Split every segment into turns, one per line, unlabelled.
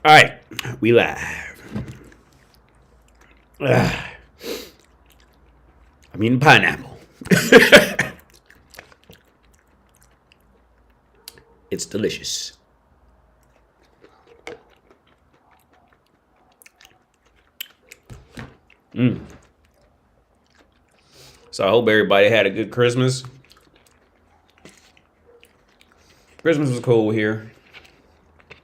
All right, we live. I'm eating pineapple. It's delicious. So I hope everybody had a good Christmas. Christmas was cool here.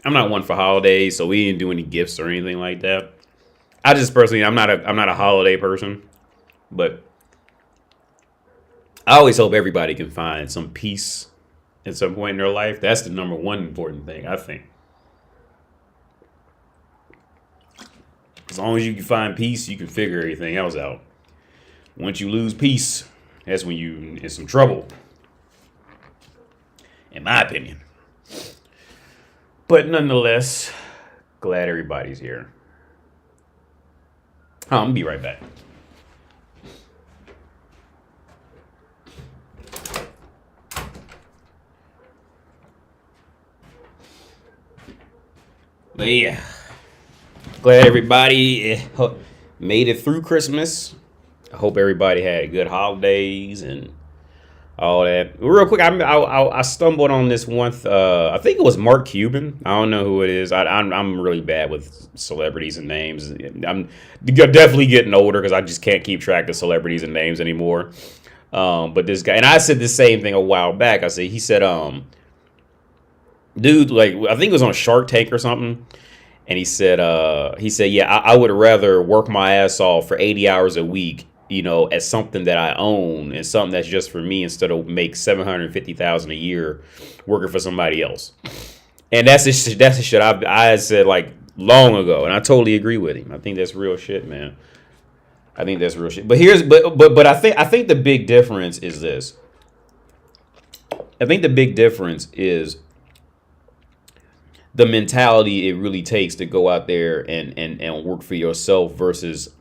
I'm not one for holidays, so we didn't do any gifts or anything like that. I just personally, I'm not a holiday person, but I always hope everybody can find some peace at some point in their life. That's the number one important thing, I think. As long as you can find peace, you can figure everything else out. Once you lose peace, that's when you in some trouble, in my opinion. But nonetheless, glad everybody's here. I'm gonna be right back. But yeah, glad everybody made it through Christmas. I hope everybody had good holidays and all that. Real quick, I stumbled on this one. I think it was Mark Cuban. I don't know who it is. I'm really bad with celebrities and names. I'm definitely getting older because I just can't keep track of celebrities and names anymore. But this guy, and I said the same thing a while back. He said, dude, like I think it was on Shark Tank or something. And he said, yeah, I would rather work my ass off for 80 hours a week, you know, as something that I own and something that's just for me instead of make $750,000 a year working for somebody else. And that's the shit I said like long ago, and I totally agree with him. I think that's real shit, man. I think that's real shit. But I think the big difference is this. I think the big difference is the mentality it really takes to go out there and work for yourself versus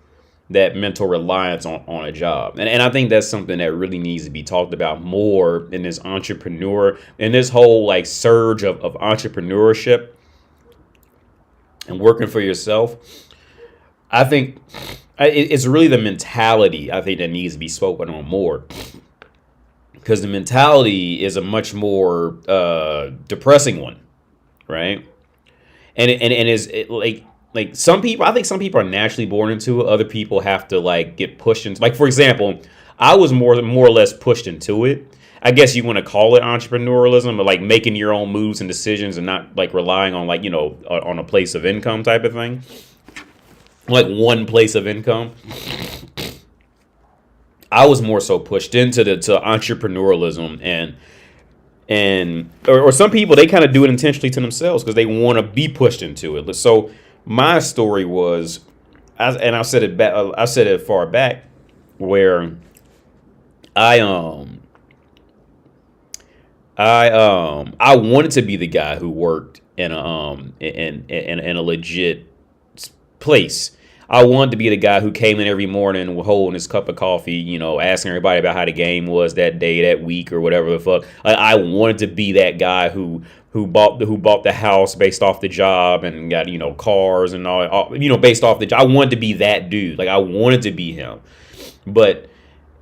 that mental reliance on a job. And I think that's something that really needs to be talked about more in this in this whole like surge of entrepreneurship and working for yourself. I think it's really the mentality I think that needs to be spoken on more. Because the mentality is a much more depressing one. Right. And like some people, I think some people are naturally born into it. Other people have to like get pushed into, like, for example, I was more or less pushed into it. I guess you want to call it entrepreneurialism, but like making your own moves and decisions and not like relying on like, you know, on a place of income type of thing. Like one place of income. I was more so pushed into to entrepreneurialism or some people, they kind of do it intentionally to themselves because they want to be pushed into it. So my story was, I said it far back, where I wanted to be the guy who worked in a legit place. I wanted to be the guy who came in every morning holding his cup of coffee, you know, asking everybody about how the game was that day, that week, or whatever the fuck. I wanted to be that guy who bought the house based off the job and got, you know, cars and all, you know, based off the job. I wanted to be that dude. Like I wanted to be him, but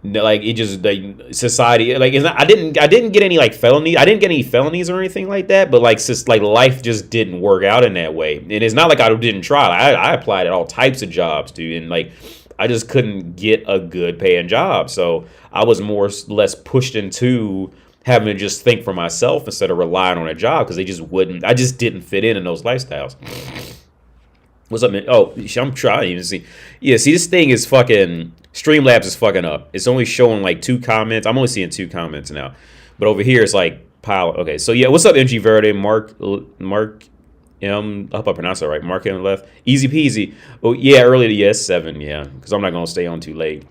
like it just like society, like it's not, I didn't get any like felony. I didn't get any felonies or anything like that. But like just like life just didn't work out in that way. And it's not like I didn't try. I applied at all types of jobs, dude, and like I just couldn't get a good paying job. So I was more or less pushed into having to just think for myself instead of relying on a job because they just wouldn't. I just didn't fit in those lifestyles. What's up, man? Oh, I'm trying to see. Yeah, see, this thing is fucking. Streamlabs is fucking up. It's only showing like 2 comments. I'm only seeing 2 comments now. But over here, it's like pile. Okay, so yeah, what's up, MG Verde? Mark M. I hope I pronounced that right. Mark M left. Easy peasy. Oh, yeah, earlier, yes, 7, yeah. Because I'm not going to stay on too late.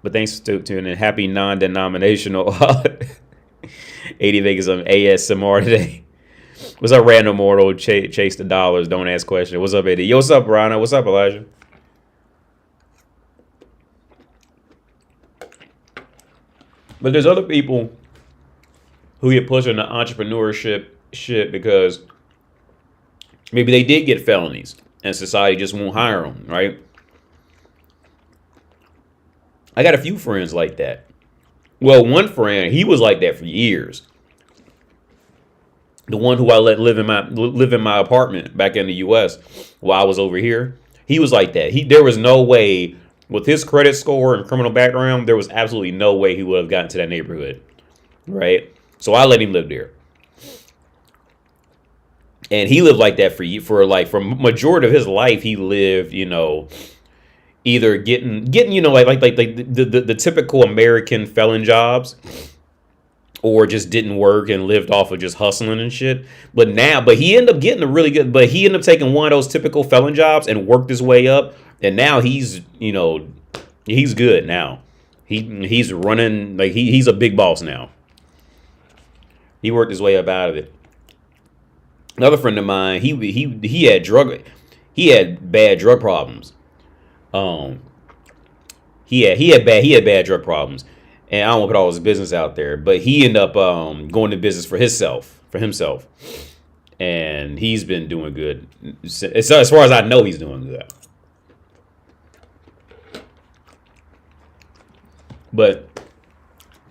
But thanks for tuning in. Happy non-denominational 80 Vegas on ASMR today. What's up, random mortal? Chase the dollars. Don't ask questions. What's up, Eddie? Yo, what's up, Rana? What's up, Elijah? But there's other people who get pushed into entrepreneurship shit because Maybe they did get felonies and society just won't hire them, right? I got a few friends like that. Well, one friend, he was like that for years. The one who I let live in my apartment back in the U.S. while I was over here, he was like that. There was no way with his credit score and criminal background, there was absolutely no way he would have gotten to that neighborhood, right? So I let him live there, and he lived like that for majority of his life. He lived, either getting the typical American felon jobs, or just didn't work and lived off of just hustling and shit. But he ended up getting he ended up taking one of those typical felon jobs and worked his way up. And now he's good now. He's running, like he's a big boss now. He worked his way up out of it. Another friend of mine, he had bad drug problems. He had bad drug problems. And I don't want to put all his business out there, but he ended up going to business for himself. And he's been doing good. As far as I know, he's doing good. But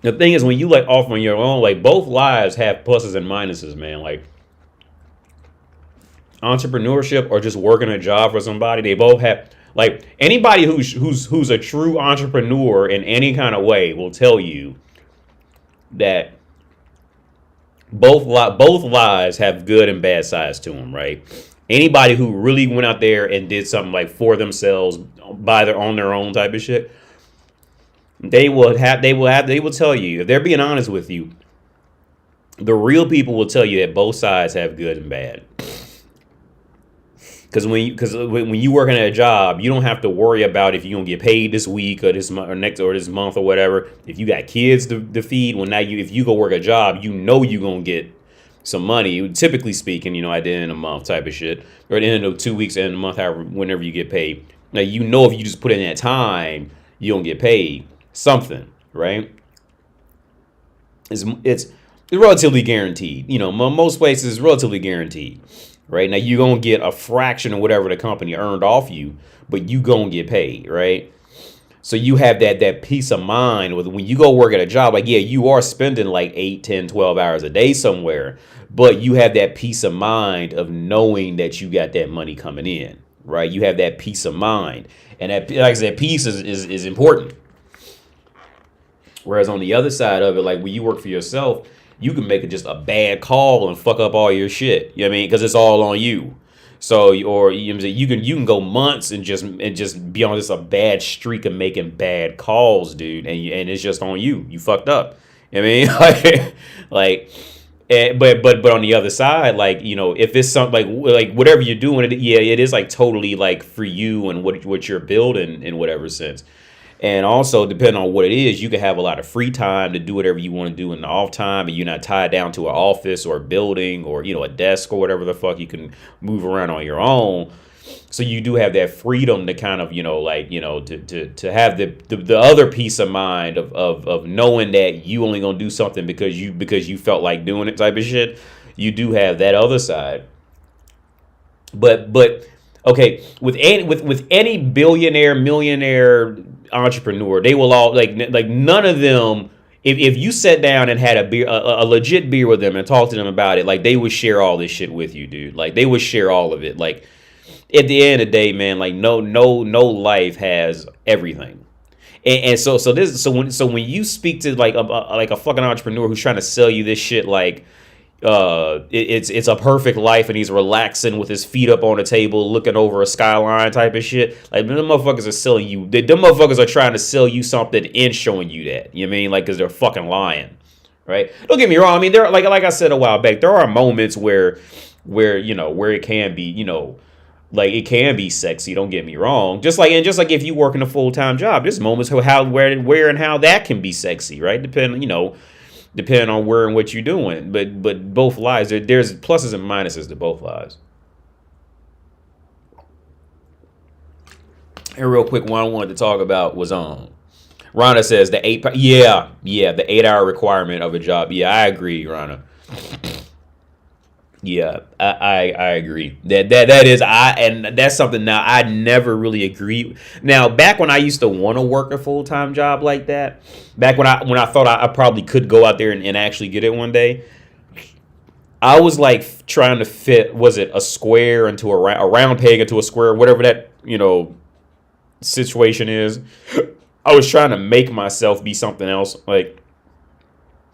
the thing is, when you like off on your own, like both lives have pluses and minuses, man. Like entrepreneurship or just working a job for somebody, they both have. Like anybody who's a true entrepreneur in any kind of way will tell you that both lives have good and bad sides to them, right? Anybody who really went out there and did something like for themselves on their own type of shit, they will tell you, if they're being honest with you, the real people will tell you that both sides have good and bad. Because when you working at a job, you don't have to worry about if you're gonna get paid this week or this month or next or this month or whatever. If you got kids to feed, if you go work a job, you're gonna get some money. Typically speaking, at the end of the month type of shit, or at the end of 2 weeks, end of the month, however, whenever you get paid. Now if you just put in that time, you don't get paid something, right? It's relatively guaranteed. Most places it's relatively guaranteed. Right now, you're going to get a fraction of whatever the company earned off you, but you going to get paid, right? So you have that peace of mind with when you go work at a job. Like, yeah, you are spending like 8, 10, 12 hours a day somewhere, but you have that peace of mind of knowing that you got that money coming in, right? You have that peace of mind. And that, like I said, peace is important. Whereas on the other side of it, like when you work for yourself, you can make just a bad call and fuck up all your shit. You know what I mean? Because it's all on you. So, or you can go months and just be on just a bad streak of making bad calls, dude, and it's just on you. You fucked up. You know what I mean? But on the other side, like if it's something like whatever you're doing, it is like totally like for you and what you're building in whatever sense. And also, depending on what it is, you can have a lot of free time to do whatever you want to do in the off time, and you're not tied down to an office or a building or, a desk or whatever the fuck. You can move around on your own. So you do have that freedom to kind of, to have the other peace of mind of knowing that you only going to do something because you felt like doing it type of shit. You do have that other side. But okay, with any billionaire, millionaire, entrepreneur, they will all like none of them. If you sat down and had a legit beer with them and talked to them about it, like they would share all this shit with you, dude. Like they would share all of it. Like at the end of the day, man, like no life has everything. And so when you speak to like a fucking entrepreneur who's trying to sell you this shit like it's a perfect life and he's relaxing with his feet up on the table looking over a skyline type of shit, like them motherfuckers are selling you, them motherfuckers are trying to sell you something and showing you that, you know what I mean, like because they're fucking lying, right? Don't get me wrong, I mean there like I said a while back, there are moments where it can be, like it can be sexy, don't get me wrong, just like if you work in a full-time job, there's moments where and how that can be sexy, right? Depending on where and what you're doing. But both lives, there's pluses and minuses to both lives. And real quick, one I wanted to talk about was Rana says the 8 hour requirement of a job. Yeah, I agree, Rana. Yeah, I agree. That is and that's something now I never really agreed. Now, back when I used to want to work a full-time job like that, back when I thought I probably could go out there and actually get it one day, I was like trying to fit, was it a square into a round peg into a square, whatever that, situation is. I was trying to make myself be something else, like,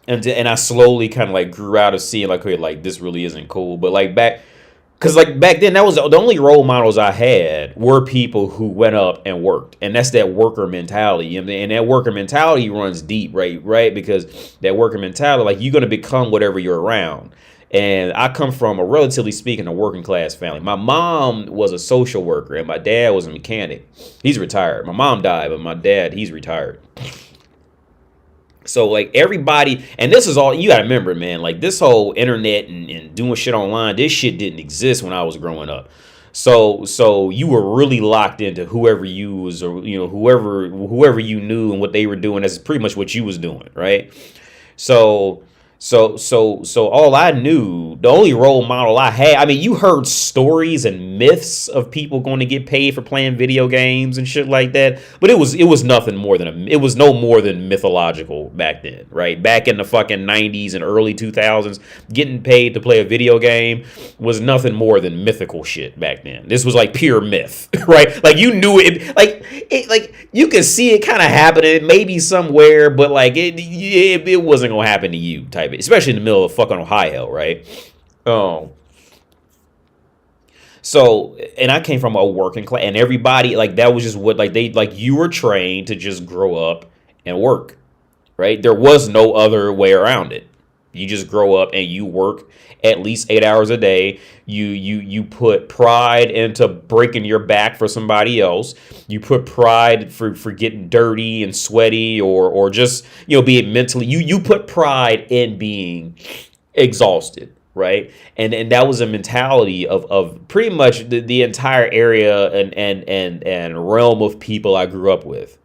and I slowly kind of like grew out of seeing like, okay, like this really isn't cool. But like because like back then, that was the only role models I had were people who went up and worked, and that's that worker mentality. And that worker mentality runs deep, right? Because that worker mentality, like you're gonna become whatever you're around. And I come from a, relatively speaking, a working class family. My mom was a social worker, and my dad was a mechanic. He's retired. My mom died, but my dad, he's retired. So like everybody, and this is all you gotta remember, man. Like this whole internet and doing shit online, this shit didn't exist when I was growing up. So you were really locked into whoever you was, or whoever you knew and what they were doing. That's pretty much what you was doing, right? So so all I knew, the only role model I had, I mean, you heard stories and myths of people going to get paid for playing video games and shit like that, but it was nothing more than it was no more than mythological back then, right? Back in the fucking 90s and early 2000s, getting paid to play a video game was nothing more than mythical shit back then. This was like pure myth, right? Like you knew it, like you could see it kind of happening maybe somewhere, but like it wasn't gonna happen to you type. Especially in the middle of fucking Ohio, right? Oh, so and I came from a working class, and everybody like that was just what like they like you were trained to just grow up and work, right? There was no other way around it. You just grow up and you work at least 8 hours a day. You put pride into breaking your back for somebody else. You put pride for getting dirty and sweaty or just being mentally. You put pride in being exhausted, right? And that was a mentality of pretty much the entire area and realm of people I grew up with.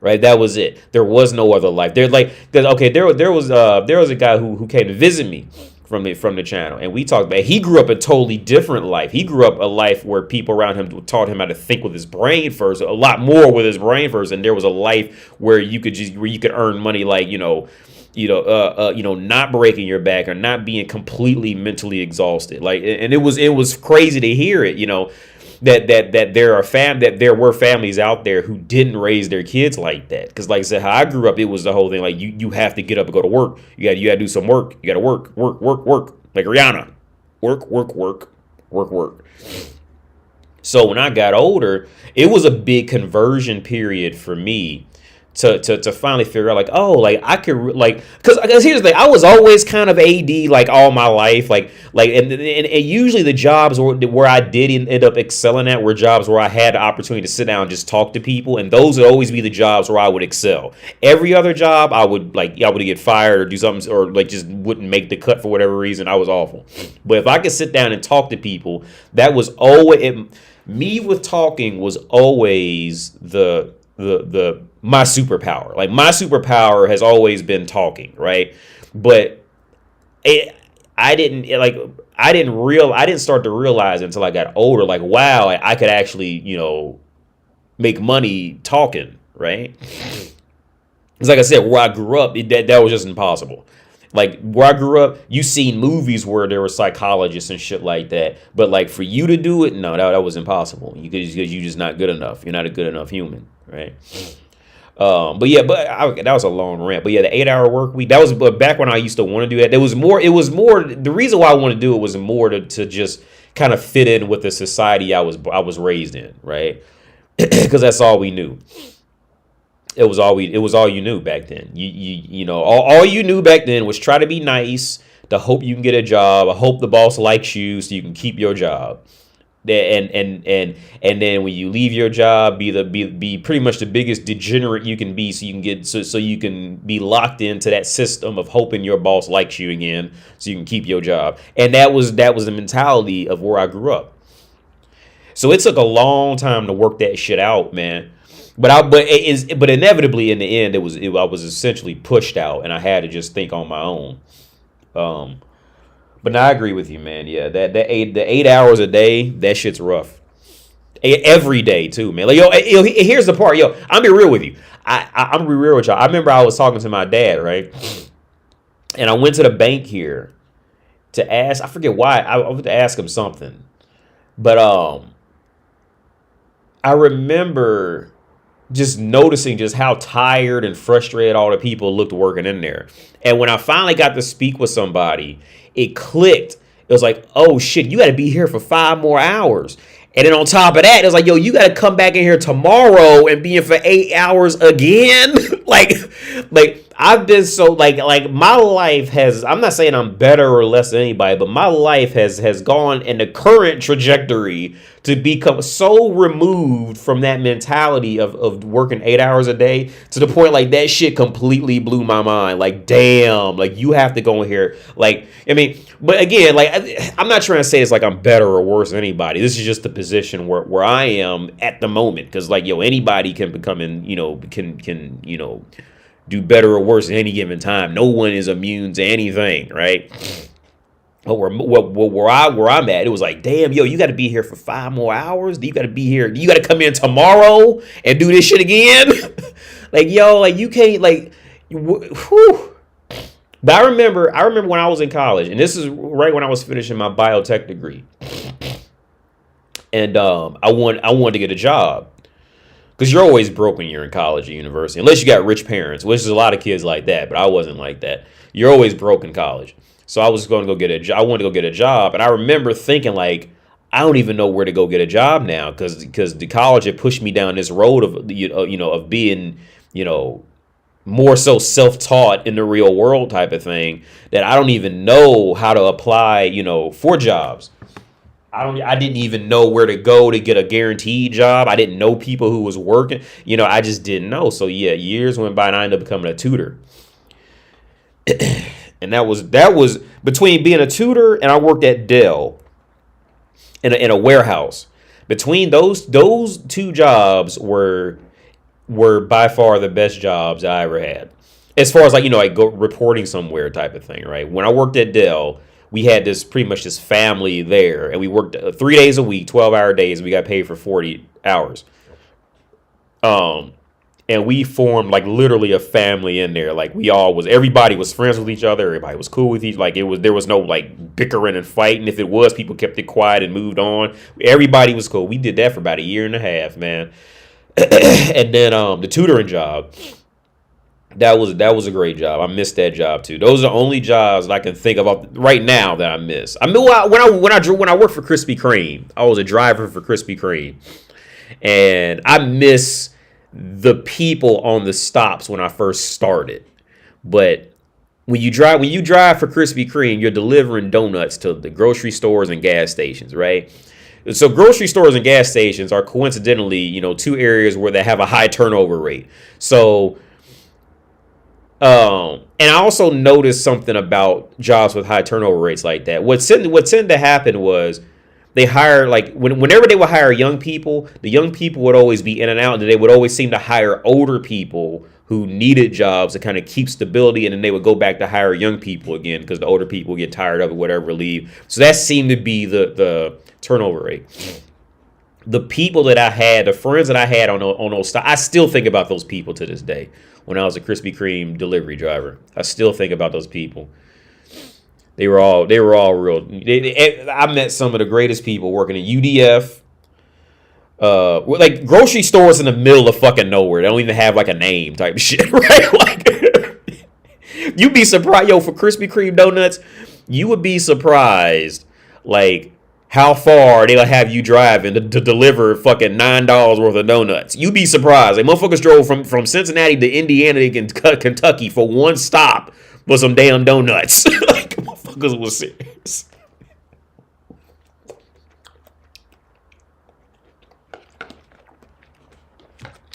Right, that was it. There was no other life. There was a guy who came to visit me from the channel, and we talked about he grew up a totally different life. He grew up a life where people around him taught him how to think with his brain first, a lot more with his brain first, and there was a life where you could earn money like not breaking your back or not being completely mentally exhausted. Like, and it was crazy to hear it, that there were families out there who didn't raise their kids like that. Because like I said, how I grew up, it was the whole thing like you have to get up and go to work. You got to do some work. You got to work. Like Rihanna, work. So when I got older, it was a big conversion period for me to finally figure out like, oh, like I could like, because here's the thing, I was always kind of AD like all my life, like and usually the jobs where I did end up excelling at were jobs where I had the opportunity to sit down and just talk to people, and those would always be the jobs where I would excel. Every other job I would get fired or do something, or like just wouldn't make the cut for whatever reason. I was awful. But if I could sit down and talk to people, that was always me with talking was always the my superpower. Like my superpower has always been talking, right? But I didn't start to realize until I got older, like, wow, I could actually, make money talking, right? It's like I said, where I grew up, that was just impossible. Like where I grew up, you seen movies where there were psychologists and shit like that, but like for you to do it, no, that was impossible. Because you're just not good enough. You're not a good enough human, right? That was a long rant. But yeah, the 8 hour work week, that was, but back when I used to want to do that, it was more, the reason why I wanted to do it was more to just kind of fit in with the society I was raised in, right? Because that's all we knew. It was all you knew back then. All you knew back then was try to be nice, to hope you can get a job, I hope the boss likes you so you can keep your job. And then when you leave your job, be pretty much the biggest degenerate you can be, so you can get so you can be locked into that system of hoping your boss likes you again, so you can keep your job. And that was the mentality of where I grew up. So it took a long time to work that shit out, man. But inevitably in the end, I was essentially pushed out, and I had to just think on my own. But no, I agree with you, man. Yeah, the 8 hours a day, that shit's rough. Every day too, man. Like here's the part, yo. I'm be real with you. I'm gonna be real with y'all. I remember I was talking to my dad, right? And I went to the bank here to ask. I forget why. I went to ask him something, but I remember just noticing just how tired and frustrated all the people looked working in there. And when I finally got to speak with somebody, it clicked. It was like, oh shit, you got to be here for 5 more hours. And then on top of that, it was like, yo, you got to come back in here tomorrow and be in for 8 hours again. like I've been so like my life has, I'm not saying I'm better or less than anybody, but my life has gone in the current trajectory to become so removed from that mentality of working 8 hours a day, to the point like that shit completely blew my mind. Like, damn, like you have to go in here. Like, I mean, but again, like I'm not trying to say it's like I'm better or worse than anybody. This is just the position where I am at the moment. Cause like, yo, anybody can become in, can do better or worse at any given time. No one is immune to anything, right? But where I'm at, it was like, damn, yo, you got to be here for 5 more hours. You got to be here. You got to come in tomorrow and do this shit again. Like, yo, like you can't, like, whew. But I remember when I was in college, and this is right when I was finishing my biotech degree, and I wanted to get a job. Because you're always broke when you're in college or university, unless you got rich parents, which is a lot of kids like that, but I wasn't like that. You're always broke in college. So I was going to go get a job. I wanted to go get a job, and I remember thinking, like, I don't even know where to go get a job now, because the college had pushed me down this road of of being more so self-taught in the real world type of thing, that I don't even know how to apply for jobs. I didn't even know where to go to get a guaranteed job. I didn't know people who was working. I just didn't know. So yeah, years went by and I ended up becoming a tutor. And that was between being a tutor, and I worked at Dell in a warehouse. Between those 2 jobs were by far the best jobs I ever had. As far as like go reporting somewhere type of thing, right? When I worked at Dell, we had pretty much this family there, and we worked 3 days a week, 12-hour days. We got paid for 40 hours. And we formed like literally a family in there. Like everybody was friends with each other. Everybody was cool with each. Like there was no like bickering and fighting. If it was, people kept it quiet and moved on. Everybody was cool. We did that for about 1.5 years, man. And then the tutoring job. That was a great job. I missed that job too. Those are the only jobs that I can think of right now that I miss. I mean, when I worked for Krispy Kreme, I was a driver for Krispy Kreme, and I miss the people on the stops when I first started. But when you drive for Krispy Kreme, you're delivering donuts to the grocery stores and gas stations, right? So grocery stores and gas stations are coincidentally, 2 areas where they have a high turnover rate. So and I also noticed something about jobs with high turnover rates like that. What tended to happen was they hire, like, whenever they would hire young people, the young people would always be in and out, and they would always seem to hire older people who needed jobs to kind of keep stability, and then they would go back to hire young people again because the older people get tired of it, whatever, leave. So that seemed to be the turnover rate. The people that I had, the friends that I had on those, I still think about those people to this day. When I was a Krispy Kreme delivery driver, I still think about those people. They were all real. I met some of the greatest people working at UDF. Like grocery stores in the middle of fucking nowhere. They don't even have like a name type shit, right? Like, you'd be surprised, for Krispy Kreme donuts, you would be surprised, like, how far they'll have you driving to deliver fucking $9 worth of donuts. You'd be surprised. Like, motherfuckers drove from Cincinnati to Indiana to Kentucky for one stop for some damn donuts. Like, motherfuckers was serious.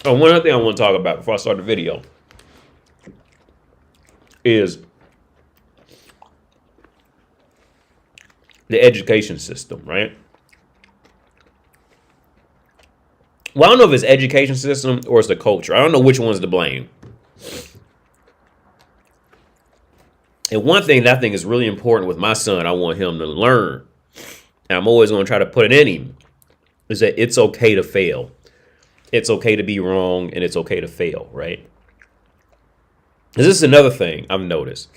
Oh, one other thing I want to talk about before I start the video is the education system, right? Well, I don't know if it's education system or it's the culture. I don't know which one's to blame. And one thing that I think is really important with my son, I want him to learn, and I'm always going to try to put it in him, is that it's okay to fail. It's okay to be wrong, and it's okay to fail, right? This is another thing I've noticed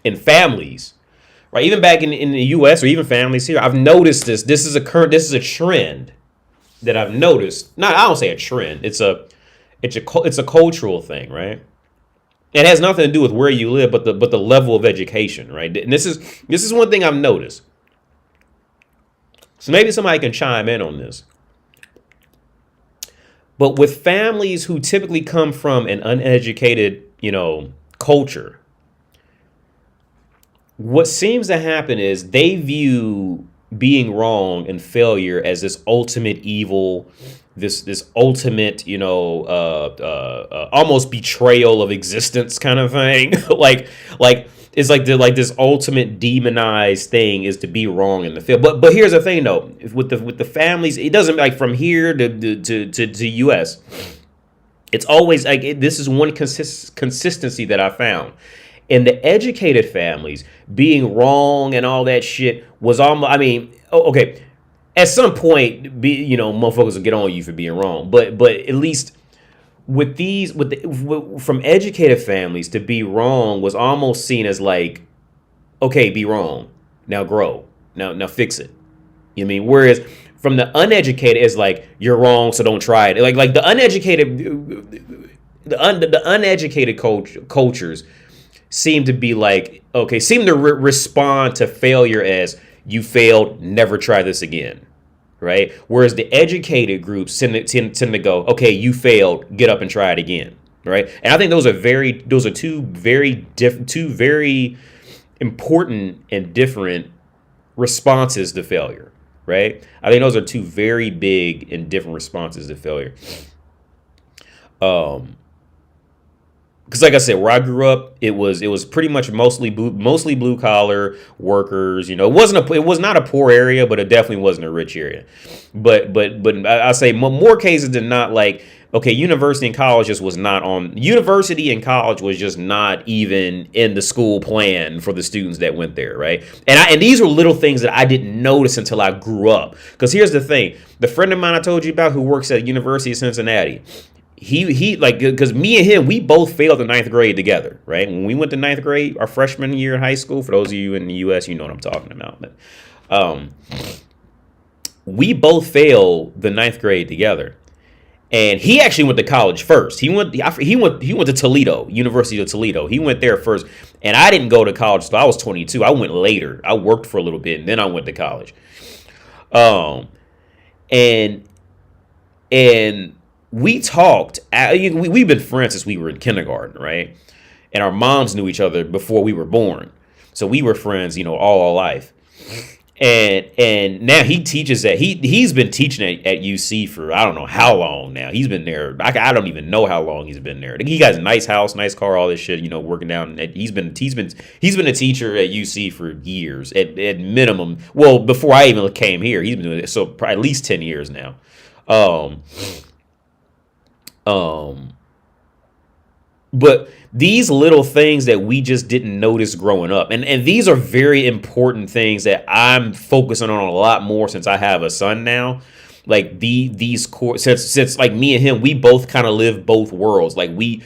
in families, right? Even back in the US or even families here, I've noticed this. This is a trend that I've noticed. I don't say a trend. It's a cultural thing, right? It has nothing to do with where you live, but the level of education, right? And this is one thing I've noticed. So maybe somebody can chime in on this. But with families who typically come from an uneducated, culture, what seems to happen is they view being wrong and failure as this ultimate evil, this ultimate, almost betrayal of existence kind of thing. like it's like this ultimate demonized thing is to be wrong in the field. But here's the thing though, with the families, it doesn't like from here to US. It's always like this is one consistency that I found. In the educated families, being wrong and all that shit was almost, okay, at some point, motherfuckers will get on you for being wrong. But at least with from educated families, to be wrong was almost seen as like, okay, be wrong, now grow, now fix it. You know what I mean? Whereas from the uneducated, it's like, you're wrong, so don't try it. Like the uneducated cultures seem to be like, okay, seem to respond to failure as, you failed, never try this again, right? Whereas the educated groups tend to go, okay, you failed, get up and try it again, right? And I think those are two very important and different responses to failure, right? I think those are two very big and different responses to failure. Because like I said, where I grew up, it was pretty much mostly blue collar workers. It was not a poor area, but it definitely wasn't a rich area. But I say more cases than not, like, okay, university and college just was not on. University and college was just not even in the school plan for the students that went there, right? And these were little things that I didn't notice until I grew up. Because here's the thing: the friend of mine I told you about who works at University of Cincinnati. He like, because me and him, we both failed the 9th grade together, right? When we went to 9th grade, our freshman year in high school, for those of you in the US, you know what I'm talking about. But we both failed the 9th grade together. And he actually went to college first. He went to Toledo, University of Toledo. He went there first. And I didn't go to college until I was 22. I went later. I worked for a little bit, and then I went to college. And we talked, we've been friends since we were in kindergarten, right? And our moms knew each other before we were born. So we were friends, all our life. And now he teaches he's been teaching at UC for, I don't know how long now. He's been there. I don't even know how long he's been there. He got a nice house, nice car, all this shit, working down. He's been a teacher at UC for years at minimum. Well, before I even came here, he's been doing it. So at least 10 years now. But these little things that we just didn't notice growing up, and these are very important things that I'm focusing on a lot more since I have a son now. Like these core, since like me and him, we both kind of live both worlds. Like we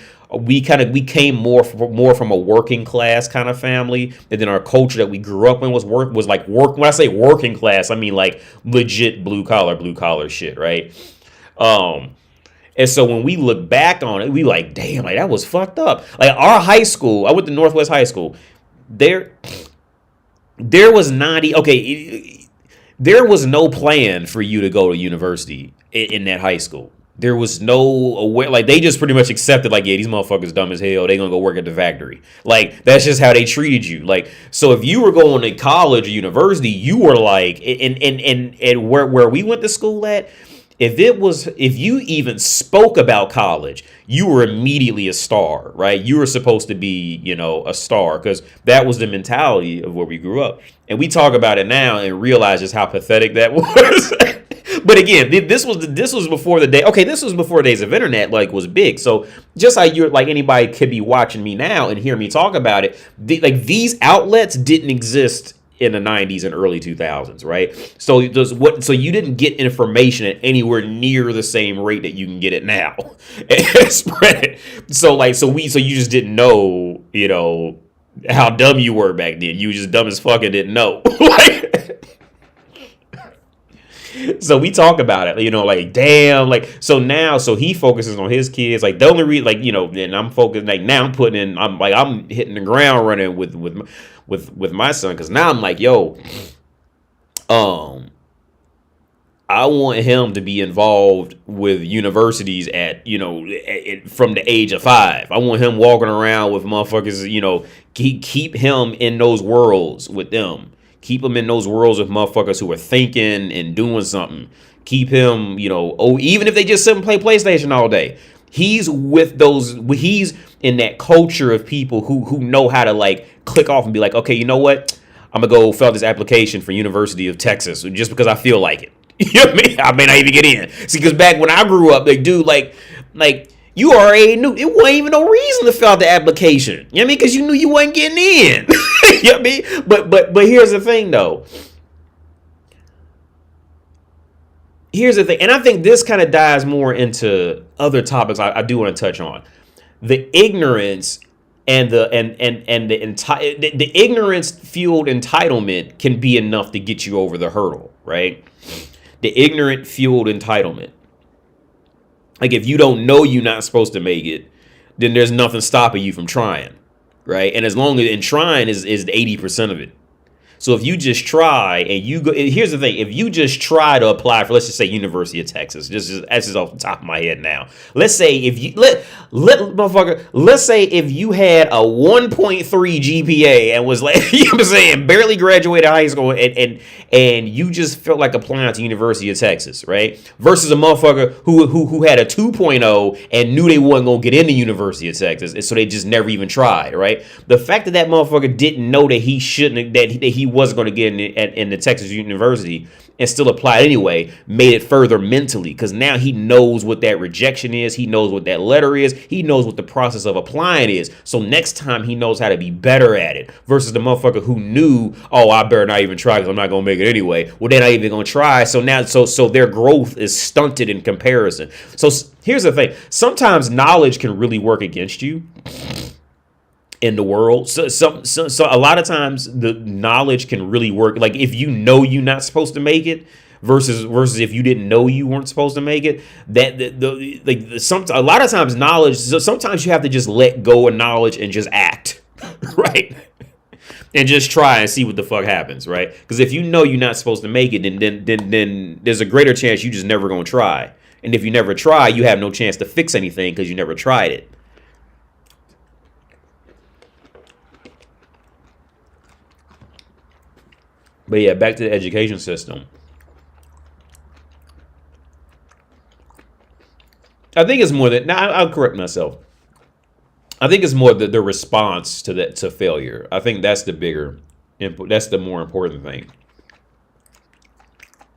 came more from a working class kind of family, and then our culture that we grew up in was like work. When I say working class, I mean like legit blue collar shit, right? And so when we look back on it, we like, damn, like that was fucked up. Like our high school, I went to Northwest High School. There was not, there was no plan for you to go to university in that high school. There was no like they just pretty much accepted like, yeah, these motherfuckers dumb as hell. They gonna go work at the factory. Like that's just how they treated you. Like so, if you were going to college or university, you were like, and where we went to school at. If you even spoke about college, you were immediately a star, right? You were supposed to be, a star because that was the mentality of where we grew up. And we talk about it now and realize just how pathetic that was. But again, this was before the day. Okay, this was before the days of internet like was big. So just like you're like anybody could be watching me now and hear me talk about it. Like these outlets didn't exist in the 90s and early 2000s, right? So you didn't get information at anywhere near the same rate that you can get it now. And spread it. So you just didn't know, how dumb you were back then. You were just dumb as fuck and didn't know. So we talk about it, like damn, like so now, so he focuses on his kids. Like the only reason, like and I'm focused. Like now I'm hitting the ground running with my son, because now I'm like, yo, I want him to be involved with universities at from the age of 5. I want him walking around with motherfuckers. Keep him in those worlds with them. Keep him in those worlds with motherfuckers who are thinking and doing something. Keep him, even if they just sit and play PlayStation all day. He's with those. He's in that culture of people who know how to like click off and be like, okay, you know what? I'm gonna go fill out this application for University of Texas just because I feel like it. You know what I mean? I may not even get in. See, because back when I grew up, like you already knew it wasn't even no reason to fill out the application. You know what I mean? Because you knew you wasn't getting in. You know what I mean? But here's the thing though. Here's the thing, and I think this kind of dives more into other topics I do want to touch on. The ignorance and the ignorance fueled entitlement can be enough to get you over the hurdle, right? The ignorant fueled entitlement. Like if you don't know you're not supposed to make it, then there's nothing stopping you from trying, right? And as long as trying is 80% of it. So if you just try and you go, here's the thing: if you just try to apply for, let's just say University of Texas, that's just off the top of my head now. Let's say if you let's say if you had a 1.3 GPA and was like, you know what I'm saying, barely graduated high school and you just felt like applying to University of Texas, right? Versus a motherfucker who had a 2.0 and knew they wasn't gonna get into University of Texas, and so they just never even tried, right? The fact that motherfucker didn't know that he shouldn't, that he wasn't going to get in the Texas University and still apply anyway, made it further mentally, because now he knows what that rejection is. He knows what that letter is. He knows what the process of applying is. So next time he knows how to be better at it, versus the motherfucker who knew, oh, I better not even try because I'm not going to make it anyway. Well, they're not even going to try. So now, so their growth is stunted in comparison. So here's the thing. Sometimes knowledge can really work against you in the world. So a lot of times the knowledge can really work. Like if you know you're not supposed to make it versus if you didn't know you weren't supposed to make it, a lot of times knowledge, so sometimes you have to just let go of knowledge and just act, right? And just try and see what the fuck happens, right? Because if you know you're not supposed to make it, then there's a greater chance you just never gonna try. And if you never try, you have no chance to fix anything because you never tried it. But yeah, back to the education system. I think it's more that, now I'll correct myself. I think it's more the response to failure. I think that's that's the more important thing.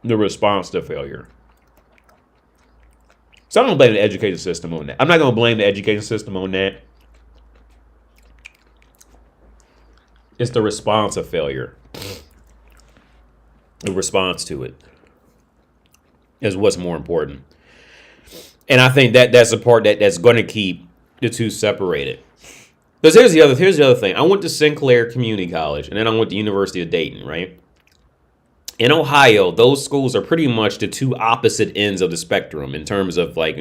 The response to failure. So I'm going to blame the education system on that. I'm not going to blame the education system on that. It's the response of failure. The response to it is what's more important. And I think that's the part that's going to keep the two separated. Because here's the other thing. I went to Sinclair Community College, and then I went to University of Dayton, right? In Ohio, those schools are pretty much the two opposite ends of the spectrum in terms of like,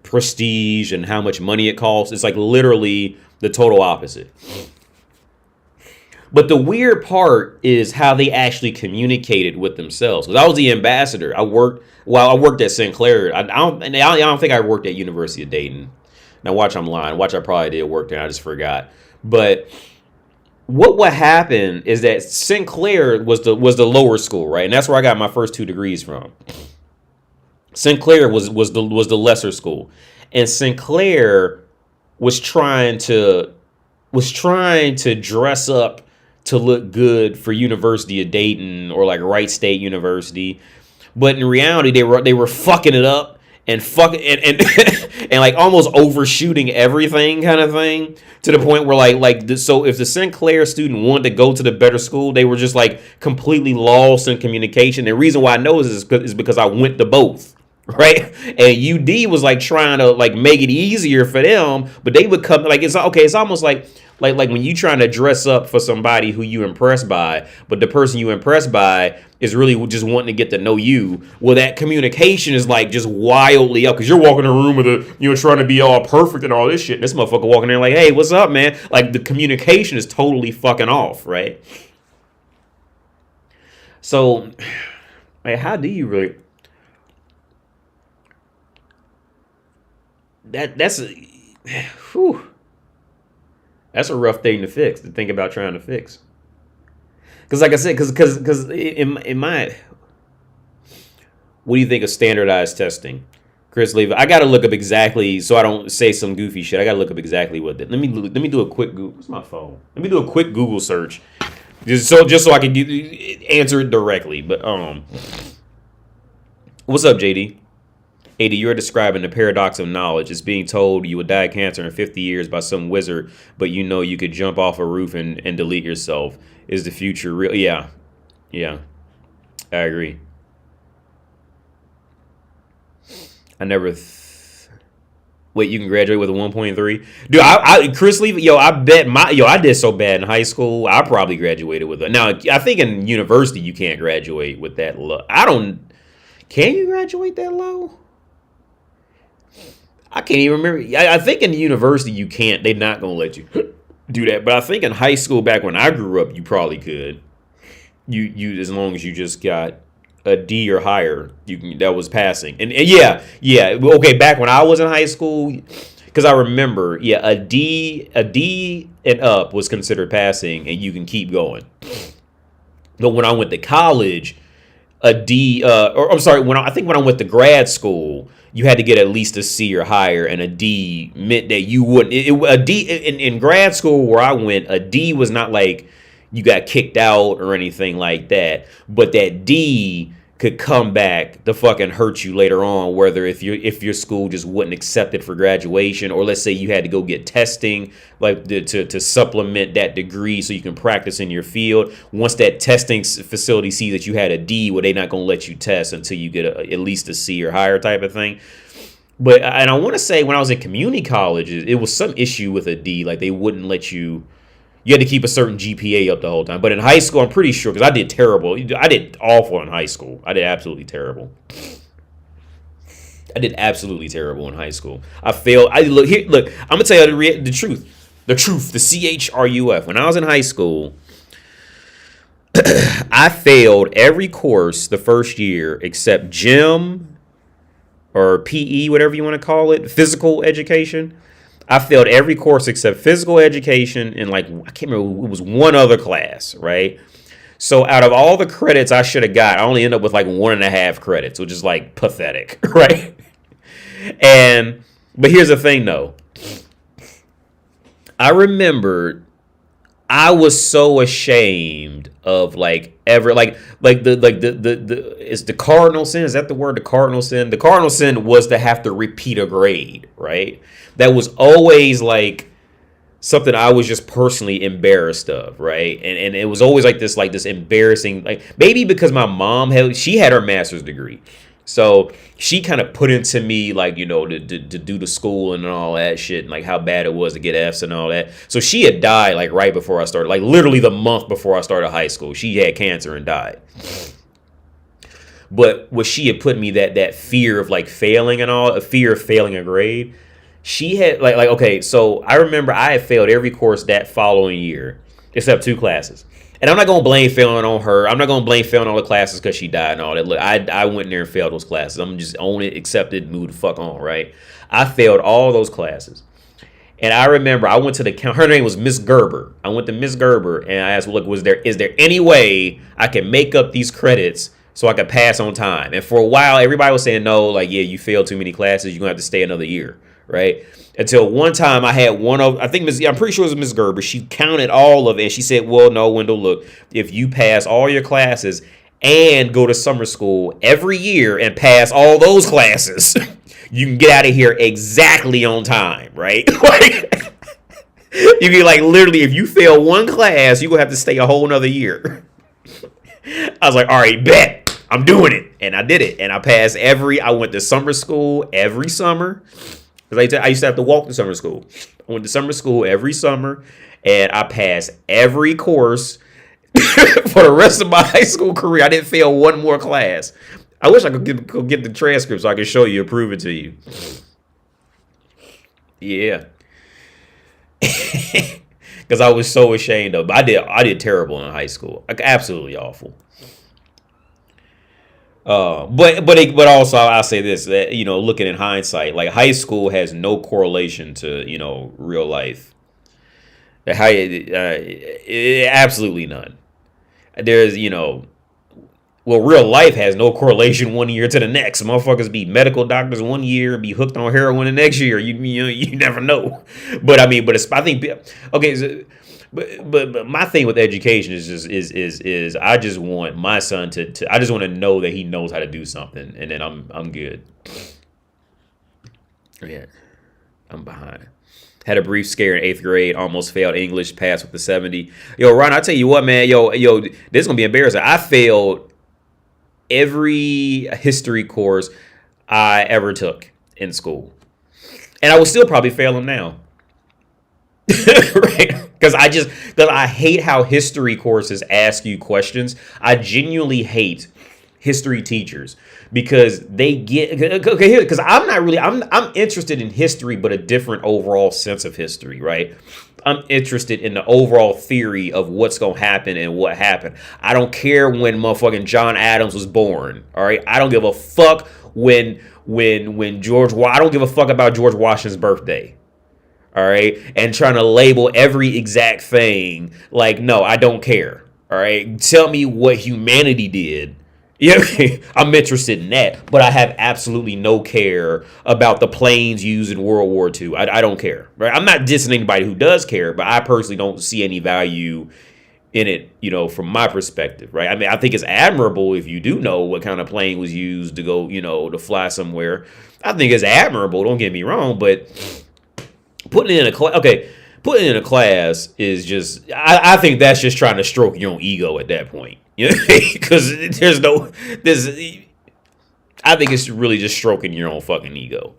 prestige and how much money it costs. It's like literally the total opposite. But the weird part is how they actually communicated with themselves. Because I was the ambassador. I worked at Sinclair. I don't think I worked at University of Dayton. Now watch, I'm lying. Watch, I probably did work there. I just forgot. But what happened is that Sinclair was the lower school, right? And that's where I got my first 2 degrees from. Sinclair was the lesser school, and Sinclair was trying to dress up to look good for University of Dayton or like Wright State University. But in reality, they were fucking it up and fucking and and like almost overshooting everything kind of thing, to the point where so if the Sinclair student wanted to go to the better school, they were just like completely lost in communication. The reason why I know this is because I went to both. Right, and UD was like trying to like make it easier for them, but they would come like it's okay. It's almost like when you trying to dress up for somebody who you impressed by, but the person you impressed by is really just wanting to get to know you. Well, that communication is like just wildly up because you're walking in a room with trying to be all perfect and all this shit. And this motherfucker walking in like, hey, what's up, man? Like the communication is totally fucking off, right? So, like, how do you really? That's a rough thing to fix, to think about trying to fix. Because like I said, because in my, what do you think of standardized testing? Chris Leva, I got to look up exactly, so I don't say some goofy shit. I got to look up exactly what that. Let me do a quick Google. What's my phone? Let me do a quick Google search, just so I can answer it directly. But what's up, JD? AD, you're describing the paradox of knowledge. It's being told you would die of cancer in 50 years by some wizard, but you know you could jump off a roof and delete yourself. Is the future real? Yeah. I agree. I never... Wait, you can graduate with a 1.3? Dude, Chris Levy, I bet I did so bad in high school, I probably graduated with a... Now, I think in university you can't graduate with that low. Can you graduate that low? I can't even remember. I think in the university you can't. They're not going to let you do that. But I think in high school, back when I grew up, you probably could. You as long as you just got a D or higher, that was passing. And yeah. Okay, back when I was in high school, because I remember, a D and up was considered passing, and you can keep going. But when I went to college, a D, or I'm sorry, when I went to grad school, you had to get at least a C or higher, and a D meant that you wouldn't. A D in grad school where I went, a D was not like you got kicked out or anything like that, but that D could come back to fucking hurt you later on, whether if your school just wouldn't accept it for graduation, or let's say you had to go get testing like to supplement that degree so you can practice in your field. Once that testing facility sees that you had a D, well, they're not going to let you test until you get at least a C or higher type of thing. But I want to say when I was in community college, it was some issue with a D, like they wouldn't let you. You had to keep a certain GPA up the whole time. But in high school, I'm pretty sure, because I did terrible. I did awful in high school. I did absolutely terrible. I did absolutely terrible in high school. I failed. Look, I'm going to tell you the truth. The truth. The CHRUF. When I was in high school, I failed every course the first year except gym or PE, whatever you want to call it, physical education. I failed every course except physical education and I can't remember, it was one other class, right? So out of all the credits I should have got, I only ended up with 1.5 credits, which is pathetic, right? But here's the thing though. I remembered I was so ashamed of it's the cardinal sin. Is that the word? The cardinal sin? The cardinal sin was to have to repeat a grade, right? That was always something I was just personally embarrassed of, right? And it was always this embarrassing, maybe because my mom had her master's degree. So she kind of put into me to do the school and all that shit and how bad it was to get F's and all that. So she had died right before I started, literally the month before I started high school. She had cancer and died. But what she had put me that fear of failing and all, a fear of failing a grade. She had okay, so I remember I had failed every course that following year except 2 classes. And I'm not going to blame failing on her. I'm not going to blame failing all the classes because she died and all that. Look, I went in there and failed those classes. I'm just own it, accept it, move the fuck on, right? I failed all those classes. And I remember I went to her name was Miss Gerber. I went to Miss Gerber and I asked, well, look, is there any way I can make up these credits so I could pass on time? And for a while, everybody was saying, no, yeah, you failed too many classes. You're going to have to stay another year. Right? Until one time I had I'm pretty sure it was Miss Gerber. She counted all of it. And she said, well, no, Wendell, look, if you pass all your classes and go to summer school every year and pass all those classes, you can get out of here exactly on time, right? Like, you can, like, literally, if you fail one class, you're gonna have to stay a whole nother year. I was like, all right, bet, I'm doing it. And I did it. And I passed I went to summer school every summer. Because I used to have to walk to summer school. I went to summer school every summer, and I passed every course for the rest of my high school career. I didn't fail one more class. I wish I could get the transcript so I could show you and prove it to you. Yeah. Because I was so ashamed of it. I did terrible in high school. Like, absolutely awful. But also I'll say this, that, you know, looking in hindsight, like, high school has no correlation to, you know, real life. Absolutely none. There's, you know, well, real life has no correlation one year to the next. Motherfuckers be medical doctors one year and be hooked on heroin the next year. You never know. But I mean, I think, okay. So, but my thing with education is I just want my son to I just want to know that he knows how to do something, and then I'm good. Yeah, I'm behind. Had a brief scare in 8th grade, almost failed English, passed with a 70. Yo, Ron, I tell you what, man, yo, this is gonna be embarrassing. I failed every history course I ever took in school, and I would still probably fail them now. Right? Because I hate how history courses ask you questions. I genuinely hate history teachers because they get, okay, because I'm interested in history, but a different overall sense of history, right? I'm interested in the overall theory of what's going to happen and what happened. I don't care when motherfucking John Adams was born, all right? I don't give a fuck when I don't give a fuck about George Washington's birthday. All right. And trying to label every exact thing. Like, no, I don't care. All right. Tell me what humanity did. Yeah. I'm interested in that. But I have absolutely no care about the planes used in World War II. I don't care. Right. I'm not dissing anybody who does care, but I personally don't see any value in it, you know, from my perspective. Right. I mean, I think it's admirable if you do know what kind of plane was used to go, you know, to fly somewhere. I think it's admirable. Don't get me wrong. But putting it in a class is just, I think that's just trying to stroke your own ego at that point. You know, because I think it's really just stroking your own fucking ego.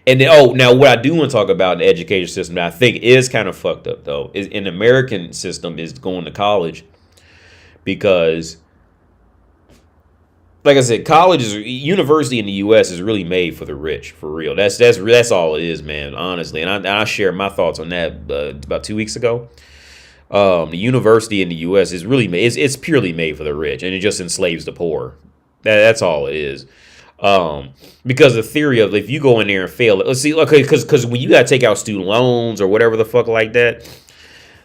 And then, now what I do want to talk about in the education system that I think is kind of fucked up, though, is in the American system is going to college, because, like I said, university in the U.S. is really made for the rich, for real. That's all it is, man, honestly. And I shared my thoughts on that about 2 weeks ago. The university in the U.S. is really made, it's purely made for the rich, and it just enslaves the poor. That's all it is. Because the theory of, if you go in there and fail, let's see, okay, because when you got to take out student loans or whatever the fuck like that,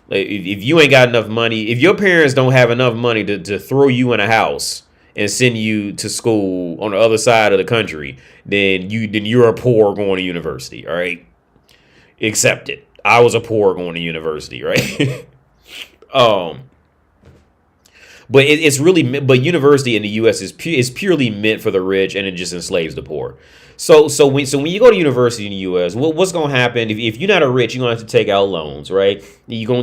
like, if you ain't got enough money, if your parents don't have enough money to throw you in a house and send you to school on the other side of the country, then you're a poor going to university, all right? Accept it. I was a poor going to university, right? But but university in the U.S. is purely meant for the rich, and it just enslaves the poor. So when you go to university in the U.S., what's going to happen if you're not a rich? You're going to have to take out loans, right? You go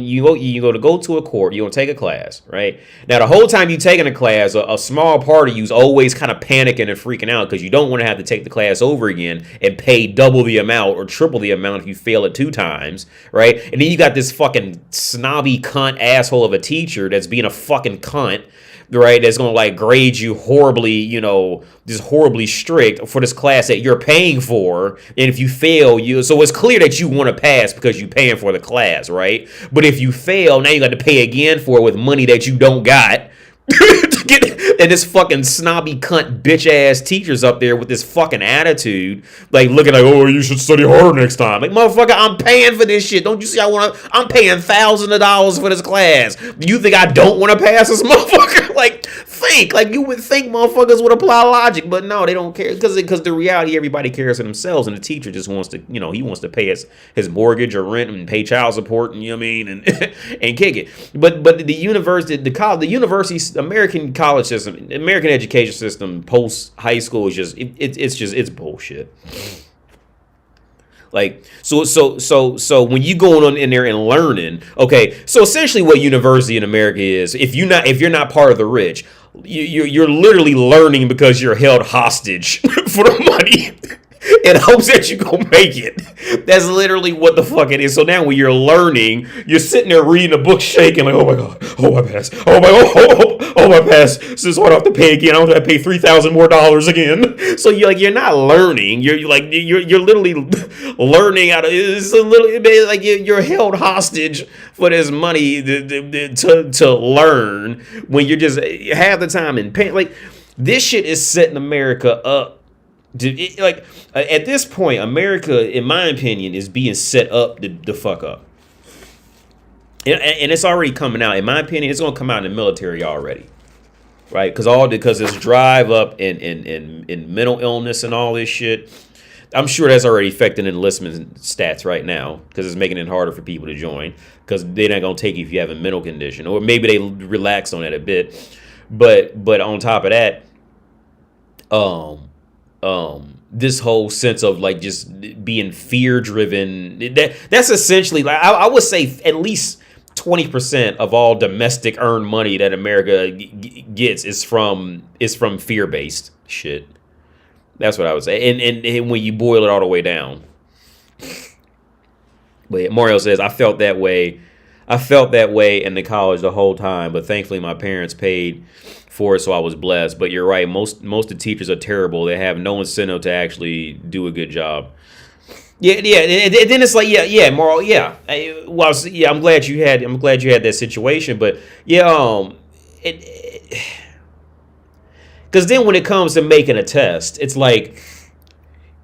to a court. You're going to take a class, right? Now the whole time you're taking a class, a small part of you's always kind of panicking and freaking out because you don't want to have to take the class over again and pay double the amount or triple the amount if you fail it 2 times, right? And then you got this fucking snobby cunt asshole of a teacher that's being a fucking cunt, right, that's going to like grade you horribly, you know, just horribly strict for this class that you're paying for. And if you fail, so it's clear that you want to pass because you're paying for the class, right? But if you fail, now you got to pay again for it with money that you don't got. And this fucking snobby cunt bitch ass teacher's up there with this fucking attitude, like looking like, oh, you should study harder next time. Like, motherfucker, I'm paying for this shit. Don't you see I'm paying thousands of dollars for this class. Do you think I don't want to pass this motherfucker? Like, think. Like, you would think motherfuckers would apply logic, but no, they don't care. Because the reality, everybody cares for themselves, and the teacher just wants to, he wants to pay his mortgage or rent and pay child support, and you know what I mean, and and kick it. But the university, the university, American college system, American education system post high school is just it's bullshit. Like, so when you going on in there and learning, okay, so essentially what university in America is, if you're not part of the rich, you're literally learning because you're held hostage for the money in hopes that you gonna make it. That's literally what the fuck it is. So now when you're learning, you're sitting there reading a book shaking like, oh my god, oh my pass, oh my oh my pass. Since what I have to pay again, I don't have to pay $3,000 more again. So you're not learning. You're literally learning out of it's a little like you're held hostage for this money to learn when you're just half the time in pain. Like, this shit is setting America up. At this point, America, in my opinion, is being set up to fuck up. And it's already coming out. In my opinion, it's going to come out in the military already. Right? Because this drive up in mental illness and all this shit. I'm sure that's already affecting enlistment stats right now, because it's making it harder for people to join, because they're not going to take you if you have a mental condition. Or maybe they relax on that a bit. But on top of that, this whole sense of like just being fear driven, that's essentially, like, I would say at least 20% of all domestic earned money that America gets is from fear based shit. That's what I would say. And when you boil it all the way down. But Mario says, I felt that way in the college the whole time, but thankfully my parents paid for it, so I was blessed. But you're right, most of the teachers are terrible. They have no incentive to actually do a good job. Yeah. And then it's like, Mario, yeah. I'm glad you had that situation, but yeah, because then when it comes to making a test, it's like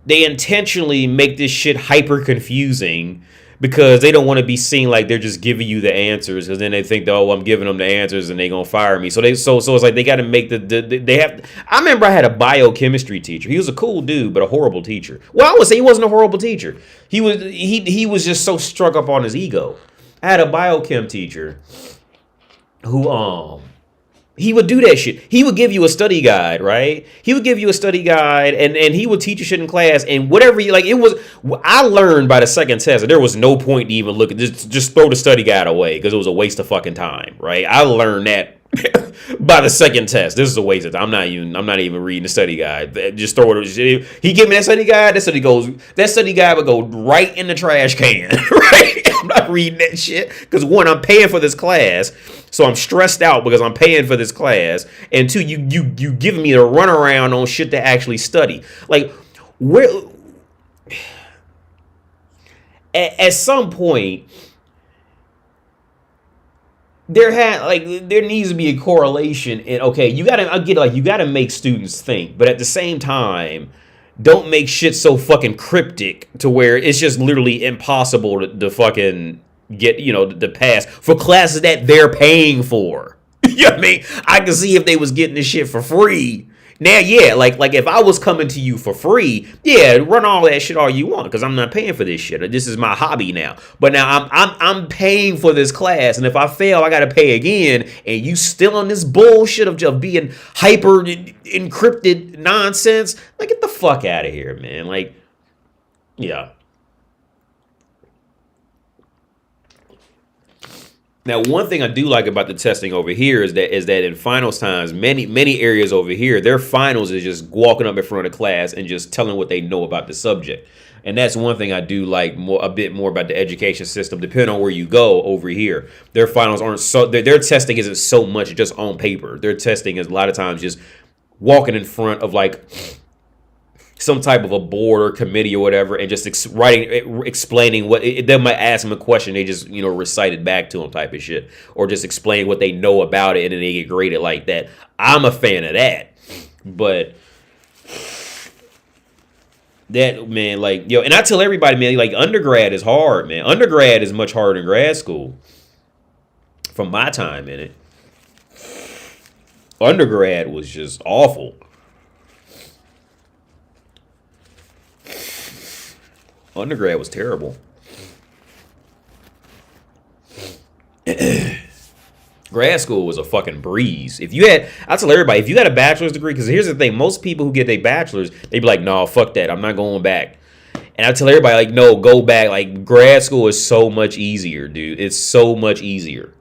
they intentionally make this shit hyper confusing, because they don't want to be seen like they're just giving you the answers, because then they think that, I'm giving them the answers and they're gonna fire me. So it's like they got to make they have. I remember I had a biochemistry teacher. He was a cool dude, but a horrible teacher. Well, I would say he wasn't a horrible teacher. He was just so struck up on his ego. I had a biochem teacher who he would do that shit. He would give you a study guide, right? He would give you a study guide, and he would teach you shit in class, and whatever you like. It was. I learned by the second test that there was no point to even look at. Just throw the study guide away, because it was a waste of fucking time, right? I learned that by the second test. This is a waste of time. I'm not even reading the study guide. Just throw it. He give me that study guide. That study guide would go right in the trash can, right? I'm not reading that shit, because one, I'm paying for this class. So I'm stressed out because I'm paying for this class. And two, you giving me the runaround on shit to actually study. Like, where at some point there needs to be a correlation in, okay, you gotta make students think, but at the same time, don't make shit so fucking cryptic to where it's just literally impossible to fucking get, the pass for classes that they're paying for. You know what I mean? I can see if they was getting this shit for free. Now, yeah, like if I was coming to you for free, yeah, run all that shit all you want, because I'm not paying for this shit. This is my hobby now. But now I'm paying for this class, and if I fail, I gotta pay again. And you still on this bullshit of just being hyper encrypted nonsense. Like, get the fuck out of here, man. Like, yeah. Now, one thing I do like about the testing over here is that in finals times, many areas over here, their finals is just walking up in front of the class and just telling what they know about the subject. And that's one thing I do like a bit more about the education system. Depending on where you go over here, their finals aren't so, their testing isn't so much just on paper. Their testing is a lot of times just walking in front of like some type of a board or committee or whatever, and just explaining what they might ask them a question, they just recite it back to them type of shit, or just explain what they know about it, and then they get graded like that. I'm a fan of that, but that, man, like, and I tell everybody, man, like, undergrad is hard, man. Undergrad is much harder than grad school from my time in it. Undergrad was just awful. Undergrad was terrible. Grad school was a fucking breeze. I tell everybody, if you got a bachelor's degree, because here's the thing, most people who get their bachelor's, they be like, no, fuck that, I'm not going back. And I tell everybody, like, no, go back. Like, grad school is so much easier, dude. It's so much easier.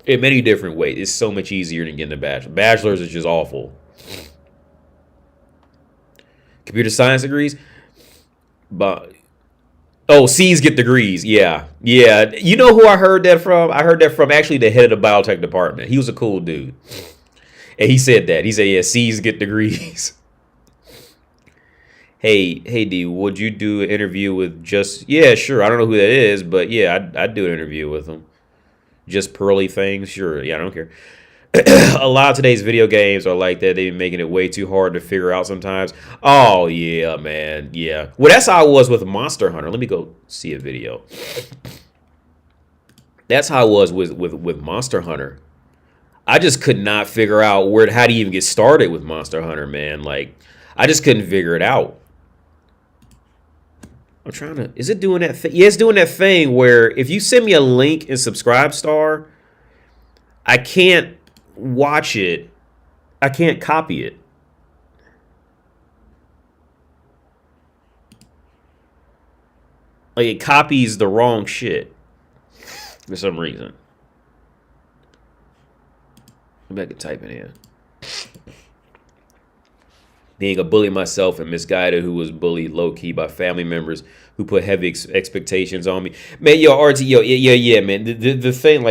In many different ways, it's so much easier than getting a bachelor. Bachelor's is just awful. Computer science degrees? But C's get degrees. Yeah. You know who I heard that from? I heard that from actually the head of the biotech department. He was a cool dude. And he said that. He said, yeah, C's get degrees. Hey, D, would you do an interview with yeah, sure. I don't know who that is, but yeah, I'd do an interview with him. Just pearly things? Sure. Yeah, I don't care. A lot of today's video games are like that. They're making it way too hard to figure out sometimes. Oh, yeah, man. Yeah. Well, that's how I was with Monster Hunter. Let me go see a video. That's how I was with Monster Hunter. I just could not figure out how to even get started with Monster Hunter, man. Like, I just couldn't figure it out. I'm trying to... Is it doing that thing? Yeah, it's doing that thing where if you send me a link in Subscribestar, I can't watch it. I can't copy it. Like, it copies the wrong shit for some reason. Maybe I can type it in. Being a bully myself and misguided, who was bullied low-key by family members who put heavy expectations on me. Man, yo, RT, yo, yeah, man. The thing,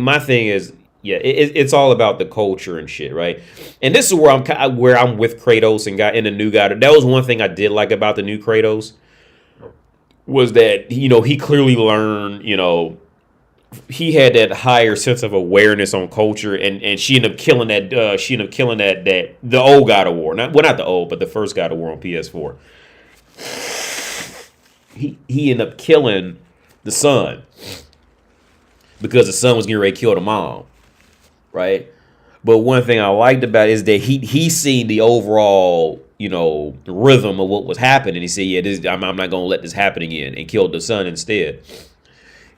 my thing is, yeah, it's all about the culture and shit, right? And this is where I'm with Kratos and the new guy. That was one thing I did like about the new Kratos, was that, he clearly learned, he had that higher sense of awareness on culture, and she ended up killing that. The old God of War, not the old, but the first God of War on PS4. He ended up killing the son because the son was getting ready to kill the mom, right? But one thing I liked about it is that he seen the overall rhythm of what was happening. He said, "Yeah, I'm not gonna let this happen again," and killed the son instead.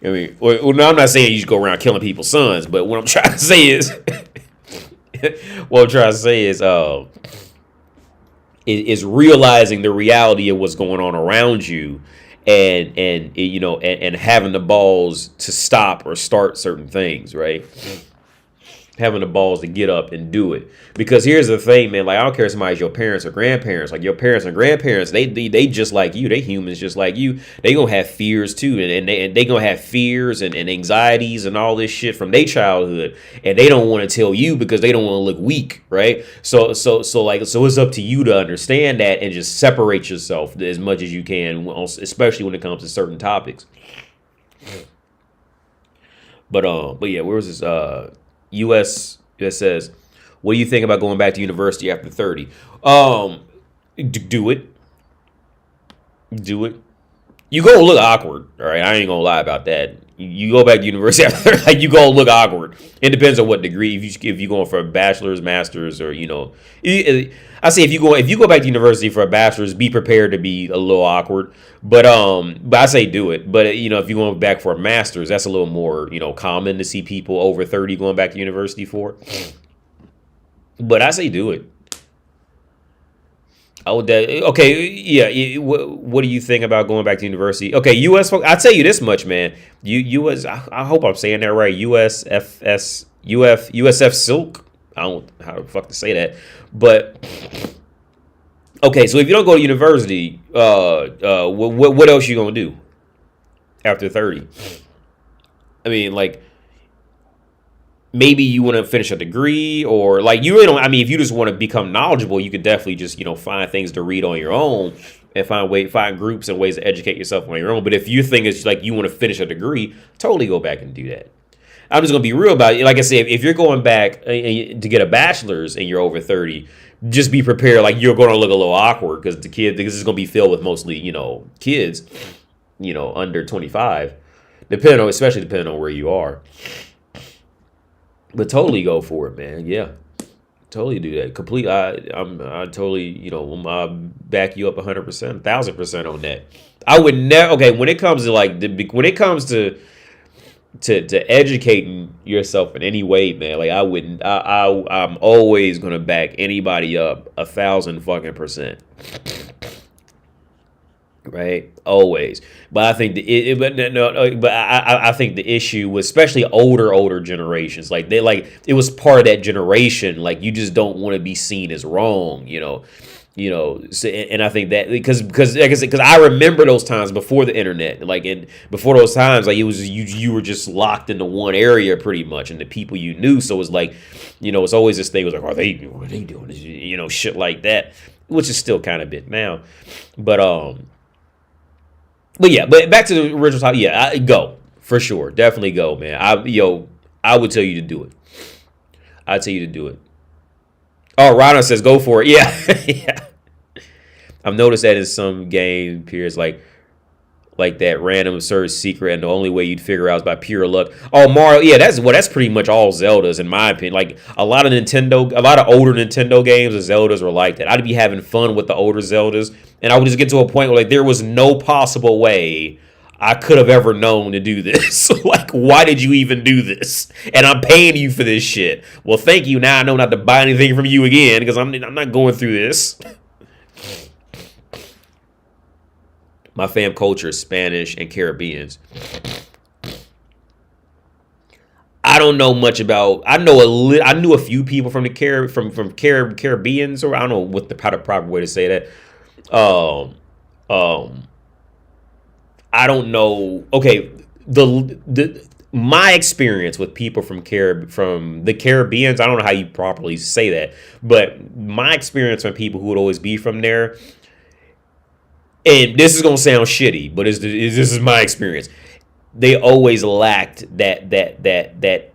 I mean, well, no, I'm not saying you should go around killing people's sons, but what I'm trying to say is realizing the reality of what's going on around you, and having the balls to stop or start certain things, right? Having the balls to get up and do it. Because here's the thing, man, like, I don't care if somebody's your parents or grandparents. Like, your parents and grandparents, they just like you. They humans just like you. They gonna have fears too, and they gonna have fears and anxieties and all this shit from their childhood, and they don't want to tell you because they don't want to look weak, right? So it's up to you to understand that and just separate yourself as much as you can, especially when it comes to certain topics. But yeah, where was this? US says, what do you think about going back to university after 30? Do it. You gonna look awkward, all right? I ain't gonna lie about that. You go back to university after 30, like, you gonna look awkward. It depends on what degree. If you going for a bachelor's, master's, or I say if you go back to university for a bachelor's, be prepared to be a little awkward. But I say do it. But if you're going back for a master's, that's a little more common to see people over 30 going back to university for. But I say do it. Okay, yeah. What do you think about going back to university? Okay, U.S. I'll tell you this much, man. U.S. I hope I'm saying that right. USF Silk. I don't know how the fuck to say that, but okay. So if you don't go to university, what else you gonna do after 30? I mean, like, maybe you want to finish a degree, or like, you really don't. I mean, if you just want to become knowledgeable, you could definitely just find things to read on your own and find groups and ways to educate yourself on your own. But if your thing is like you want to finish a degree, totally go back and do that. I'm just gonna be real about it. Like I said, if you're going back to get a bachelor's and you're over 30, just be prepared. Like, you're gonna look a little awkward because this is gonna be filled with mostly kids, under 25, especially depending on where you are. But totally go for it, man. Yeah, totally do that. Complete. I totally, I back you up 100%, 1,000% on that. I would never. Okay, when it comes to when it comes to educating yourself in any way, man, like I wouldn't. I'm always gonna back anybody up 1,000% right? Always. But I think I think the issue was especially older generations. Like it was part of that generation. Like you just don't want to be seen as wrong, So, and I think that because like I said, because I remember those times before the internet, like and before those times, like it was you were just locked into one area pretty much, and the people you knew. So it was like, it's always this thing was like, are they doing this? Shit like that, which is still kind of bit now, but yeah, but back to the original topic. Yeah, go for sure, definitely go, man. I would tell you to do it. I'd tell you to do it. Oh, Rana says go for it. Yeah, yeah. I've noticed that in some game periods, like that random absurd secret, and the only way you'd figure out is by pure luck. Oh, Mario, yeah, that's pretty much all Zeldas in my opinion. Like a lot of older Nintendo games and Zeldas were like that. I'd be having fun with the older Zeldas, and I would just get to a point where like there was no possible way I could have ever known to do this. Like, why did you even do this? And I'm paying you for this shit. Well, thank you. Now I know not to buy anything from you again because I'm not going through this. My fam culture is Spanish and Caribbeans. I don't know much about. I knew a few people from the Caribbeans, or I don't know what how the proper way to say that. I don't know. Okay, my experience with people from the Caribbeans. I don't know how you properly say that, but my experience from people who would always be from there. And this is gonna sound shitty, but this is my experience. They always lacked the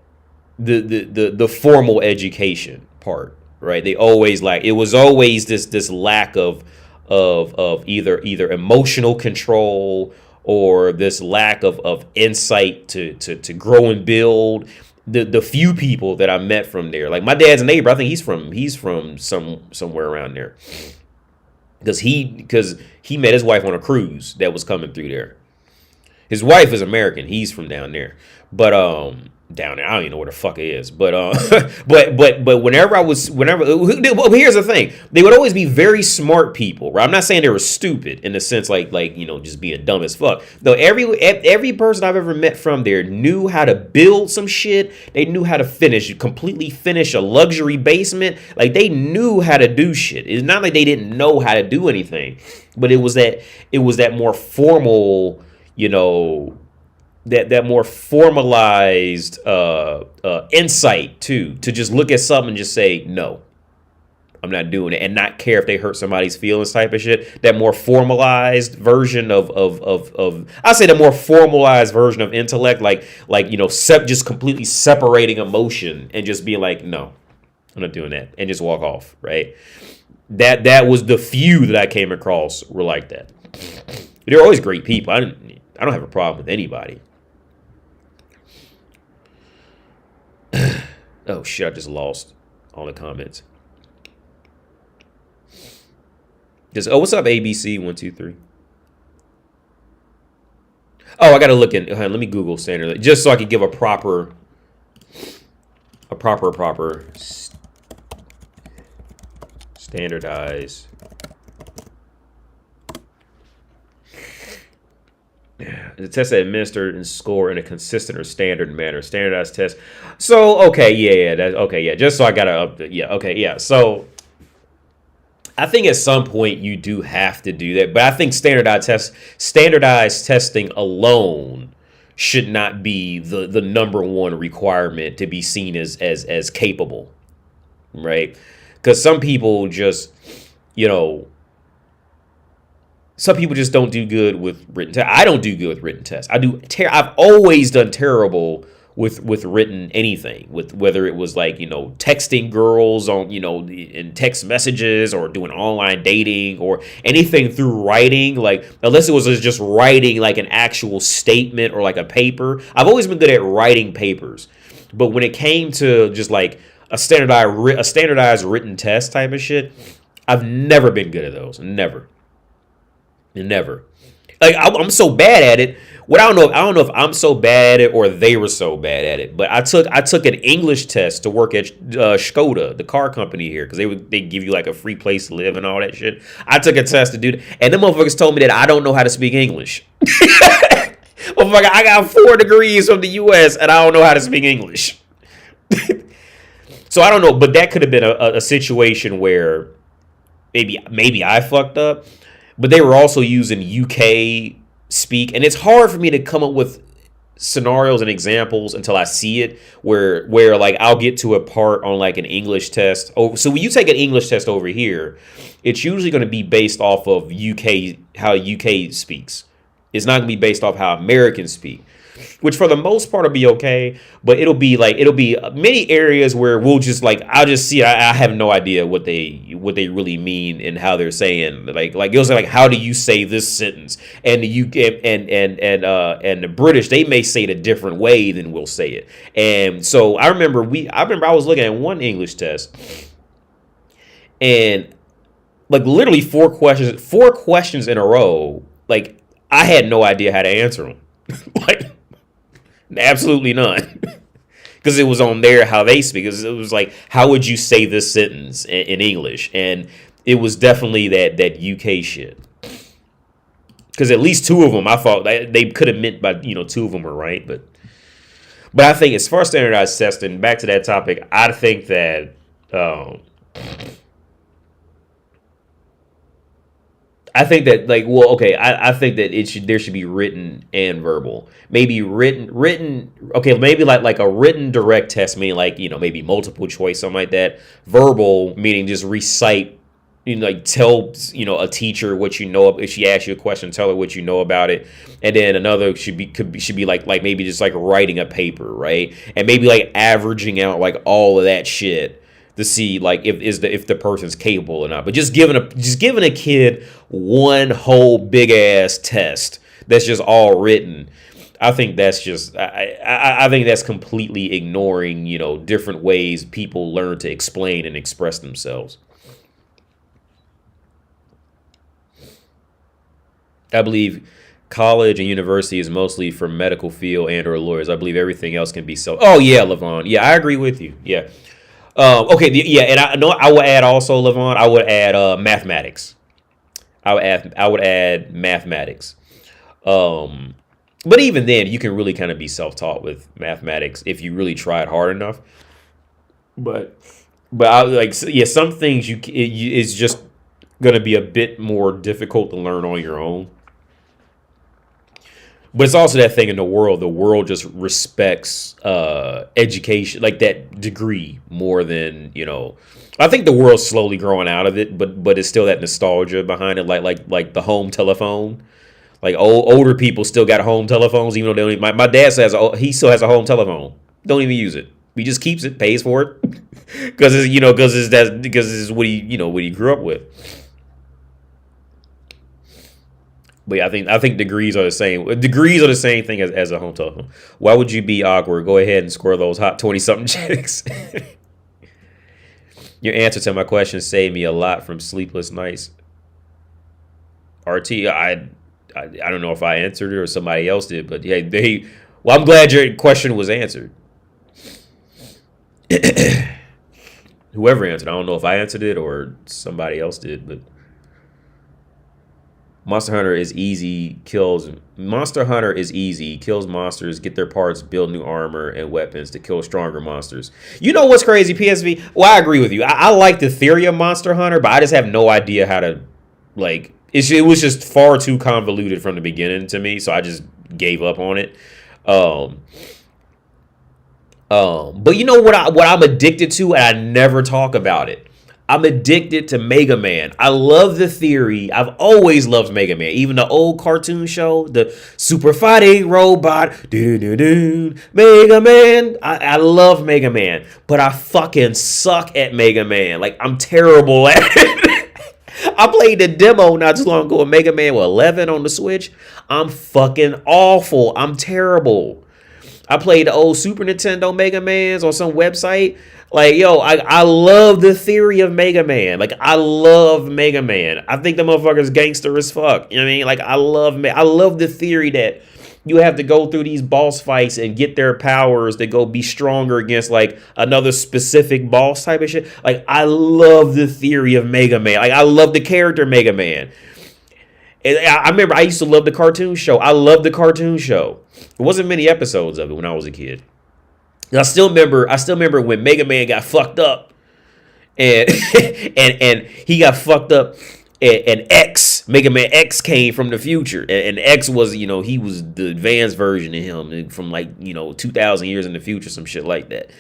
formal education part, right? They always it was always this lack of either emotional control or this lack of insight to grow and build. The few people that I met from there, like my dad's neighbor, I think he's from somewhere around there. Because he met his wife on a cruise that was coming through there. His wife is American. He's from down there. But down there, I don't even know where the fuck it is. But but whenever here's the thing. They would always be very smart people, right? I'm not saying they were stupid in the sense like just being dumb as fuck. Though every person I've ever met from there knew how to build some shit. They knew how to completely finish a luxury basement. Like they knew how to do shit. It's not like they didn't know how to do anything, but it was that more formal, that more formalized insight to just look at something and just say, no, I'm not doing it, and not care if they hurt somebody's feelings type of shit. That more formalized version of I say the more formalized version of intellect, just completely separating emotion and just being like, no, I'm not doing that, and just walk off, right? That was the few that I came across were like that. They're always great people. I don't have a problem with anybody. Oh shit, I just lost all the comments. What's up, ABC123? Oh, I gotta look in. Let me Google standard just so I can give a proper standardized. The test that administered and score in a consistent or standard manner. Standardized test. So okay, yeah. Just so I gotta update. Yeah, okay, yeah. So I think at some point you do have to do that, but I think standardized testing alone should not be the number one requirement to be seen as capable, right? Because some people just, some people just don't do good with written tests. I don't do good with written tests. I've always done terrible with written anything, with whether it was texting girls on in text messages or doing online dating or anything through writing, unless it was just writing an actual statement or a paper. I've always been good at writing papers, But when it came to just like a standardized written test type of shit, I've never been good at those. Never. Like I'm so bad at it. What I don't know if I'm so bad at it or they were so bad at it. But I took an English test to work at Skoda, the car company here, because they give you like a free place to live and all that shit. I took a test to do that, and them motherfuckers told me that I don't know how to speak English. Motherfucker, I got 4 degrees from the U.S. and I don't know how to speak English. So I don't know, but that could have been a situation where maybe I fucked up. But they were also using UK speak, and it's hard for me to come up with scenarios and examples until I see it, where like I'll get to a part on like an English test. Oh, so when you take an English test over here, it's usually going to be based off of how UK speaks. It's not going to be based off how Americans speak, which for the most part will be okay. But it'll be many areas where we'll just like I'll just see I have no idea what they really mean and how they're saying like it was like how do you say this sentence, and the UK and the British, they may say it a different way than we'll say it. And so I remember I was looking at one English test, and like literally 4 questions in a row, like I had no idea how to answer them. Like absolutely none. Because it was on there how they speak. It was like, how would you say this sentence in English? And it was definitely that UK shit. Because at least 2 of them, I thought they could have meant by 2 of them were right. But I think as far as standardized testing, back to that topic, I think that I think that I think that there should be written and verbal. Maybe written. Okay, maybe like a written direct test, meaning like maybe multiple choice, something like that. Verbal meaning just recite, like tell a teacher what you know. If she asks you a question, tell her what you know about it. And then another should be like maybe just like writing a paper, right? And maybe like averaging out like all of that shit to see like if the person's capable or not. But just giving a kid one whole big ass test that's just all written, I think that's just I think that's completely ignoring different ways people learn to explain and express themselves. I believe college and university is mostly for medical field and or lawyers. I believe everything else can be self. Oh yeah, Levon. Yeah, I agree with you. Yeah. Okay, yeah, and I know I would add also, Levon, I would add mathematics. I would add mathematics. But even then, you can really kind of be self-taught with mathematics if you really tried hard enough. But some things it's just gonna be a bit more difficult to learn on your own. But it's also that thing in the world. The world just respects education, like that degree, more than I think the world's slowly growing out of it, but it's still that nostalgia behind it, like the home telephone. Like older people still got home telephones, even though they don't. My dad says he still has a home telephone. Don't even use it. He just keeps it, pays for it, because it's what he grew up with. But yeah, I think degrees are the same. Degrees are the same thing as a home telephone. Why would you be awkward? Go ahead and score those hot 20-something chicks. Your answer to my question saved me a lot from sleepless nights. RT, I don't know if I answered it or somebody else did, but yeah, I'm glad your question was answered. Whoever answered, I don't know if I answered it or somebody else did, but Monster Hunter is easy, kills monsters, get their parts, build new armor and weapons to kill stronger monsters. You know what's crazy, PSV? Well, I agree with you. I like the theory of Monster Hunter, but I just have no idea how to, like, it was just far too convoluted from the beginning to me, so I just gave up on it. But you know what I'm addicted to, and I never talk about it. I'm addicted to Mega Man. I love the theory. I've always loved Mega Man. Even the old cartoon show, the super fighting robot, Mega Man. I love Mega Man, but I fucking suck at Mega Man. Like, I'm terrible at it. I played the demo not too long ago of Mega Man 11 on the Switch. I'm fucking awful. I'm terrible. I played the old Super Nintendo Mega Mans on some website. Like, yo, I love the theory of Mega Man. Like, I love Mega Man. I think the motherfucker's gangster as fuck. You know what I mean? Like, I love the theory that you have to go through these boss fights and get their powers to go be stronger against like another specific boss type of shit. Like, I love the theory of Mega Man. Like, I love the character Mega Man. And I remember I used to love the cartoon show. I love the cartoon show. There wasn't many episodes of it when I was a kid. And I still remember when Mega Man got fucked up, and and he got fucked up, and Mega Man X came from the future, and X was, he was the advanced version of him from like 2,000 years in the future, some shit like that.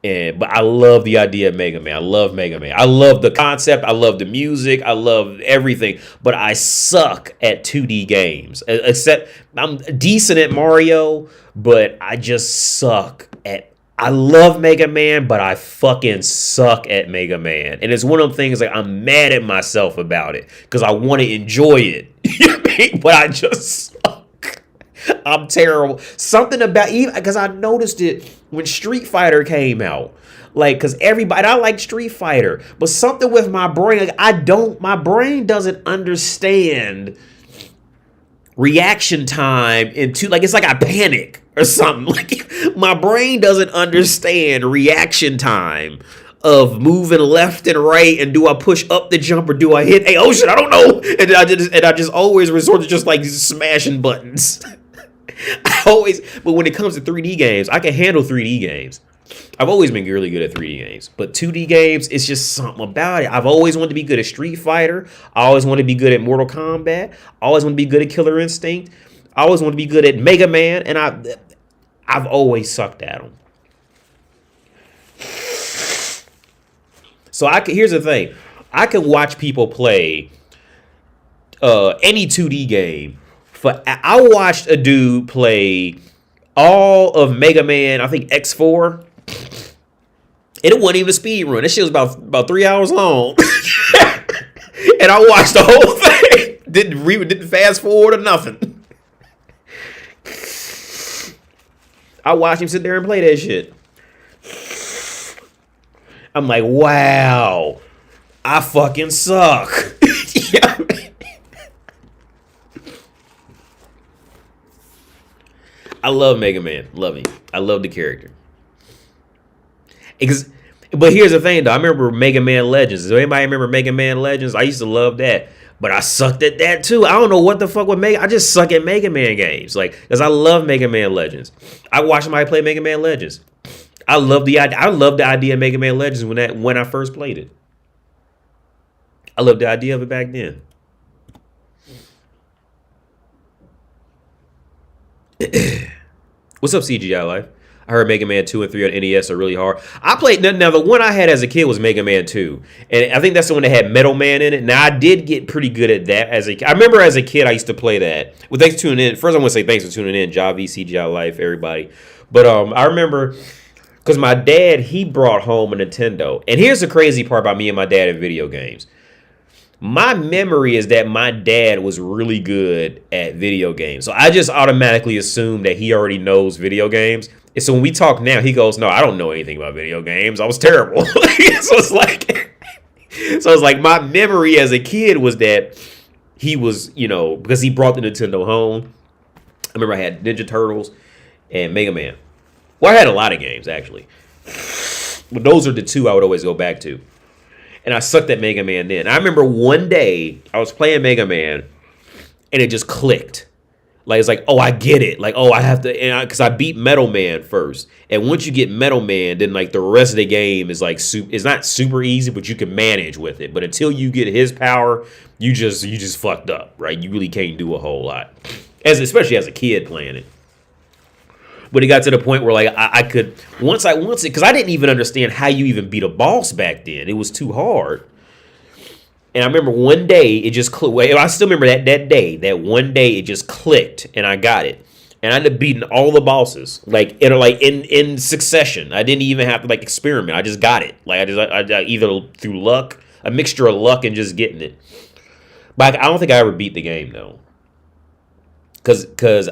But I love the idea of Mega Man. I love Mega Man. I love the concept. I love the music. I love everything. But I suck at 2D games. Except I'm decent at Mario, but I just suck at. I love Mega Man, but I fucking suck at Mega Man. And it's one of them things like I'm mad at myself about it because I want to enjoy it. You know what I mean? But I just suck. I'm terrible. Something about, even because I noticed it when Street Fighter came out. Like, because everybody, I like Street Fighter, but something with my brain, like my brain doesn't understand reaction time into, like, it's like I panic or something. Like, my brain doesn't understand reaction time of moving left and right, and do I push up the jump or do I hit? Hey, oh shit, I don't know. And I just always resort to just like smashing buttons. But when it comes to 3D games, I can handle 3D games. I've always been really good at 3D games, but 2D games, it's just something about it. I've always wanted to be good at Street Fighter. I always wanted to be good at Mortal Kombat. I always want to be good at Killer Instinct. I always want to be good at Mega Man, and I've always sucked at them. So here's the thing. I can watch people play any 2D game. I watched a dude play all of Mega Man, I think X4. It wasn't even a speed run. That shit was about 3 hours long. And I watched the whole thing. Didn't fast forward or nothing. I watched him sit there and play that shit. I'm like, wow, I fucking suck. Yeah. I love Mega Man. Love him. I love the character. But here's the thing, though. I remember Mega Man Legends. Does anybody remember Mega Man Legends? I used to love that. But I sucked at that, too. I don't know what the fuck with Mega. I just suck at Mega Man games. Like, because I love Mega Man Legends. I watched somebody play Mega Man Legends. I love the idea of Mega Man Legends when I first played it. I loved the idea of it back then. What's up, CGI Life? I heard Mega Man 2 and 3 on NES are really hard. I played, now the one I had as a kid was Mega Man 2. And I think that's the one that had Metal Man in it. Now, I did get pretty good at that as a kid. I remember as a kid, I used to play that. Well, thanks for tuning in. First, I want to say thanks for tuning in, Javi, CGI Life, everybody. But I remember, because my dad, he brought home a Nintendo. And here's the crazy part about me and my dad in video games. My memory is that my dad was really good at video games. So I just automatically assume that he already knows video games. And so when we talk now, he goes, no, I don't know anything about video games. I was terrible. So it's like my memory as a kid was that he was, because he brought the Nintendo home. I remember I had Ninja Turtles and Mega Man. Well, I had a lot of games, actually. But those are the two I would always go back to. And I sucked at Mega Man then. I remember one day I was playing Mega Man and it just clicked. Like, it's like, oh, I get it. Like, oh, I have to, because I beat Metal Man first. And once you get Metal Man, then like the rest of the game is like, it's not super easy, but you can manage with it. But until you get his power, you just fucked up, right? You really can't do a whole lot, especially as a kid playing it. But it got to the point where, like, I could, once it, because I didn't even understand how you even beat a boss back then. It was too hard. And I remember one day, it just clicked. I still remember that one day, it just clicked, and I got it. And I ended up beating all the bosses, like, in succession. I didn't even have to, like, experiment. I just got it. Like, I either through luck, a mixture of luck and just getting it. But I don't think I ever beat the game, though. Because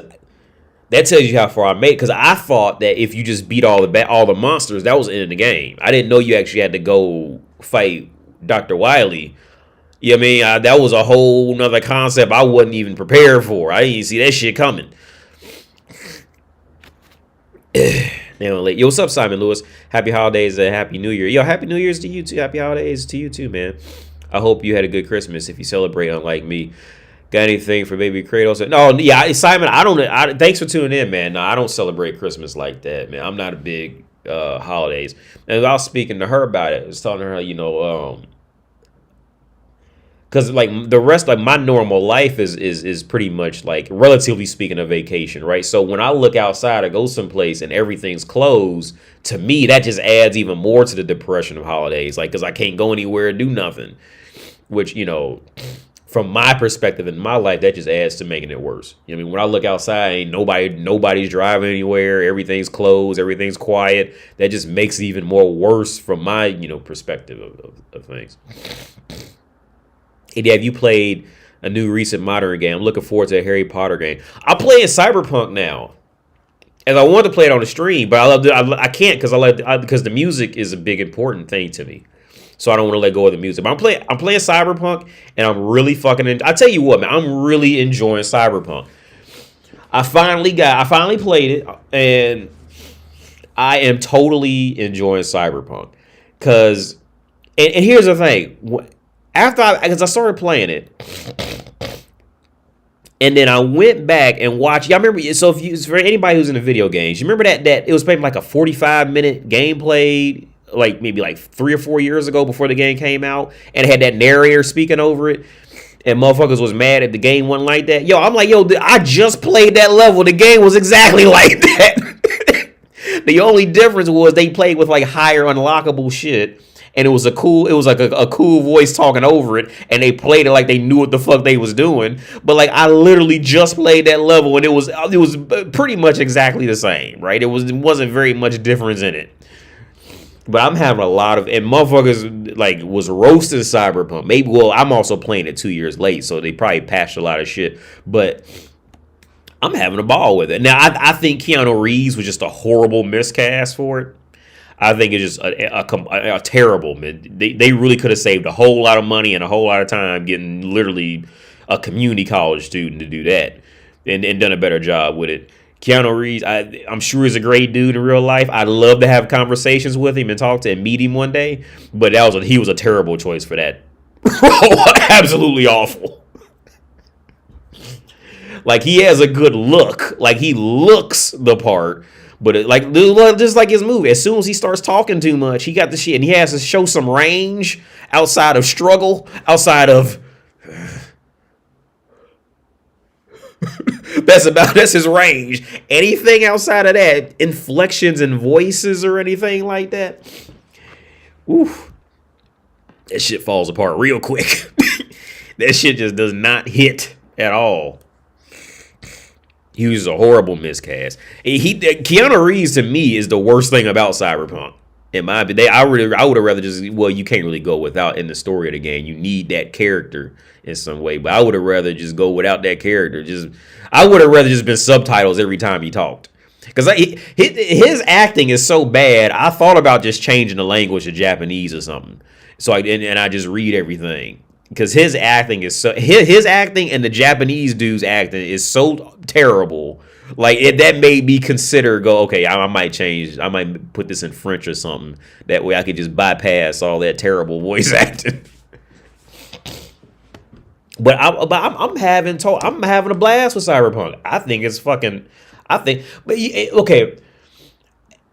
That tells you how far I made. Because I thought that if you just beat all the monsters, that was the end of the game. I didn't know you actually had to go fight Dr. Wily. You know what I mean? That was a whole nother concept I wasn't even prepared for. I didn't see that shit coming. Yo, what's up, Simon Lewis? Happy holidays and Happy New Year. Yo, Happy New Year's to you too. Happy holidays to you too, man. I hope you had a good Christmas if you celebrate, unlike me. Got anything for baby Kratos? No, yeah, Simon, thanks for tuning in, man. No, I don't celebrate Christmas like that, man. I'm not a big holidays. And I was speaking to her about it. I was telling her, because like the rest, like my normal life is pretty much like, relatively speaking, a vacation, right? So when I look outside or go someplace and everything's closed, to me that just adds even more to the depression of holidays, like because I can't go anywhere and do nothing, which from my perspective in my life, that just adds to making it worse. You know what I mean? When I look outside, ain't nobody's driving anywhere, everything's closed, everything's quiet. That just makes it even more worse from my perspective of things. Hey, have you played a new recent modern game? I'm looking forward to a Harry Potter game. I'm playing Cyberpunk now, and I wanted to play it on the stream, but I can't because the music is a big important thing to me. So I don't want to let go of the music. But I'm playing Cyberpunk, and I'm really I tell you what, man, I'm really enjoying Cyberpunk. I finally played it, and I am totally enjoying Cyberpunk. Cause, and here's the thing. Because I started playing it, and then I went back and watched. Y'all remember? So for anybody who's in the video games, you remember that it was maybe like a 45-minute gameplay, like maybe like 3 or 4 years ago before the game came out, and it had that narrator speaking over it, and motherfuckers was mad at the game wasn't like that. Yo, I'm like, I just played that level. The game was exactly like that. The only difference was they played with like higher unlockable shit. And it was like a cool voice talking over it, and they played it like they knew what the fuck they was doing. But like I literally just played that level, and it was pretty much exactly the same, right? It wasn't very much difference in it. But I'm having a lot of, and motherfuckers like was roasting Cyberpunk. I'm also playing it 2 years late, so they probably patched a lot of shit. But I'm having a ball with it. Now I think Keanu Reeves was just a horrible miscast for it. I think it's just a terrible. They really could have saved a whole lot of money and a whole lot of time getting literally a community college student to do that and done a better job with it. Keanu Reeves, I'm sure he's a great dude in real life. I'd love to have conversations with him and talk to him, meet him one day. But he was a terrible choice for that. Absolutely awful. Like he has a good look. Like he looks the part. But just like his movie, as soon as he starts talking too much, he got the shit, and he has to show some range outside of struggle, outside of that's his range. Anything outside of that, inflections and voices or anything like that, oof, that shit falls apart real quick. That shit just does not hit at all. He was a horrible miscast. Keanu Reeves to me is the worst thing about Cyberpunk. In my opinion, I would have rather just, you can't really go without in the story of the game. You need that character in some way, but I would have rather just go without that character. I would have rather just been subtitles every time he talked. Because his acting is so bad, I thought about just changing the language to Japanese or something. So I just read everything. Because his acting and the Japanese dude's acting is so terrible. Like that made me consider okay, I might change. I might put this in French or something. That way I could just bypass all that terrible voice acting. But I'm having a blast with Cyberpunk. I think it's fucking. But okay.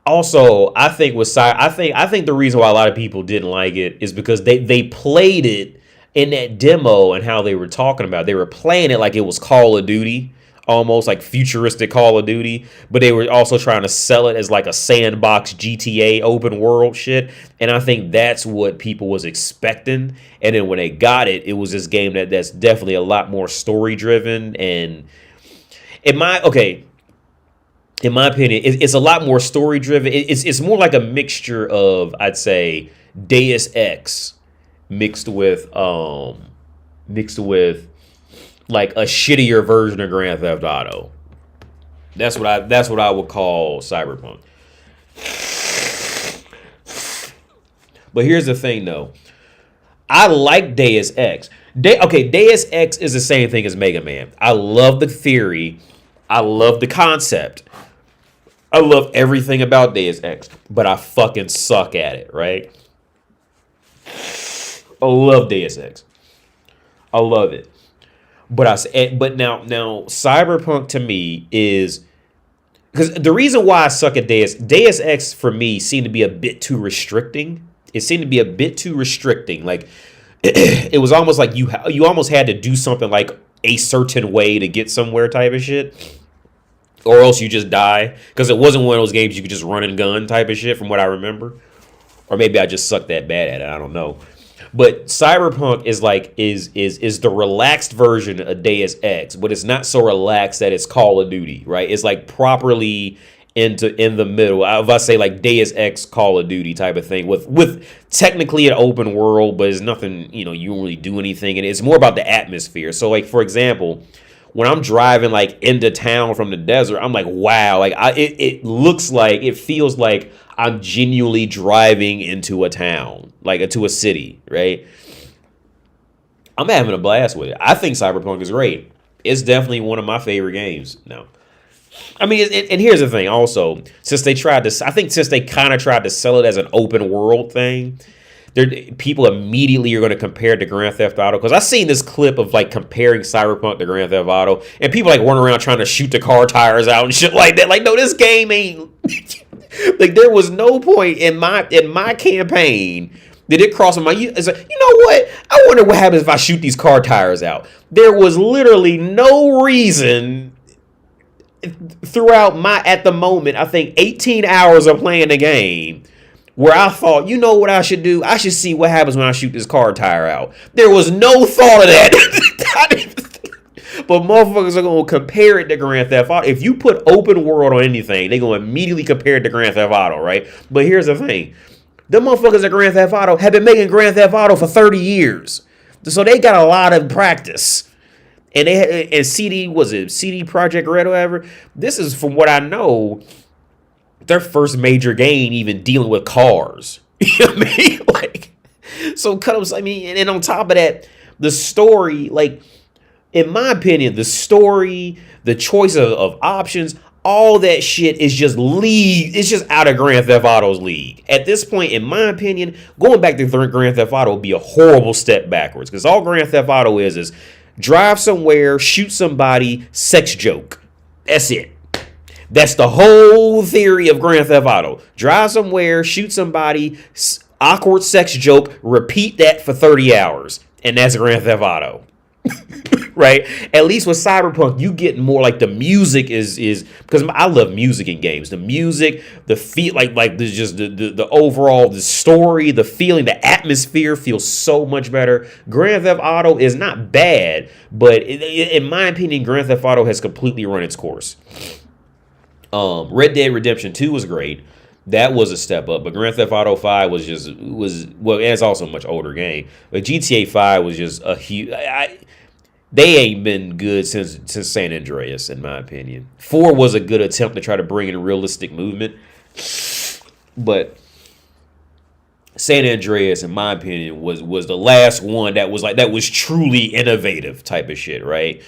Also, I think the reason why a lot of people didn't like it is because they played it in that demo and how they were talking about it. They were playing it like it was Call of Duty, almost like futuristic Call of Duty, but they were also trying to sell it as like a sandbox GTA open world shit. And I think that's what people was expecting. And then when they got it, it was this game that's definitely a lot more story driven. And in my opinion, it's a lot more story driven. It's more like a mixture of, I'd say, Deus Ex mixed with like a shittier version of Grand Theft Auto. That's what I would call Cyberpunk. But here's the thing, though. I like Deus Ex. Deus Ex is the same thing as Mega Man. I love the theory. I love the concept. I love everything about Deus Ex, but I fucking suck at it, right? I love Deus Ex. I love it. But now Cyberpunk to me is, because the reason why I suck at Deus Ex for me seemed to be a bit too restricting. It seemed to be a bit too restricting. Like it was almost like you almost had to do something like a certain way to get somewhere type of shit, or else you just die. Because it wasn't one of those games you could just run and gun type of shit, from what I remember. Or maybe I just suck that bad at it. I don't know. But Cyberpunk is like is the relaxed version of Deus Ex, but it's not so relaxed that it's Call of Duty, right? It's like properly in the middle. If I say like Deus Ex Call of Duty type of thing with technically an open world, but it's nothing, you don't really do anything, and it's more about the atmosphere. So like, for example, when I'm driving like into town from the desert, I'm like, wow, like it looks like, it feels like I'm genuinely driving into a town, like into a city, right? I'm having a blast with it. I think Cyberpunk is great. It's definitely one of my favorite games now. I mean, and here's the thing also, since they kind of tried to sell it as an open world thing, people immediately are going to compare it to Grand Theft Auto. Because I've seen this clip of like comparing Cyberpunk to Grand Theft Auto, and people like running around trying to shoot the car tires out and shit like that. Like, no, this game ain't... Like, there was no point in my campaign that it crossed my... It's like, you know what? I wonder what happens if I shoot these car tires out. There was literally no reason throughout at the moment, I think 18 hours of playing the game, where I thought, you know what I should do? I should see what happens when I shoot this car tire out. There was no thought of that. But motherfuckers are going to compare it to Grand Theft Auto. If you put open world on anything, they're going to immediately compare it to Grand Theft Auto, right? But here's the thing. The motherfuckers at Grand Theft Auto have been making Grand Theft Auto for 30 years. So they got a lot of practice. And CD Projekt Red or whatever, this is, from what I know, their first major game even dealing with cars. You know what I mean? Like, so cut-ups, I mean, and on top of that, the story, like, in my opinion, the story, the choice of options, all that shit is just it's just out of Grand Theft Auto's league. At this point, in my opinion, going back to Grand Theft Auto would be a horrible step backwards. Because all Grand Theft Auto is drive somewhere, shoot somebody, sex joke. That's it. That's the whole theory of Grand Theft Auto. Drive somewhere, shoot somebody, awkward sex joke, repeat that for 30 hours. And that's Grand Theft Auto. Right? At least with Cyberpunk, you get more like the music is because I love music in games. The music, the feel, like the overall, the story, the feeling, the atmosphere feels so much better. Grand Theft Auto is not bad, but in my opinion, Grand Theft Auto has completely run its course. Red Dead Redemption 2 was great. That was a step up, but Grand Theft Auto 5 was it's also a much older game. But GTA 5 was just a huge... They ain't been good since San Andreas, in my opinion. 4 was a good attempt to try to bring in a realistic movement, but San Andreas, in my opinion, was the last one that was truly innovative type of shit, right?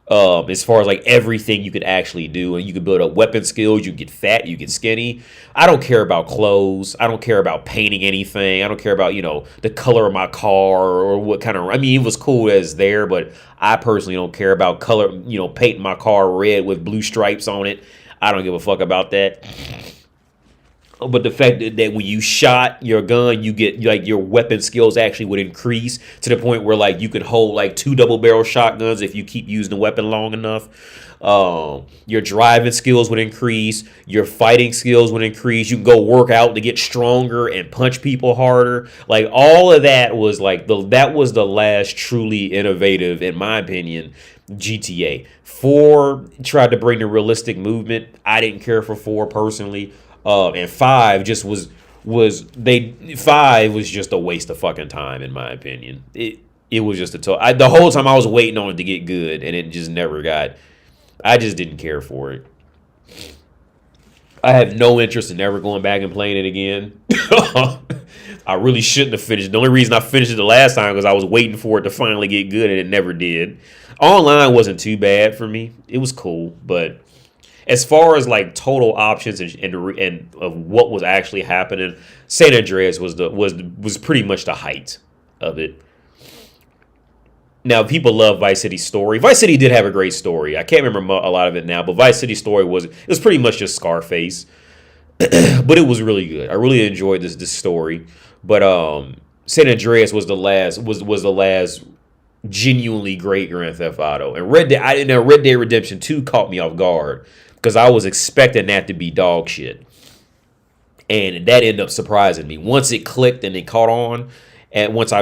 As far as like everything you could actually do, and you could build up weapon skills, you get fat, you get skinny. I don't care about clothes. I don't care about painting anything. I don't care about, the color of my car or what kind of, I mean, it was cool as there, but I personally don't care about color, painting my car red with blue stripes on it. I don't give a fuck about that. But the fact that when you shot your gun, you get like your weapon skills actually would increase to the point where like you could hold like 2 double barrel shotguns if you keep using the weapon long enough. Your driving skills would increase. Your fighting skills would increase. You can go work out to get stronger and punch people harder. Like all of that was like that was the last truly innovative, in my opinion, GTA. 4 tried to bring the realistic movement. I didn't care for 4 personally. And 5 just was 5 was just a waste of fucking time, in my opinion. It was just the whole time I was waiting on it to get good, and it just never got. I just didn't care for it. I have no interest in ever going back and playing it again. I really shouldn't have finished. The only reason I finished it the last time was I was waiting for it to finally get good, and it never did. Online wasn't too bad for me. It was cool, but as far as like total options and of what was actually happening, San Andreas was pretty much the height of it. Now, people love Vice City's story. Vice City did have a great story. I can't remember a lot of it now, but Vice City's story was pretty much just Scarface, but it was really good. I really enjoyed this story. But San Andreas was the last genuinely great Grand Theft Auto, and Red Dead Redemption 2 caught me off guard because I was expecting that to be dog shit, and that ended up surprising me once it clicked and it caught on. And once I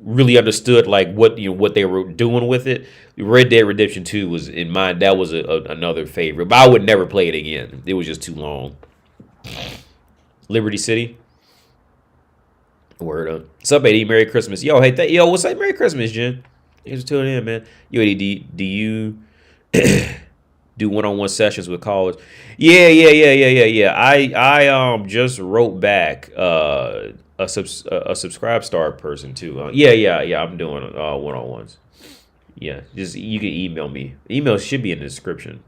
really understood like what they were doing with it, Red Dead Redemption 2 was in mind. That was another favorite, but I would never play it again. It was just too long. Liberty City. Word up. What's up, AD? Merry Christmas. Yo, hey, what's up? Merry Christmas, Jen. Thanks for tuning in, man. Yo, AD, do you do one-on-one sessions with callers? Yeah. I just wrote back a subscribe star person too. Yeah. I'm doing one-on-ones. Yeah, just you can email me. Email should be in the description.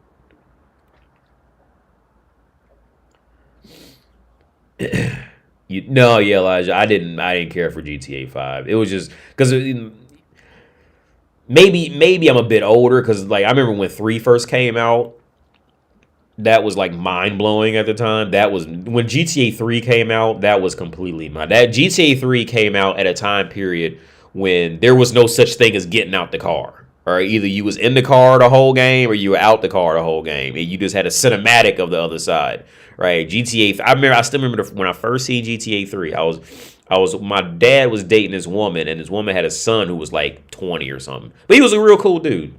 Elijah, I didn't care for GTA 5. It was just because maybe I'm a bit older because like I remember when 3 first came out. That was like mind blowing at the time. That was when GTA 3 came out. That was completely that GTA 3 came out at a time period when there was no such thing as getting out the car. All right, either you was in the car the whole game or you were out the car the whole game, and you just had a cinematic of the other side. Right, GTA. I still remember when I first seen GTA 3. My dad was dating this woman, and this woman had a son who was like 20 or something, but he was a real cool dude.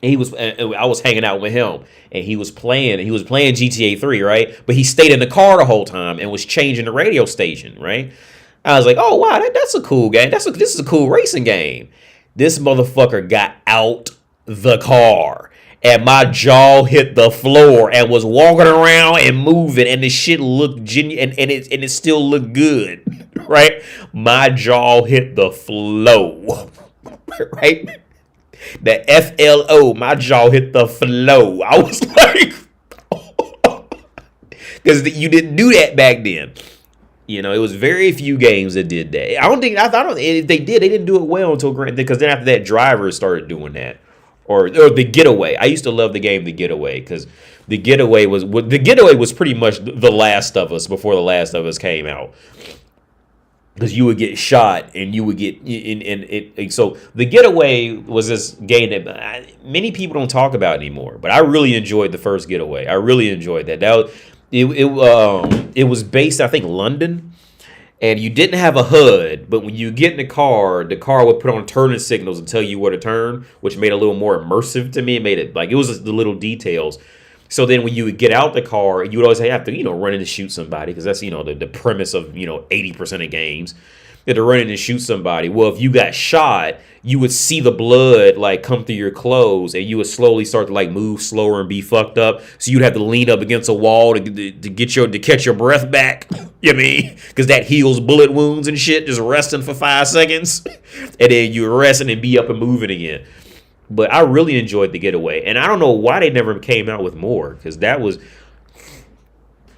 And I was hanging out with him, and he was playing GTA 3, right? But he stayed in the car the whole time and was changing the radio station, right? I was like, oh wow, that's a cool game. This is a cool racing game. This motherfucker got out the car, and my jaw hit the floor and was walking around and moving, and the shit looked genuine, and it still looked good, right? My jaw hit the floor, right? The FLO, my jaw hit the flow. I was like, because you didn't do that back then. It was very few games that did that. If they did, they didn't do it well until because then after that, drivers started doing that, or The Getaway. I used to love the game The Getaway because The Getaway was pretty much The Last of Us before The Last of Us came out. Because you would get shot and you would get in. So The Getaway was this game that many people don't talk about anymore. But I really enjoyed the first Getaway. I really enjoyed that. It was based, I think, London, and you didn't have a HUD. But when you get in the car would put on turning signals and tell you where to turn, which made it a little more immersive to me. It made it like it was the little details. So then when you would get out the car, you would always have to, run in and shoot somebody because that's, the premise of, 80% of games. You had to run in and shoot somebody. Well, if you got shot, you would see the blood, like, come through your clothes, and you would slowly start to, like, move slower and be fucked up. So you'd have to lean up against a wall to catch your breath back. You know what I mean? Because that heals bullet wounds and shit, just resting for 5 seconds. And then you're resting and be up and moving again. But I really enjoyed The Getaway. And I don't know why they never came out with more. Because that was,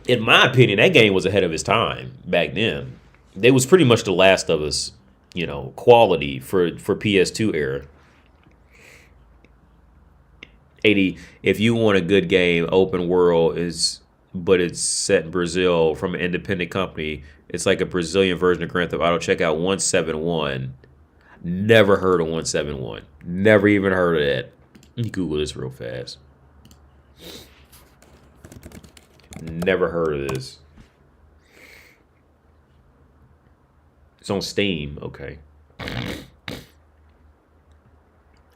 in my opinion, that game was ahead of its time back then. It was pretty much The Last of Us, quality for PS2 era. 80, if you want a good game, open world but it's set in Brazil from an independent company. It's like a Brazilian version of Grand Theft Auto. Check out 171. Never heard of 171. Never even heard of that. Let me Google this real fast. Never heard of this. It's on Steam. Okay.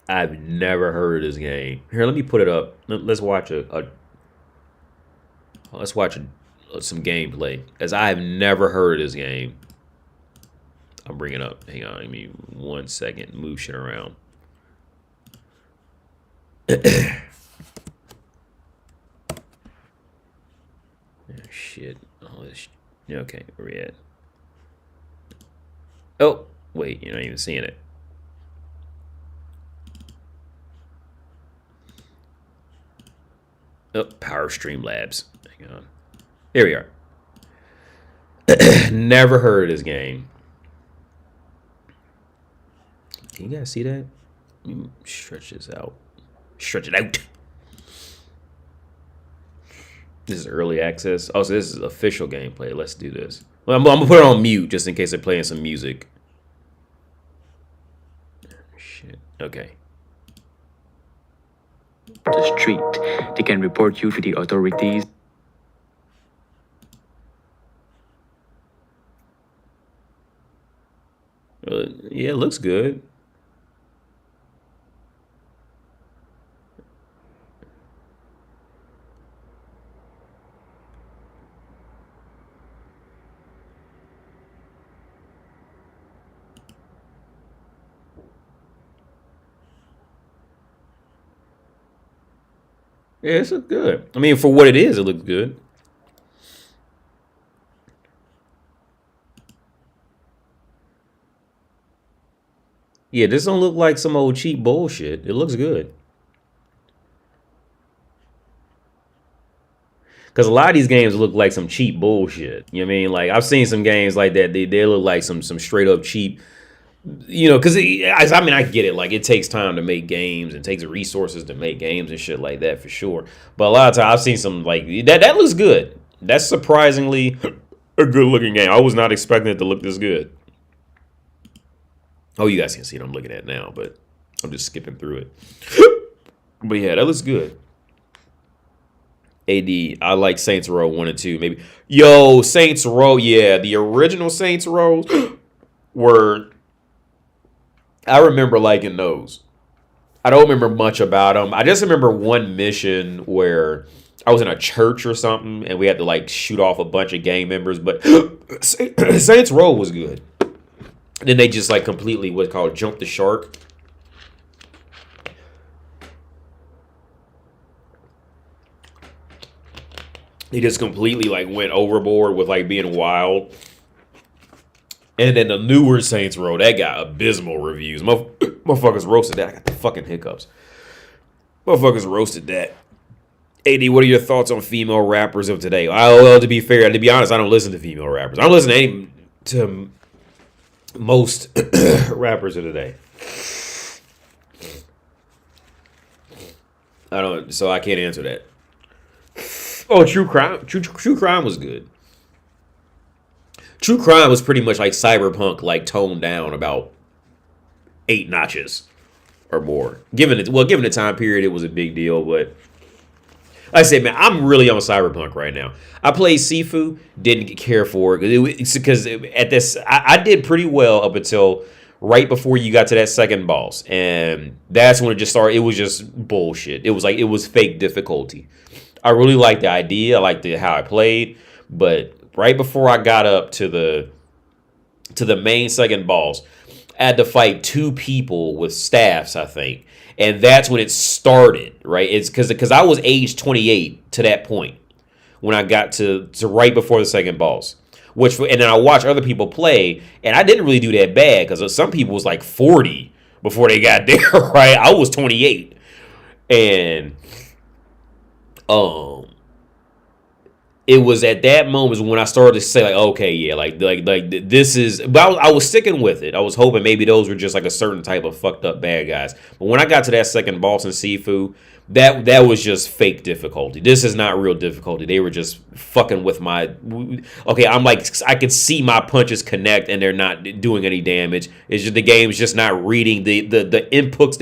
I've never heard of this game. Here, let me put it up. Let's watch some gameplay, as I have never heard of this game. I'll bring it up. Hang on, give me 1 second. Move shit around.
Okay, where we at? Oh, wait, you're not even seeing it. Oh, Power Stream Labs. Hang on. Here we are. Never heard of this game. Can you guys see that? Stretch this out. Stretch it out. This is early access. Oh, so this is official gameplay. Let's do this. Well, I'm gonna put it on mute just in case they're playing some music. Shit. Okay.
The street. They can report you to the authorities.
Yeah, it looks good. Yeah, it looks good. I mean, for what it is, it looks good. Yeah, this don't look like some old cheap bullshit. It looks good. Because a lot of these games look like some cheap bullshit. You know what I mean? Like, I've seen some games like that. They look like some straight up cheap, you know, because I mean, I get it. Like, it takes time to make games and takes resources to make games and shit like that for sure. But a lot of times I've seen some like that looks good. That's surprisingly a good looking game. I was not expecting it to look this good. Oh, you guys can see what I'm looking at now, but I'm just skipping through it. But yeah, that looks good. AD, I like Saints Row 1 and 2, maybe. Yo, Saints Row, yeah, the original Saints Rows were, I remember liking those. I don't remember much about them. I just remember one mission where I was in a church or something, and we had to like shoot off a bunch of gang members, but Saints Row was good. Then they just like completely what's called jump the shark. He just completely like went overboard with like being wild. And then the newer Saints Row, that got abysmal reviews. Motherfuckers roasted that. I got the fucking hiccups. Motherfuckers roasted that. AD, what are your thoughts on female rappers of today? Well, to be fair, to be honest, I don't listen to female rappers. I don't listen to most rappers of today. I don't, so I can't answer that. Oh, True Crime. True Crime was good. True Crime was pretty much like Cyberpunk, like toned down about 8 notches or more. Given the time period, it was a big deal. But like I said, man, I'm really on Cyberpunk right now. I played Sifu, didn't care for it because at this I did pretty well up until right before you got to that second boss, and that's when it just started. It was just bullshit. It was fake difficulty. I really liked the idea. I liked how I played, but right before I got up to the main second boss, I had to fight 2 people with staffs, I think, and that's when it started. Right? It's because I was age 28 to that point when I got to right before the second boss. And then I watched other people play, and I didn't really do that bad because some people was like 40 before they got there. Right? I was 28, and it was at that moment when I started to say like, okay, yeah, like this is. But I was sticking with it. I was hoping maybe those were just like a certain type of fucked up bad guys. But when I got to that second boss in Sifu, that was just fake difficulty. This is not real difficulty. They were just fucking with my. Okay, I'm like, I could see my punches connect and they're not doing any damage. It's just the game's just not reading the inputs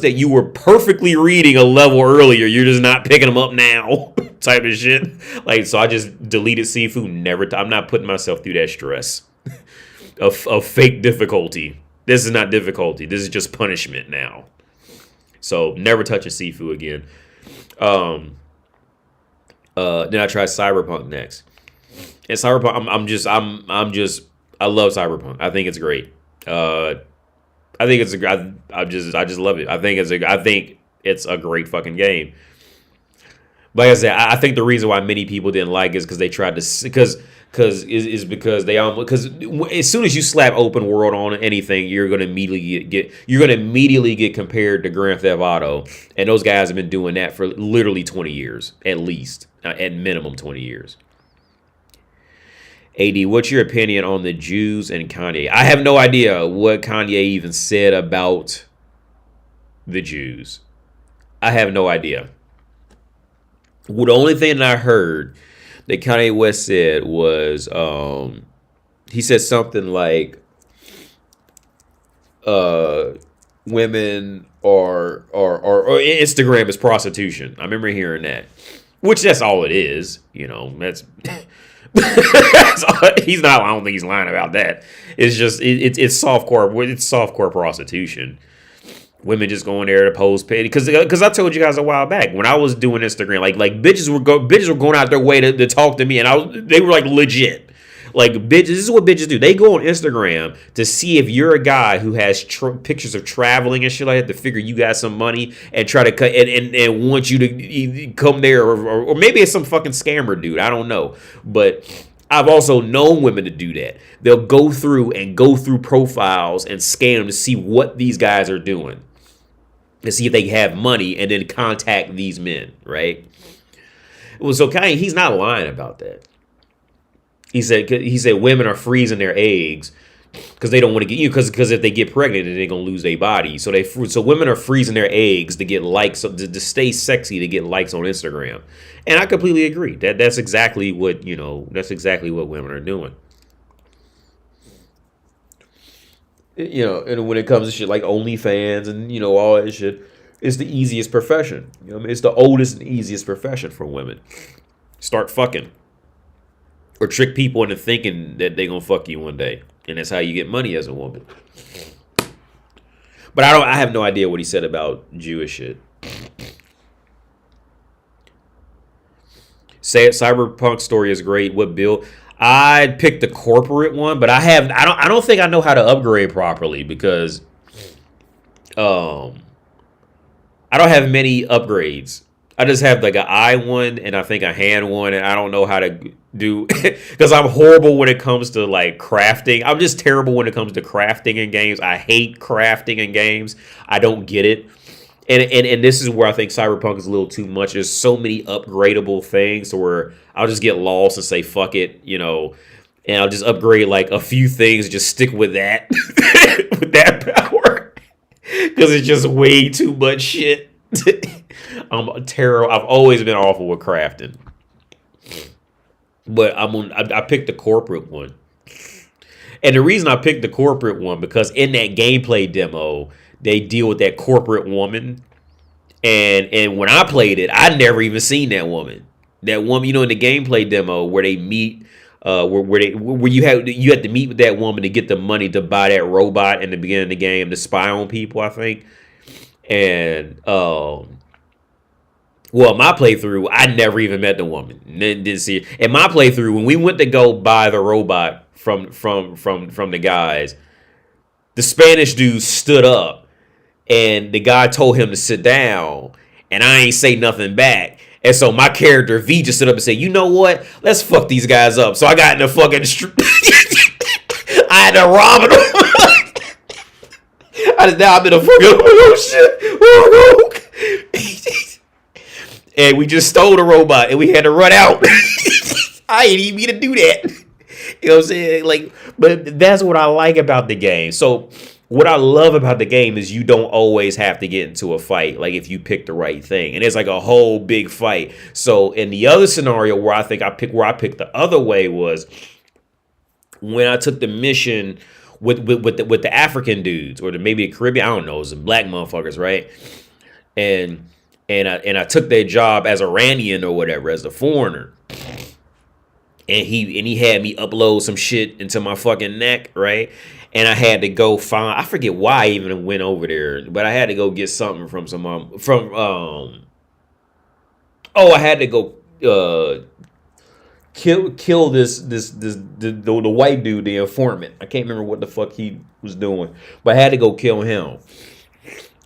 that you were perfectly reading a level earlier. You're just not picking them up now, type of shit. Like, so I just deleted Sifu. I'm not putting myself through that stress of fake difficulty. This is not difficulty. This is just punishment now. So never touch a Sifu again. Then I tried Cyberpunk next. And Cyberpunk, I love Cyberpunk. I think it's great. I think it's I just love it. I think it's a great fucking game. Like I said, I think the reason why many people didn't like it is because they tried to, because because they almost, because as soon as you slap open world on anything, you're gonna immediately get compared to Grand Theft Auto, and those guys have been doing that for literally 20 years at least, at minimum 20 years. AD, what's your opinion on the Jews and Kanye? I have no idea what Kanye even said about the Jews. I have no idea. Well, the only thing that I heard that Kanye West said was he said something like women or Instagram is prostitution. I remember hearing that, which that's all it is. You know, that's he's not. I don't think he's lying about that. It's just it's softcore. It's softcore prostitution. Women just going there to post pay because I told you guys a while back when I was doing Instagram, like bitches were going out their way to talk to me, and they were like legit. Like, bitches, this is what bitches do. They go on Instagram to see if you're a guy who has pictures of traveling and shit like that to figure you got some money and try to cut and want you to come there, or maybe it's some fucking scammer dude. I don't know, but I've also known women to do that. They'll go through profiles and scam to see what these guys are doing, to see if they have money, and then contact these men, right? Well, so Kanye, he's not lying about that. He said women are freezing their eggs because they don't want to get you, because if they get pregnant, then they're gonna lose their body. So women are freezing their eggs to get likes, to stay sexy, to get likes on Instagram. And I completely agree. That's exactly what women are doing. You know, and when it comes to shit like OnlyFans and, you know, all that shit, it's the easiest profession. You know what I mean? It's the oldest and easiest profession for women. Start fucking. Or trick people into thinking that they're gonna fuck you one day. And that's how you get money as a woman. But I have no idea what he said about Jewish shit. Say it, Cyberpunk story is great. What build? I picked the corporate one, but I don't think I know how to upgrade properly because I don't have many upgrades. I just have like an eye one and I think a hand one, and I don't know how to do because I'm horrible when it comes to like crafting. I'm just terrible when it comes to crafting in games. I hate crafting in games. I don't get it. And this is where I think Cyberpunk is a little too much. There's so many upgradable things to where I'll just get lost and say fuck it, you know, and I'll just upgrade like a few things, just stick with that with that power because it's just way too much shit. I'm terrible. I've always been awful with crafting, but I picked the corporate one, and the reason I picked the corporate one because in that gameplay demo they deal with that corporate woman, and when I played it, I never even seen that woman. That woman, you know, in the gameplay demo where they meet, where you had to meet with that woman to get the money to buy that robot in the beginning of the game to spy on people, I think, and well, my playthrough, I never even met the woman. Didn't see it. In my playthrough, when we went to go buy the robot from the guys, the Spanish dude stood up, and the guy told him to sit down, and I ain't say nothing back. And so my character V just stood up and said, "You know what? Let's fuck these guys up." So I got in the fucking I had to rob them. I've been a fucking oh shit. And we just stole the robot and we had to run out. I ain't even mean to do that. You know what I'm saying? Like, but that's what I like about the game. So what I love about the game is you don't always have to get into a fight, like if you pick the right thing. And it's like a whole big fight. So in the other scenario where I picked the other way was when I took the mission with the African dudes or maybe the Caribbean, I don't know, it was the black motherfuckers, right? And I took their job as Iranian or whatever, as a foreigner. And he had me upload some shit into my fucking neck, right? And I had to go find, I forget why I even went over there, but I had to go get something from I had to go kill the white dude, the informant. I can't remember what the fuck he was doing, but I had to go kill him.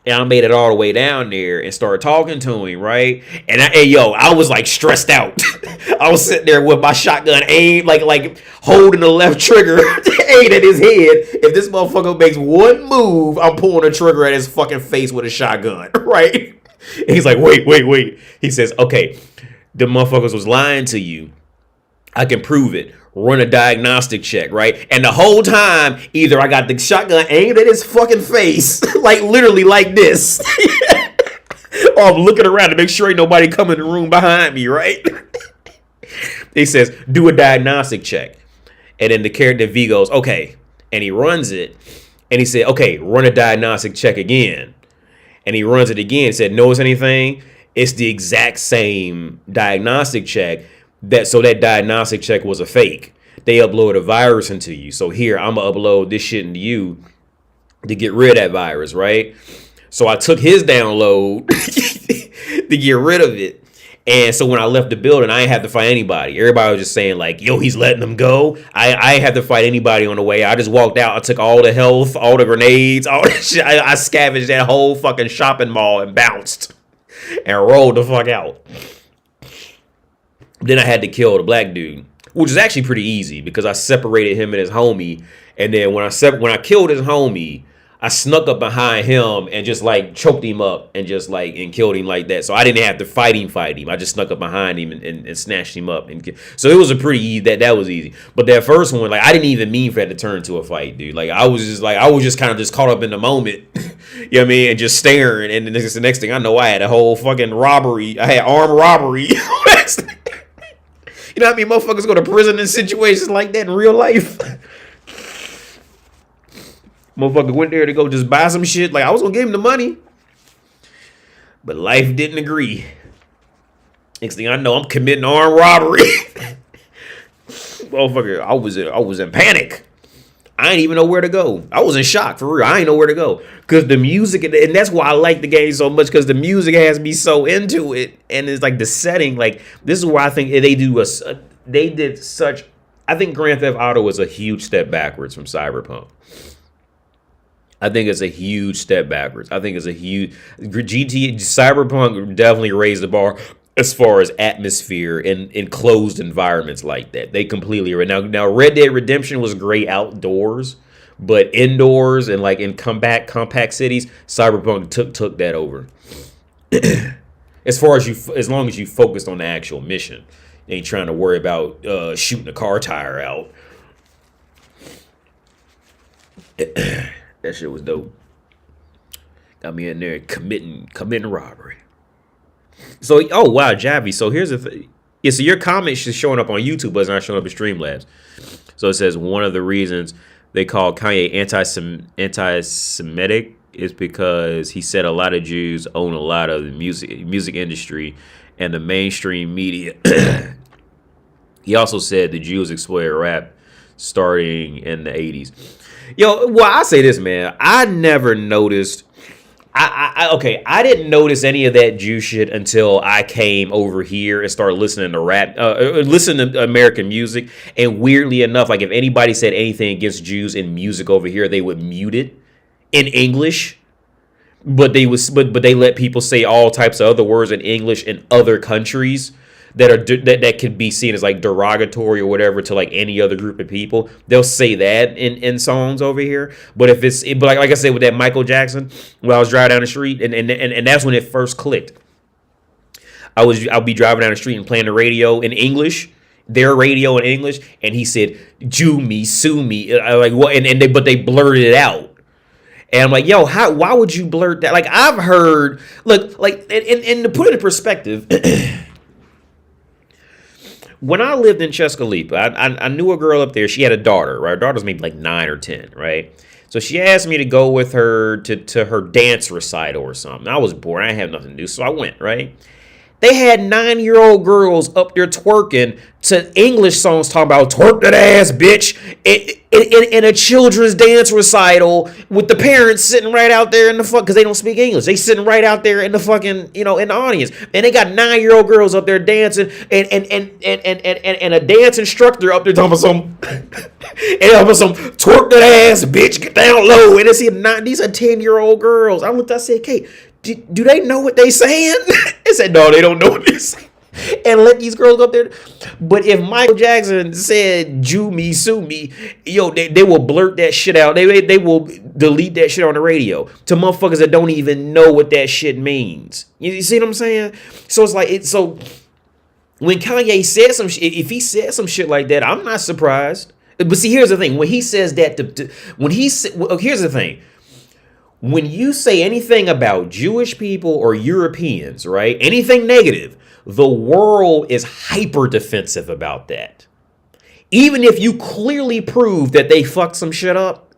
And I made it all the way down there and started talking to him, right? And I was like stressed out. I was sitting there with my shotgun aimed, like holding the left trigger, aimed at his head. If this motherfucker makes one move, I'm pulling the trigger at his fucking face with a shotgun, right? And he's like, wait. He says, okay, the motherfuckers was lying to you. I can prove it. Run a diagnostic check, right? And the whole time, either I got the shotgun aimed at his fucking face, like literally like this, or I'm looking around to make sure ain't nobody come in the room behind me, right? He says, do a diagnostic check. And then the character V goes, okay. And he runs it. And he said, okay, run a diagnostic check again. And he runs it again. Said, notice anything? It's the exact same diagnostic check. So that diagnostic check was a fake. They upload a virus into you. So here, I'm going to upload this shit into you to get rid of that virus, right? So I took his download to get rid of it. And so when I left the building, I didn't have to fight anybody. Everybody was just saying like, yo, he's letting them go. I didn't have to fight anybody on the way. I just walked out. I took all the health, all the grenades, all the shit. I scavenged that whole fucking shopping mall and bounced and rolled the fuck out. Then I had to kill the black dude, which is actually pretty easy because I separated him and his homie. And then when I killed his homie, I snuck up behind him and just like choked him up and just like and killed him like that. So I didn't have to fight him. I just snuck up behind him and snatched him up. So it was a pretty easy, that was easy. But that first one, like I didn't even mean for that to turn into a fight, dude. Like I was just kind of just caught up in the moment, you know what I mean, and just staring. And the next thing I know, I had a whole fucking robbery. I had armed robbery. You know how many motherfuckers go to prison in situations like that in real life? Motherfucker went there to go just buy some shit. Like, I was going to give him the money. But life didn't agree. Next thing I know, I'm committing armed robbery. Motherfucker, I was in panic. I didn't even know where to go. I was in shock, for real. I didn't know where to go. Because the music, and that's why I like the game so much, because the music has me so into it. And it's like the setting, like, this is where I think I think Grand Theft Auto was a huge step backwards from Cyberpunk. I think it's a huge step backwards. I think it's a huge, Cyberpunk definitely raised the bar as far as atmosphere in enclosed environments like that. They completely are. Now Red Dead Redemption was great outdoors, but indoors and like in compact cities, Cyberpunk took that over. As long as you focused on the actual mission, you ain't trying to worry about shooting a car tire out. That shit was dope. Got me in there committing robbery. So, oh wow, Javi. So here's the thing. Yeah, so your comment is showing up on YouTube, but it's not showing up in Streamlabs. So it says one of the reasons they call Kanye anti-Semitic is because he said a lot of Jews own a lot of the music industry and the mainstream media. He also said the Jews exploited rap starting in the 80s. Yo, well, I say this, man. I never noticed. I didn't notice any of that Jew shit until I came over here and started listening to rap, listening to American music. And weirdly enough, like if anybody said anything against Jews in music over here, they would mute it in English. But they let people say all types of other words in English in other countries that could be seen as like derogatory or whatever to like any other group of people. They'll say that in songs over here. But if but like I said with that Michael Jackson, when I was driving down the street and that's when it first clicked. I'll be driving down the street and playing the radio in English, their radio in English, and he said, "Jew me, sue me," like what? But they blurted it out. And I'm like, yo, why would you blurt that? Like I've heard, look, like and to put it in perspective. When I lived in Chescalipa, I knew a girl up there. She had a daughter, right? Her daughter's maybe like 9 or 10, right? So she asked me to go with her to her dance recital or something. I was bored. I didn't have nothing to do, so I went, right? They had 9-year-old girls up there twerking to English songs talking about twerk that ass, bitch, in a children's dance recital with the parents sitting right out there in the fuck, because they don't speak English. They sitting right out there in the fucking, in the audience, and they got 9-year-old girls up there dancing, and a dance instructor up there talking about some, twerk that ass, bitch, get down low, and these are 10-year-old girls. I looked, I said, Kate, do they know what they saying? They said, no, they don't know what they saying. And let these girls go up there. But if Michael Jackson said "Jew me, sue me," they will blurt that shit out. They will delete that shit on the radio to motherfuckers that don't even know what that shit means. You see what I'm saying? So it's like so when Kanye said some shit, if he said some shit like that, I'm not surprised. But see, here's the thing: when he says that, here's the thing. When you say anything about Jewish people or Europeans, right? Anything negative, the world is hyper defensive about that. Even if you clearly prove that they fucked some shit up,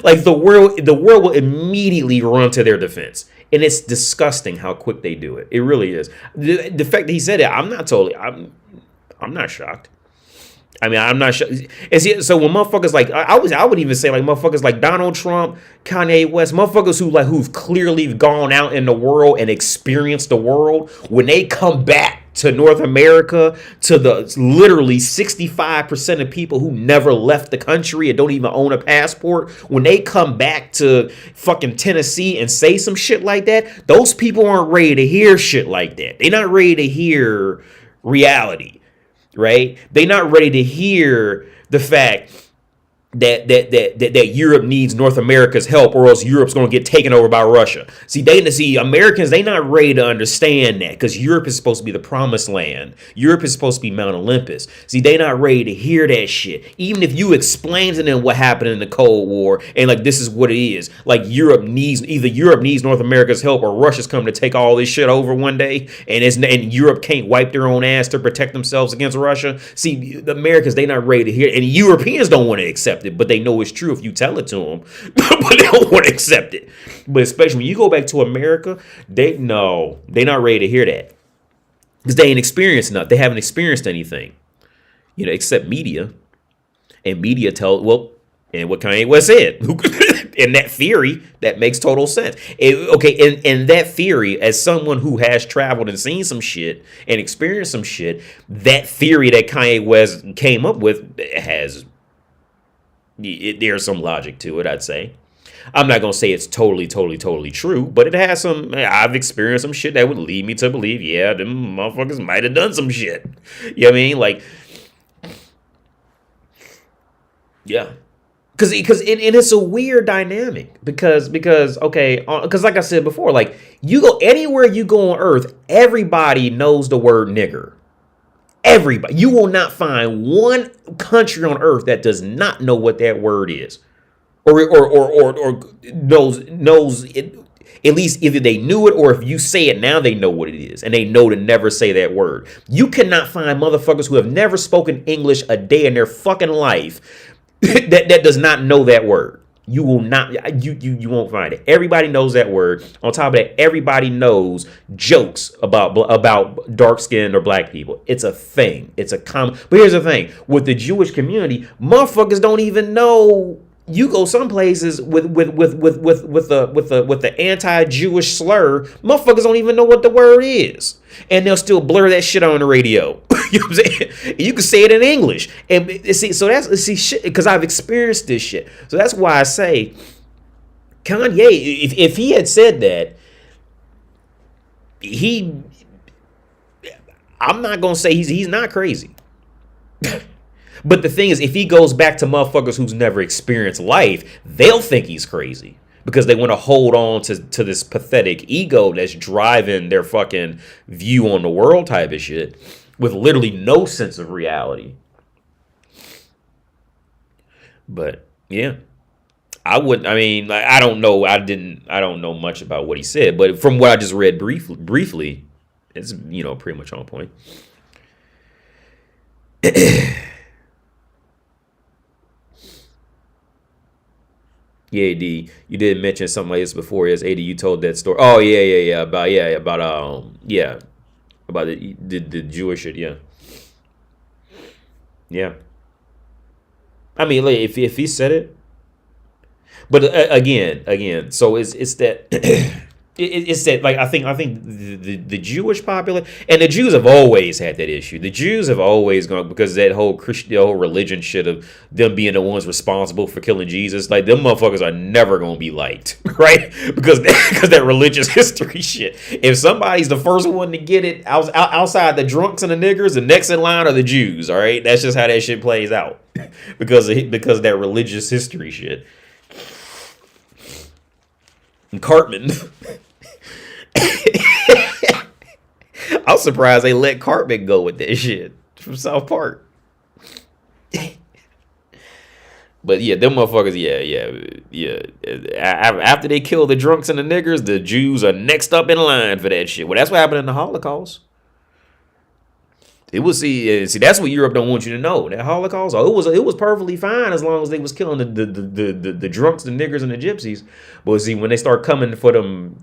like the world will immediately run to their defense. And it's disgusting how quick they do it. It really is. The fact that he said it, I'm not shocked. I mean, I'm not sure. So when motherfuckers like, I would even say like motherfuckers like Donald Trump, Kanye West, motherfuckers who've clearly gone out in the world and experienced the world, when they come back to North America, to the literally 65% of people who never left the country and don't even own a passport, when they come back to fucking Tennessee and say some shit like that, those people aren't ready to hear shit like that. They're not ready to hear reality. Right? They're not ready to hear the fact that Europe needs North America's help, or else Europe's going to get taken over by Russia. See, Americans, they not ready to understand that, because Europe is supposed to be the promised land. Europe is supposed to be Mount Olympus. See, they not ready to hear that shit. Even if you explain to them what happened in the Cold War, and like, this is what it is. Like, either Europe needs North America's help, or Russia's coming to take all this shit over one day, and Europe can't wipe their own ass to protect themselves against Russia. See, the Americans, they not ready to hear it, and Europeans don't want to accept it, but they know it's true if you tell it to them. But they don't want to accept it. But especially when you go back to America, they're not ready to hear that, because they ain't experienced nothing. They haven't experienced anything, except media. And media and what Kanye West said. In that theory, that makes total sense. In that theory, as someone who has traveled and seen some shit and experienced some shit, that theory that Kanye West came up with there's some logic to it, I'd say. I'm not going to say it's totally true, but it has some. I've experienced some shit that would lead me to believe, yeah, them motherfuckers might have done some shit. You know what I mean? Like, yeah. Because it's a weird dynamic because like I said before, like, you go anywhere you go on earth, everybody knows the word nigger. Everybody. You will not find one country on earth that does not know what that word is, or knows it. At least either they knew it, or if you say it now, they know what it is, and they know to never say that word. You cannot find motherfuckers who have never spoken English a day in their fucking life that does not know that word. You will not. You won't find it. Everybody knows that word. On top of that, everybody knows jokes about dark skinned or black people. It's a thing. It's a common. But here's the thing: with the Jewish community, motherfuckers don't even know. You go some places with the anti-Jewish slur, motherfuckers don't even know what the word is, and they'll still blur that shit on the radio. You know what I'm saying? You can say it in English, and shit, because I've experienced this shit. So that's why I say Kanye, if he had said that, I'm not gonna say he's not crazy. But the thing is, if he goes back to motherfuckers who's never experienced life, they'll think he's crazy, because they want to hold on to this pathetic ego that's driving their fucking view on the world type of shit, with literally no sense of reality. But yeah, I don't know. I don't know much about what he said, but from what I just read briefly, it's, pretty much on point. Yeah, AD, you did mention something like this before. Yes, AD, you told that story. Oh, yeah, about the Jewish shit, yeah. Yeah. I mean, like, if he said it, but again, so it's that it's that, like, I think the Jewish population, and the Jews have always had that issue. The Jews have always gone, because that whole Christian, the whole religion shit of them being the ones responsible for killing Jesus. Like, them motherfuckers are never gonna be liked, right? Because that religious history shit. If somebody's the first one to get it outside the drunks and the niggers, the next in line are the Jews. All right, that's just how that shit plays out because of that religious history shit. And Cartman. I'm surprised they let Cartman go with that shit from South Park. But yeah, them motherfuckers, yeah. After they kill the drunks and the niggers, the Jews are next up in line for that shit. Well, that's what happened in the Holocaust. It was see that's what Europe don't want you to know. That Holocaust, it was perfectly fine as long as they was killing the drunks, the niggers, and the gypsies. But see, when they start coming for them,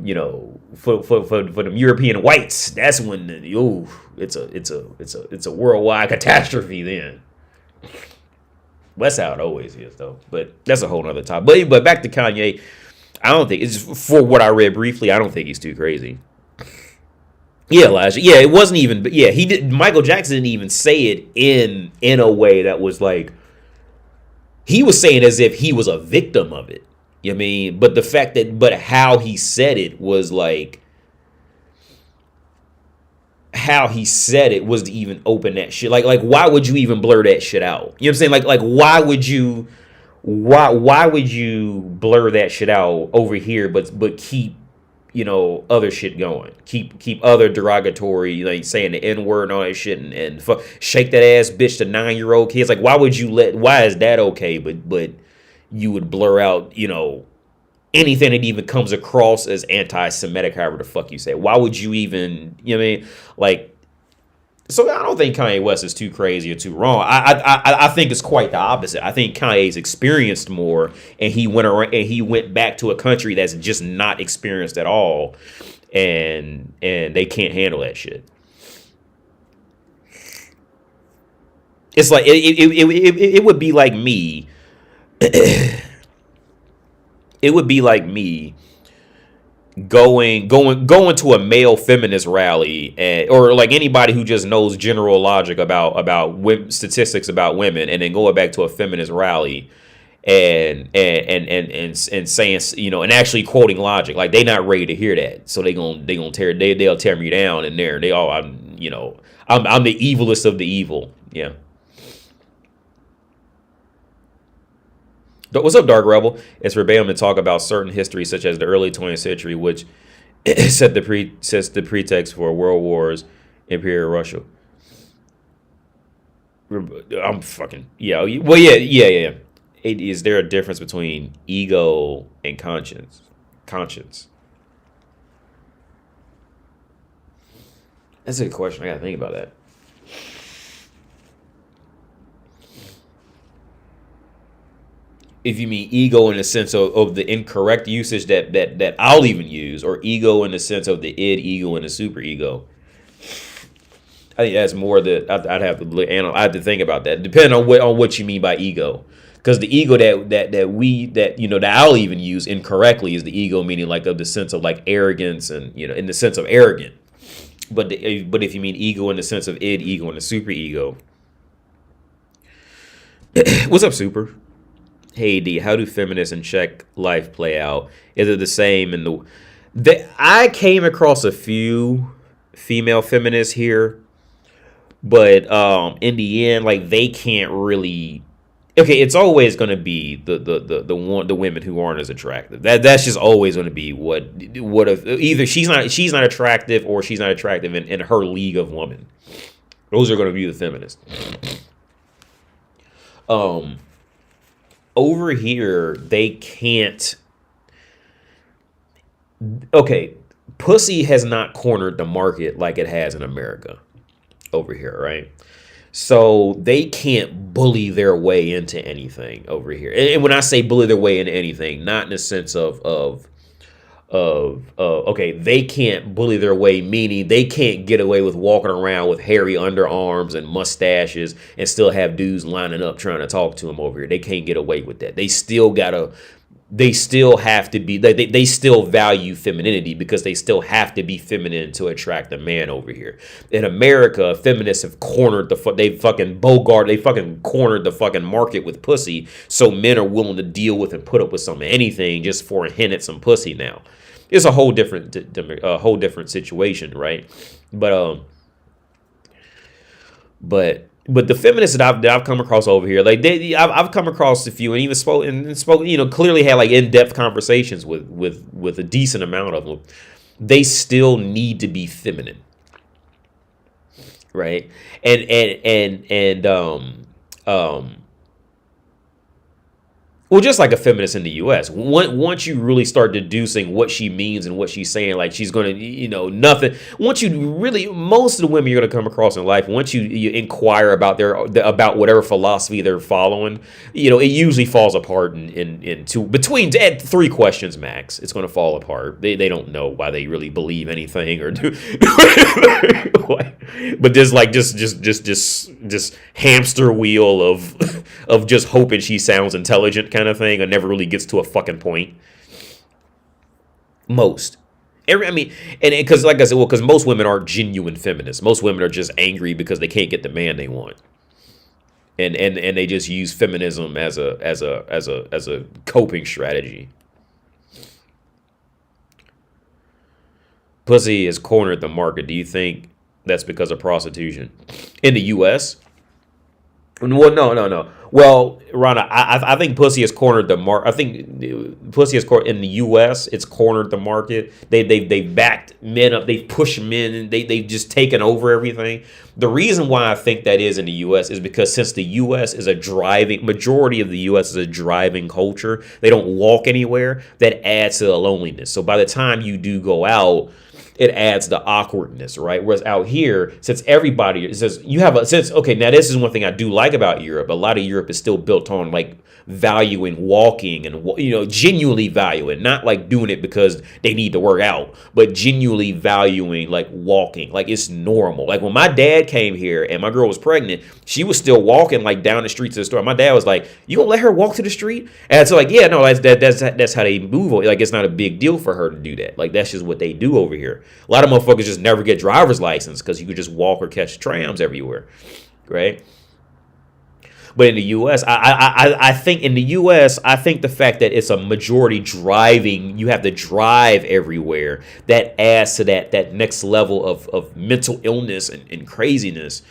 you know, for them European whites, that's when it's a worldwide catastrophe then. That's how it always is, though. But that's a whole nother topic. But back to Kanye, I don't think it's, for what I read briefly, I don't think he's too crazy. Yeah, Elijah. Yeah, it wasn't even. Yeah, he did. Michael Jackson didn't even say it in a way that was like, he was saying as if he was a victim of it. You know what I mean? But the fact that, but how he said it was like, how he said it was to even open that shit. Like why would you even blur that shit out? You know what I'm saying? Like why would you blur that shit out over here, but keep, you know, other shit going, keep other derogatory, like saying the N-word and all that shit, and shake that ass bitch to 9-year-old kids. Like, why is that okay, but you would blur out, you know, anything that even comes across as anti-Semitic, however the fuck you say. Why would you even, you know what I mean? Like, so I don't think Kanye West is too crazy or too wrong. I think it's quite the opposite. I think Kanye's experienced more, and he went back to a country that's just not experienced at all, and they can't handle that shit. It's like it would be like me. It would be like me going to a male feminist rally, or like anybody who just knows general logic about statistics about women, and then going back to a feminist rally and saying, you know, and actually quoting logic. Like, they not ready to hear that, so they'll tear me down, and I'm the evilest of the evil. Yeah. What's up, Dark Rebel? It's verbatim to talk about certain history, such as the early 20th century, which sets the pretext for world wars, Imperial Russia. I'm fucking, yeah. Well, yeah. Is there a difference between ego and conscience? That's a good question. I gotta think about that. If you mean ego in the sense of the incorrect usage that I'll even use, or ego in the sense of the id, ego, and the superego, I think that's more I'd have to think about that, depending on what you mean by ego. Because the ego that I'll even use incorrectly is the ego meaning like of the sense of like arrogance, and, you know, in the sense of arrogant. But if you mean ego in the sense of id, ego, and the superego, what's up, Super? Hey D, how do feminists and Czech life play out? Is it the same in I came across a few female feminists here, but in the end, like, they can't really. Okay, it's always going to be the women who aren't as attractive. That's just always going to be what if either she's not attractive, or she's not attractive in her league of women. Those are going to be the feminists. Over here, they can't. Okay, pussy has not cornered the market like it has in America over here, right? So they can't bully their way into anything over here. And when I say bully their way into anything, not in the sense of okay, they can't bully their way, meaning they can't get away with walking around with hairy underarms and mustaches and still have dudes lining up trying to talk to them over here. They can't get away with that. They still have to be, they still value femininity because they still have to be feminine to attract a man over here. In America, feminists have cornered they fucking cornered the fucking market with pussy, so men are willing to deal with and put up with anything just for a hint at some pussy now. It's a whole different situation, right? But the feminists that I've come across over here, like I've come across a few and even spoke, clearly had like in-depth conversations with a decent amount of them. They still need to be feminine, right? Well, just like a feminist in the U.S., once you really start deducing what she means and what she's saying, like she's going to, nothing. Most of the women you're going to come across in life, once you inquire about about whatever philosophy they're following, it usually falls apart in between 3 questions max. It's going to fall apart. They don't know why they really believe anything or do, but there's like just hamster wheel of just hoping she sounds intelligent kind of thing and never really gets to a fucking point. Because like I said, because most women aren't genuine feminists. Most women are just angry because they can't get the man they want, and they just use feminism as a coping strategy. Pussy has cornered the market. Do you think that's because of prostitution in the U.S.? Well, no. Well, Rana, I think pussy has cornered the market. I think pussy has in the U.S. It's cornered the market. They backed men up. They've pushed men. And they've just taken over everything. The reason why I think that is in the U.S. is because since the U.S. is majority of the U.S. is a driving culture, they don't walk anywhere. That adds to the loneliness. So by the time you do go out, it adds the awkwardness, right? Whereas out here, since everybody says okay, now this is one thing I do like about Europe. A lot of Europe is still built on like valuing walking and, genuinely valuing, not like doing it because they need to work out, but genuinely valuing like walking. Like it's normal. Like when my dad came here and my girl was pregnant, she was still walking like down the street to the store. My dad was like, "You gonna let her walk to the street?" And so like, yeah, no, that's how they move. Like it's not a big deal for her to do that. Like that's just what they do over here. A lot of motherfuckers just never get driver's license because you could just walk or catch trams everywhere, right? But in the U.S., I think in the U.S., I think the fact that it's a majority driving, you have to drive everywhere, that adds to that next level of mental illness and craziness.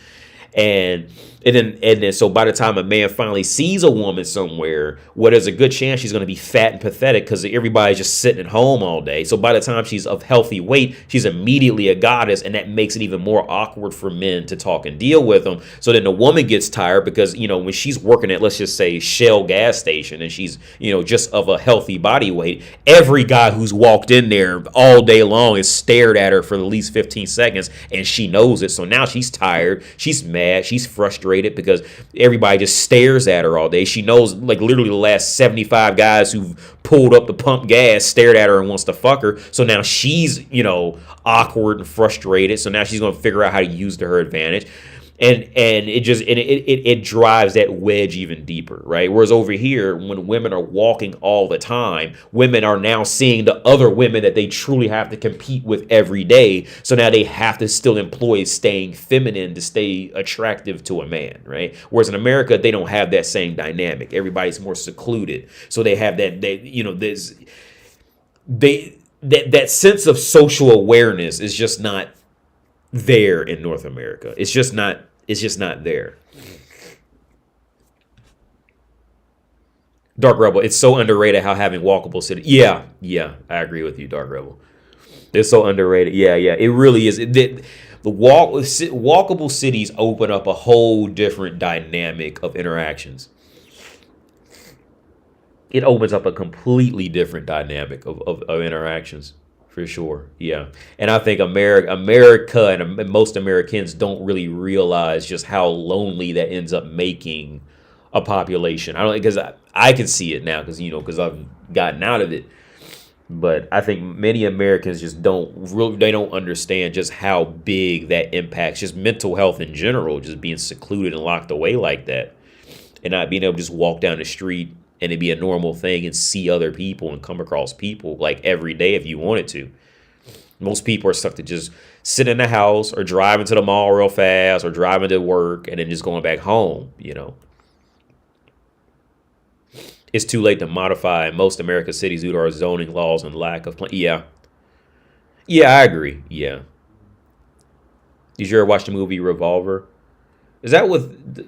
And then so by the time a man finally sees a woman somewhere, there's a good chance she's going to be fat and pathetic because everybody's just sitting at home all day. So by the time she's of healthy weight, she's immediately a goddess, and that makes it even more awkward for men to talk and deal with them. So then the woman gets tired because, when she's working at, let's just say, Shell gas station, and she's, just of a healthy body weight, every guy who's walked in there all day long has stared at her for at least 15 seconds, and she knows it. So now she's tired, she's mad, she's frustrated because everybody just stares at her all day. She knows like literally the last 75 guys who've pulled up to pump gas stared at her and wants to fuck her. So now she's, awkward and frustrated. So now she's going to figure out how to use to her advantage. And it drives that wedge even deeper, right? Whereas over here, when women are walking all the time, women are now seeing the other women that they truly have to compete with every day. So now they have to still employ staying feminine to stay attractive to a man, right? Whereas in America, they don't have that same dynamic. Everybody's more secluded, so they have that sense of social awareness is just not there in North America. It's just not there. Dark Rebel, it's so underrated how having walkable cities. Yeah, I agree with you, Dark Rebel. It's so underrated. Yeah, it really is. The walkable cities open up a whole different dynamic of interactions. It opens up a completely different dynamic of interactions. For sure, yeah. And I think America and most Americans don't really realize just how lonely that ends up making a population. I don't, because I can see it now because I've gotten out of it. But I think many Americans just don't understand just how big that impacts just mental health in general, just being secluded and locked away like that, and not being able to just walk down the street and it be a normal thing and see other people and come across people like every day if you wanted to. Most people are stuck to just sit in the house or driving to the mall real fast or driving to work and then just going back home, you know. It's too late to modify most American cities due to our zoning laws and lack of Yeah. Yeah, I agree. Yeah. Did you ever watch the movie Revolver? Is that with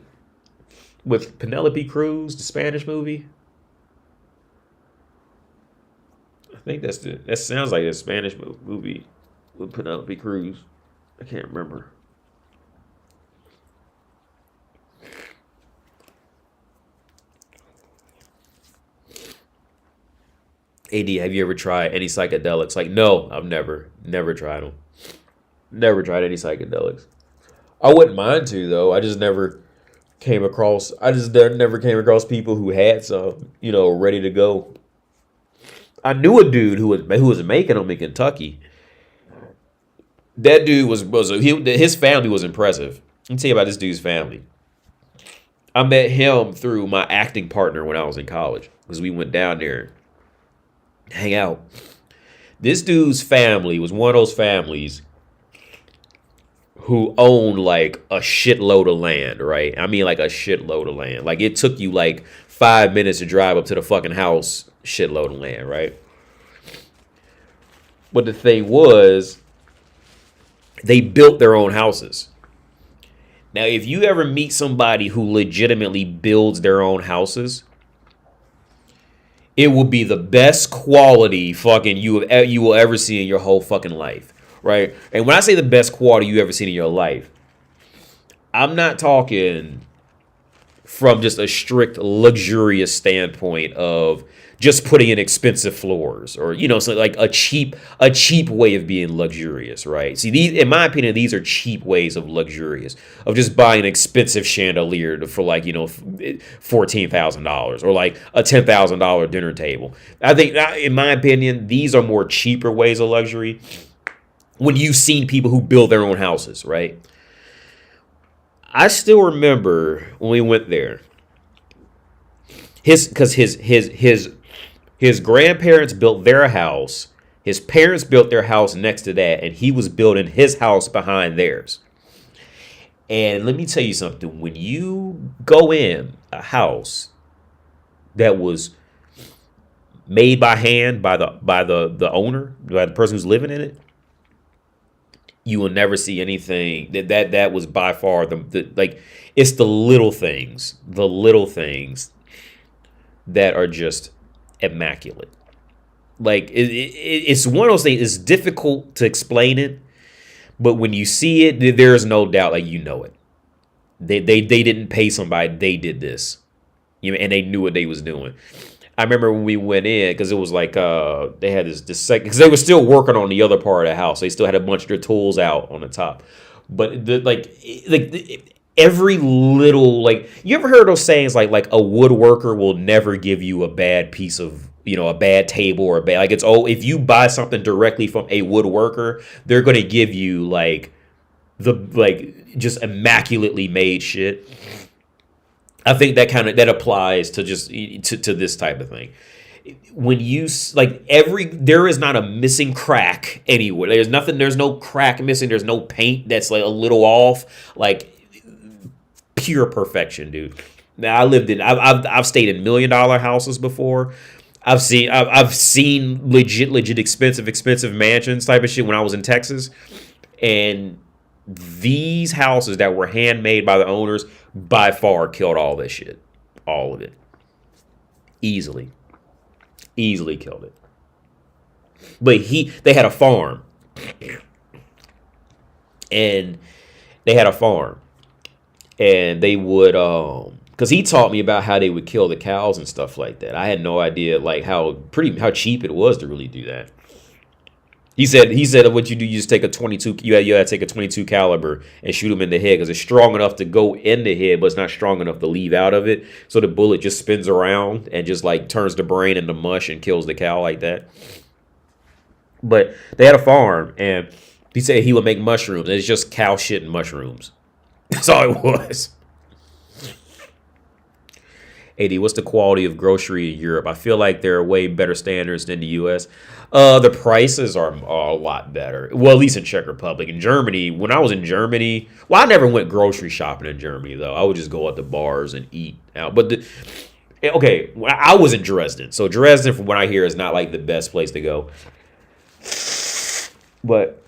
Penelope Cruz, the Spanish movie? I think that sounds like a Spanish movie with Penelope Cruz. I can't remember. AD, have you ever tried any psychedelics? Like, no, I've never tried them. Never tried any psychedelics. I wouldn't mind to though. I just never came across. Never came across people who had some, you know, ready to go. I knew a dude who was making them in Kentucky. That dude his family was impressive. Let me tell you about this dude's family. I met him through my acting partner when I was in college because we went down there hang out. This dude's family was one of those families who owned like a shitload of land, right? I mean, like a shitload of land. Like it took you like 5 minutes to drive up to the fucking house, shitload of land, right? But the thing was, they built their own houses. Now, if you ever meet somebody who legitimately builds their own houses, it will be the best quality fucking you will ever see in your whole fucking life, right? And when I say the best quality you ever seen in your life, I'm not talking from just a strict luxurious standpoint of just putting in expensive floors or, you know, so like a cheap way of being luxurious, right? See, these, in my opinion, these are cheap ways of luxurious, of just buying an expensive chandelier for like, you know, $14,000 or like a $10,000 dinner table. I think, in my opinion, these are more cheaper ways of luxury when you've seen people who build their own houses, right? I still remember when we went there, his grandparents built their house. His parents built their house next to that, and he was building his house behind theirs. And let me tell you something. When you go in a house that was made by hand by the owner, by the person who's living in it, you will never see anything that was by far the like. It's the little things that are just immaculate. Like it's one of those things. It's difficult to explain it, but when you see it, there is no doubt. Like, you know it. They didn't pay somebody. They did this, you know, and they knew what they was doing. I remember when we went in, because it was like they had this second, because they were still working on the other part of the house. They still had a bunch of their tools out on the top, but every little, like, you ever heard those sayings like a woodworker will never give you a bad piece of, you know, a bad table or a bad, like, it's, oh, if you buy something directly from a woodworker, they're gonna give you like just immaculately made shit. I think that applies to just to this type of thing. When you like there is not a missing crack anywhere. There's no crack missing. There's no paint that's like a little off. Like, pure perfection, dude. Now I've stayed in $1 million houses before. I've seen legit expensive mansions type of shit when I was in Texas, and these houses that were handmade by the owners by far killed all this shit. All of it. Easily killed it. But they had a farm. And they would because he taught me about how they would kill the cows and stuff like that. I had no idea like how cheap it was to really do that. He said what you do, you just take a 22. You had to take a 22 caliber and shoot him in the head because it's strong enough to go in the head, but it's not strong enough to leave out of it. So the bullet just spins around and just like turns the brain into mush and kills the cow like that. But they had a farm, and he said he would make mushrooms. And it's just cow shit and mushrooms. That's all it was. AD, what's the quality of grocery in Europe? I feel like there are way better standards than the U.S. The prices are a lot better. Well, at least in Czech Republic. In Germany, when I was in Germany, well, I never went grocery shopping in Germany, though. I would just go at the bars and eat out. But, okay, I was in Dresden. So Dresden, from what I hear, is not like the best place to go. But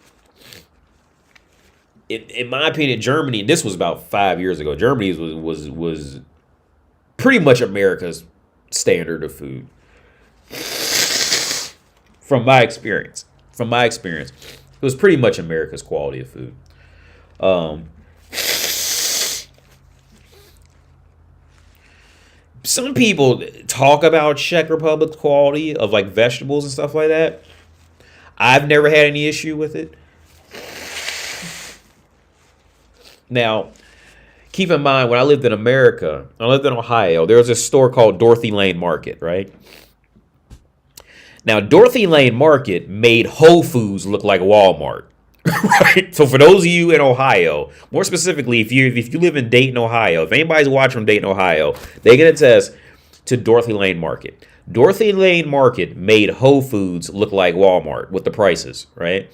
in my opinion, Germany, and this was about 5 years ago, Germany was pretty much America's standard of food. From my experience, it was pretty much America's quality of food. Some people talk about Czech Republic's quality of like vegetables and stuff like that. I've never had any issue with it. Now, keep in mind, when I lived in America, I lived in Ohio, there was a store called Dorothy Lane Market, right? Now, Dorothy Lane Market made Whole Foods look like Walmart, right? So for those of you in Ohio, more specifically, if you live in Dayton, Ohio, if anybody's watching from Dayton, Ohio, they can attest to Dorothy Lane Market. Dorothy Lane Market made Whole Foods look like Walmart with the prices, right?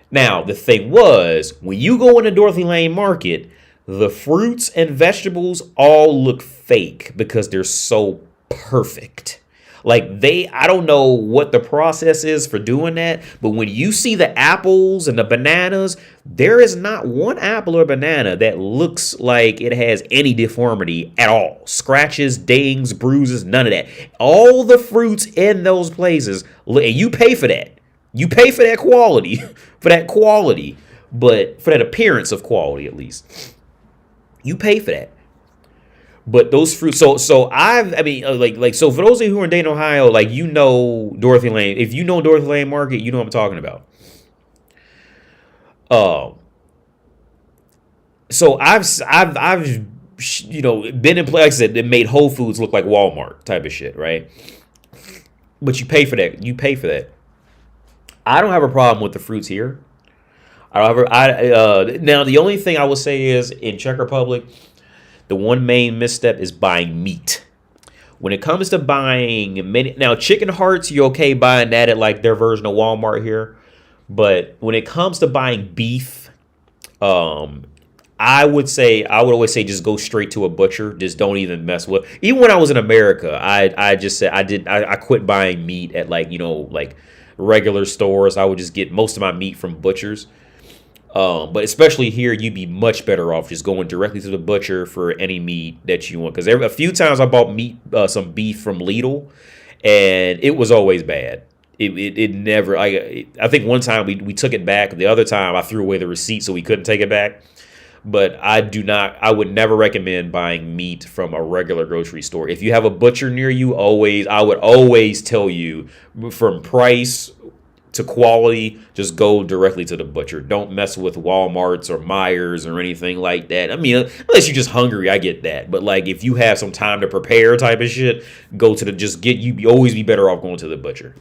Now, the thing was, when you go into Dorothy Lane Market, the fruits and vegetables all look fake because they're so perfect. Like I don't know what the process is for doing that, but when you see the apples and the bananas, there is not one apple or banana that looks like it has any deformity at all. Scratches, dings, bruises, none of that. All the fruits in those places, and you pay for that. You pay for that quality, but for that appearance of quality at least. You pay for that. But those fruits, so for those of you who are in Dayton, Ohio, like, you know Dorothy Lane. If you know Dorothy Lane Market, you know what I'm talking about. So I've been in places, like I said, that made Whole Foods look like Walmart type of shit, right? But you pay for that. I don't have a problem with the fruits here. Now the only thing I will say is in Czech Republic, the one main misstep is buying meat. When it comes to buying now chicken hearts, you're okay buying that at like their version of Walmart here. But when it comes to buying beef, I would always say just go straight to a butcher. Just don't even mess with. Even when I was in America, I quit buying meat at like regular stores. I would just get most of my meat from butchers. But especially here, you'd be much better off just going directly to the butcher for any meat that you want. Because a few times I bought some beef from Lidl, and it was always bad. It never. I think one time we took it back. The other time I threw away the receipt, so we couldn't take it back. But I would never recommend buying meat from a regular grocery store. If you have a butcher near you, I would always tell you, from price to quality, just go directly to the butcher. Don't mess with Walmarts or Myers or anything like that. I mean, unless you're just hungry, I get that. But like, if you have some time to prepare type of shit, always be better off going to the butcher.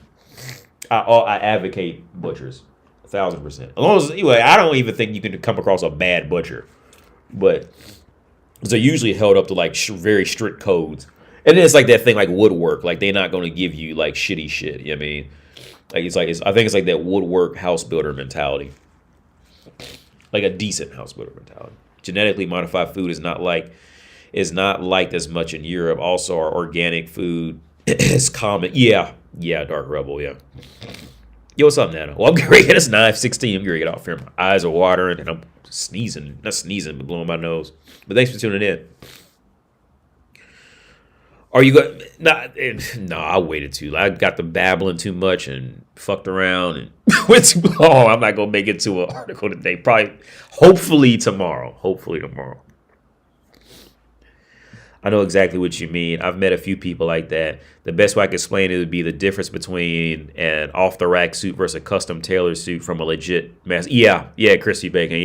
I advocate butchers 1,000%. As long as, anyway, I don't even think you can come across a bad butcher, but they're usually held up to like very strict codes. And then it's like that thing like woodwork, like they're not going to give you like shitty shit. You know what I mean? I think it's like that woodwork house builder mentality, like a decent house builder mentality. Genetically modified food is not liked as much in Europe. Also, our organic food is common. Yeah, Dark Rebel. Yeah. Yo, what's up, Nano? Well, I'm getting ready to get this 9:16. I'm going to get off here. My eyes are watering and I'm sneezing. Not sneezing, but blowing my nose. But thanks for tuning in. Are you going? No, I waited too. I got the babbling too much and fucked around and went too long. I'm not going to make it to an article today. Hopefully tomorrow. I know exactly what you mean. I've met a few people like that. The best way I can explain it would be the difference between an off-the-rack suit versus a custom tailored suit from a legit mass. Yeah, Chrissy Bacon.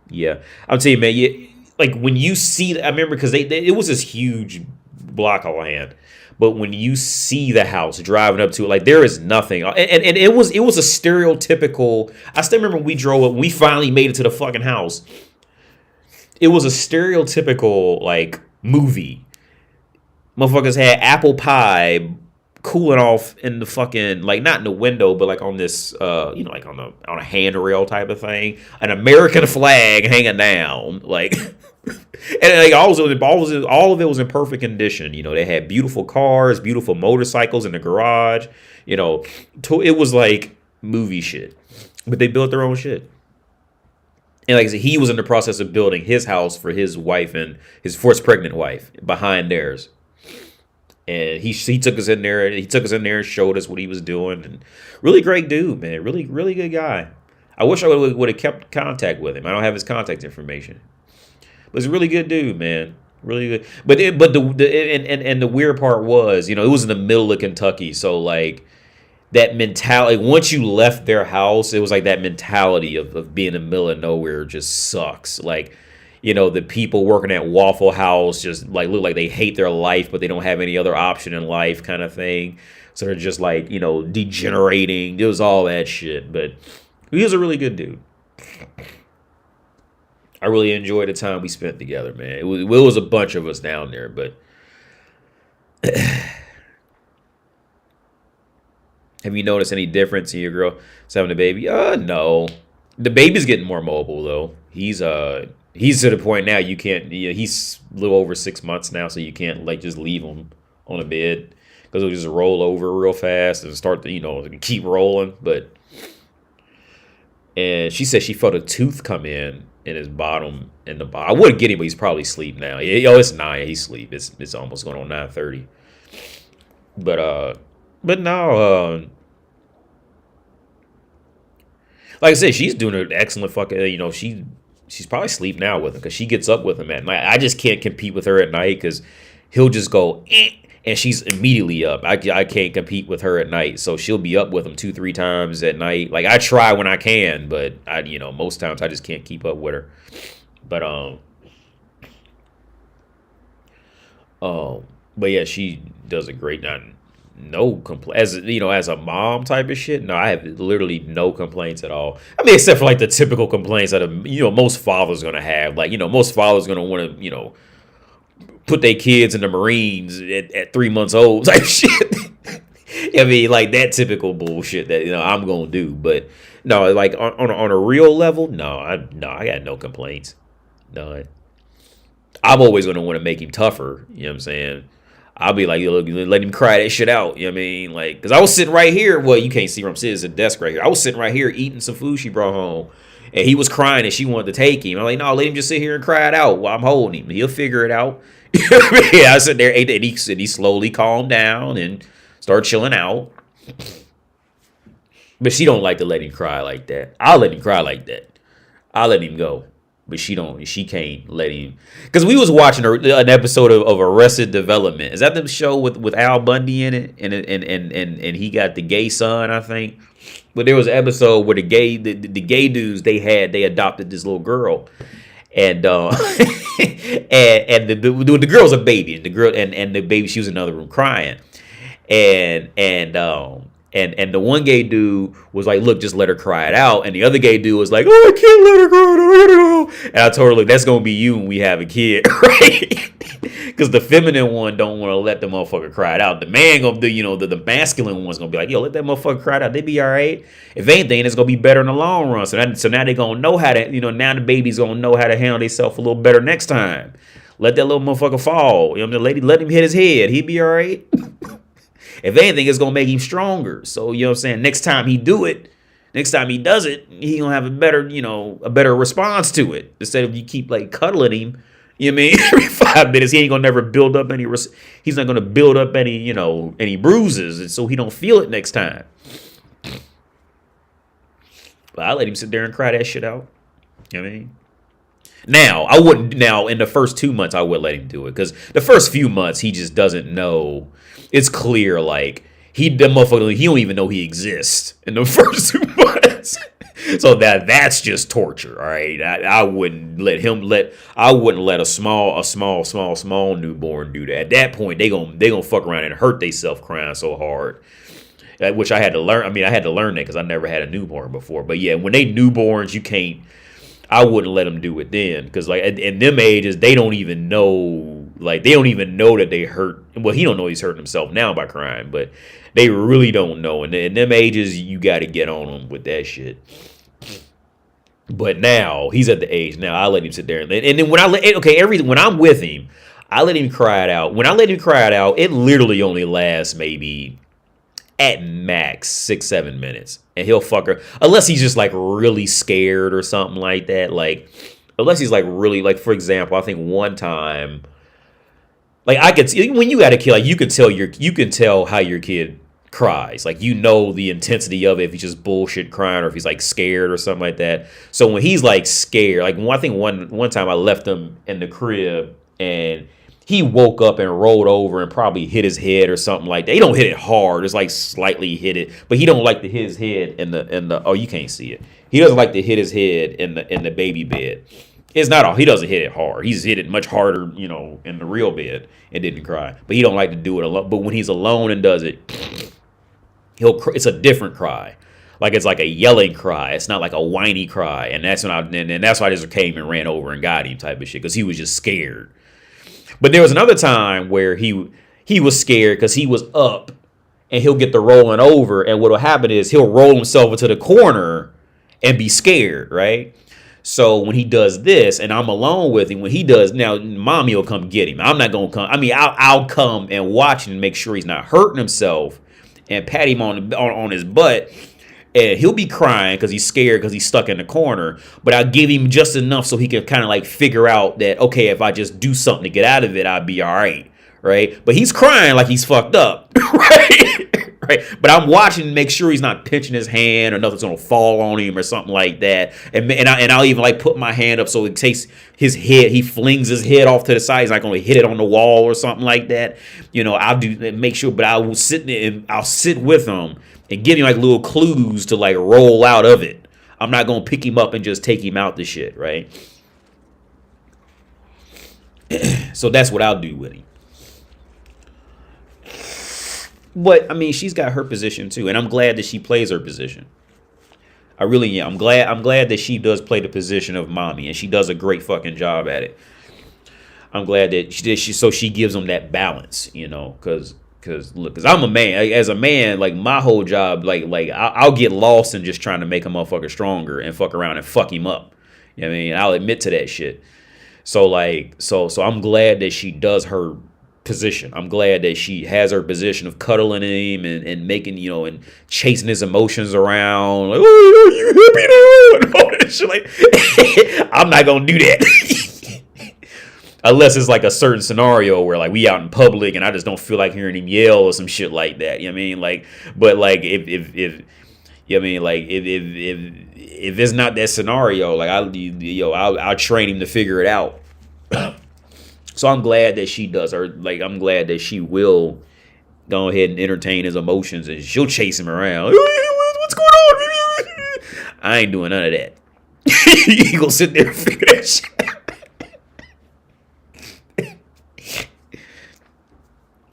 Yeah. I'm telling you, man. Like when you see, I remember because it was this huge block of land, But when you see the house driving up to it, like there is nothing. And it was a stereotypical. I still remember when we drove up, we finally made it to the fucking house. It was a stereotypical like movie. Motherfuckers had apple pie cooling off in the fucking, like, not in the window, but like on this like on a handrail type of thing, an American flag hanging down, like. And like all of it was in perfect condition. They had beautiful cars, beautiful motorcycles in the garage. It was like movie shit, but they built their own shit. And like I said, he was in the process of building his house for his wife and his first pregnant wife behind theirs. And he took us in there. He took us in there and showed us what he was doing. And really great dude, man. Really, really good guy. I wish I would have kept contact with him. I don't have his contact information. But he's a really good dude, man. Really good. But the weird part was, it was in the middle of Kentucky. So like that mentality, once you left their house, it was like that mentality of being in the middle of nowhere just sucks. Like, the people working at Waffle House just like look like they hate their life, but they don't have any other option in life kind of thing. So they're just like, degenerating. It was all that shit. But he was a really good dude. I really enjoyed the time we spent together, man. It was a bunch of us down there, but have you noticed any difference in your girl having a baby? No. The baby's getting more mobile though. He's to the point now you can't. He's a little over 6 months now, so you can't like just leave him on a bed because he'll just roll over real fast and start to keep rolling. And she said she felt a tooth come in his bottom. I wouldn't get him, but he's probably asleep now. It's 9. He's asleep. It's almost going on 9:30. But no. Like I said, she's doing an excellent fucking. She's probably asleep now with him because she gets up with him at night. I just can't compete with her at night because he'll just go and she's immediately up. I can't compete with her at night, so she'll be up with him 2-3 times at night. Like I try when I can, but most times I just can't keep up with her. But yeah, she does a great job. No complaints, as a mom type of shit. No, I have literally no complaints at all. I mean, except for like the typical complaints that most fathers gonna have. Like most fathers gonna want to put their kids in the Marines at 3 months old type shit. I mean, like that typical bullshit that I'm gonna do. But no, like on a real level, no, I got no complaints. No, I'm always gonna want to make him tougher. You know what I'm saying? I'll be like, look, let him cry that shit out. You know what I mean? Like, because I was sitting right here. Well, you can't see where I'm sitting. It's a desk right here. I was sitting right here eating some food she brought home. And he was crying and she wanted to take him. I'm like, no, let him just sit here and cry it out while I'm holding him. He'll figure it out. Yeah, I sit there and he slowly calmed down and started chilling out. But she don't like to let him cry like that. I'll let him cry like that. I'll let him go. But she can't let him. Because we was watching an episode of Arrested Development. Is that the show with Al Bundy in it? And he got the gay son, I think. But there was an episode where the gay dudes they adopted this little girl. And and the girl's a baby. And the baby, she was in another room crying. And the one gay dude was like, look, just let her cry it out. And the other gay dude was like, oh, I can't let her cry it out. And I told her, look, that's going to be you when we have a kid, right? Because the feminine one don't want to let the motherfucker cry it out. The man going to do, the masculine one's going to be like, yo, let that motherfucker cry it out. They be all right. If anything, it's going to be better in the long run. So now they're going to know how to, now the baby's going to know how to handle themselves a little better next time. Let that little motherfucker fall. The lady, let him hit his head. He be all right. If anything, it's going to make him stronger. So, you know what I'm saying? Next time he does it, he going to have a better response to it. Instead of you keep like cuddling him, you know what I mean? Every 5 minutes, he ain't going to never build up he's not going to build up any bruises. And so he don't feel it next time. But I let him sit there and cry that shit out. You know what I mean? Now, in the first 2 months, I would let him do it. Because the first few months, he just doesn't know. It's clear, like, he don't even know he exists in the first 2 months. So that's just torture. All right. I wouldn't let a small newborn do that. At that point, they gonna fuck around and hurt themselves crying so hard. Which I had to learn. I mean, I had to learn that because I never had a newborn before. But yeah, when they newborns, you can't. I wouldn't let them do it then because like in them ages, they don't even know. Like they don't even know that they hurt. Well, he don't know he's hurting himself now by crying, but they really don't know. And in them ages, you got to get on them with that shit. But now he's at the age now. I let him sit there and then when when I'm with him, I let him cry it out. When I let him cry it out, it literally only lasts maybe at max 6-7 minutes, and he'll fuck her unless he's just like really scared or something like that. Like unless he's like really like, for example, I think one time, like I could see when you got a kid, like you can tell how your kid cries. Like you know the intensity of it if he's just bullshit crying or if he's like scared or something like that. So when he's like scared, like I think one time I left him in the crib and he woke up and rolled over and probably hit his head or something like that. He don't hit it hard. It's like slightly hit it, but he don't like to hit his head in the oh, you can't see it. He doesn't like to hit his head in the baby bed. It's not all. He doesn't hit it hard. He's hit it much harder, you know, in the real bed and didn't cry. But he don't like to do it alone. But when he's alone and does it, it's a different cry. Like it's like a yelling cry. It's not like a whiny cry. And that's when that's why I just came and ran over and got him type of shit because he was just scared. But there was another time where he was scared because he was up and he'll get the rolling over. And what will happen is he'll roll himself into the corner and be scared, right? So when he does this and I'm alone with him, when he does, now mommy will come get him. I'm not going to come. I mean, I'll come and watch him and make sure he's not hurting himself and pat him on his butt. And he'll be crying because he's scared because he's stuck in the corner. But I'll give him just enough so he can kind of like figure out that, okay, if I just do something to get out of it, I'll be all right. Right. But he's crying like he's fucked up. Right. Right. But I'm watching to make sure he's not pinching his hand or nothing's going to fall on him or something like that. And I'll even like put my hand up so it takes his head. He flings his head off to the side. He's not going to hit it on the wall or something like that. You know, I'll do make sure. But I will sit there and I'll sit with him and give him like little clues to like roll out of it. I'm not going to pick him up and just take him out the shit, right? So that's what I'll do with him. But I mean, she's got her position too, and I'm glad that she plays her position. I really am. I'm glad that she does play the position of mommy, and she does a great fucking job at it. I'm glad that she gives them that balance, you know, because I'm a man. As a man, like my whole job, like I'll get lost in just trying to make a motherfucker stronger and fuck around and fuck him up. You know what I mean? I'll admit to that shit. So I'm glad that she does her position. I'm glad that she has her position of cuddling him and making, you know, and chasing his emotions around. Like, oh, you happy now? And all that shit. Like, I'm not gonna do that. Unless it's like a certain scenario where like we out in public and I just don't feel like hearing him yell or some shit like that. You know what I mean? Like, but like if you know what I mean, like if it's not that scenario, like I'll train him to figure it out. So I'm glad that she does her. Like I'm glad that she will go ahead and entertain his emotions and she'll chase him around. What's going on? I ain't doing none of that. You gonna sit there and figure that shit out.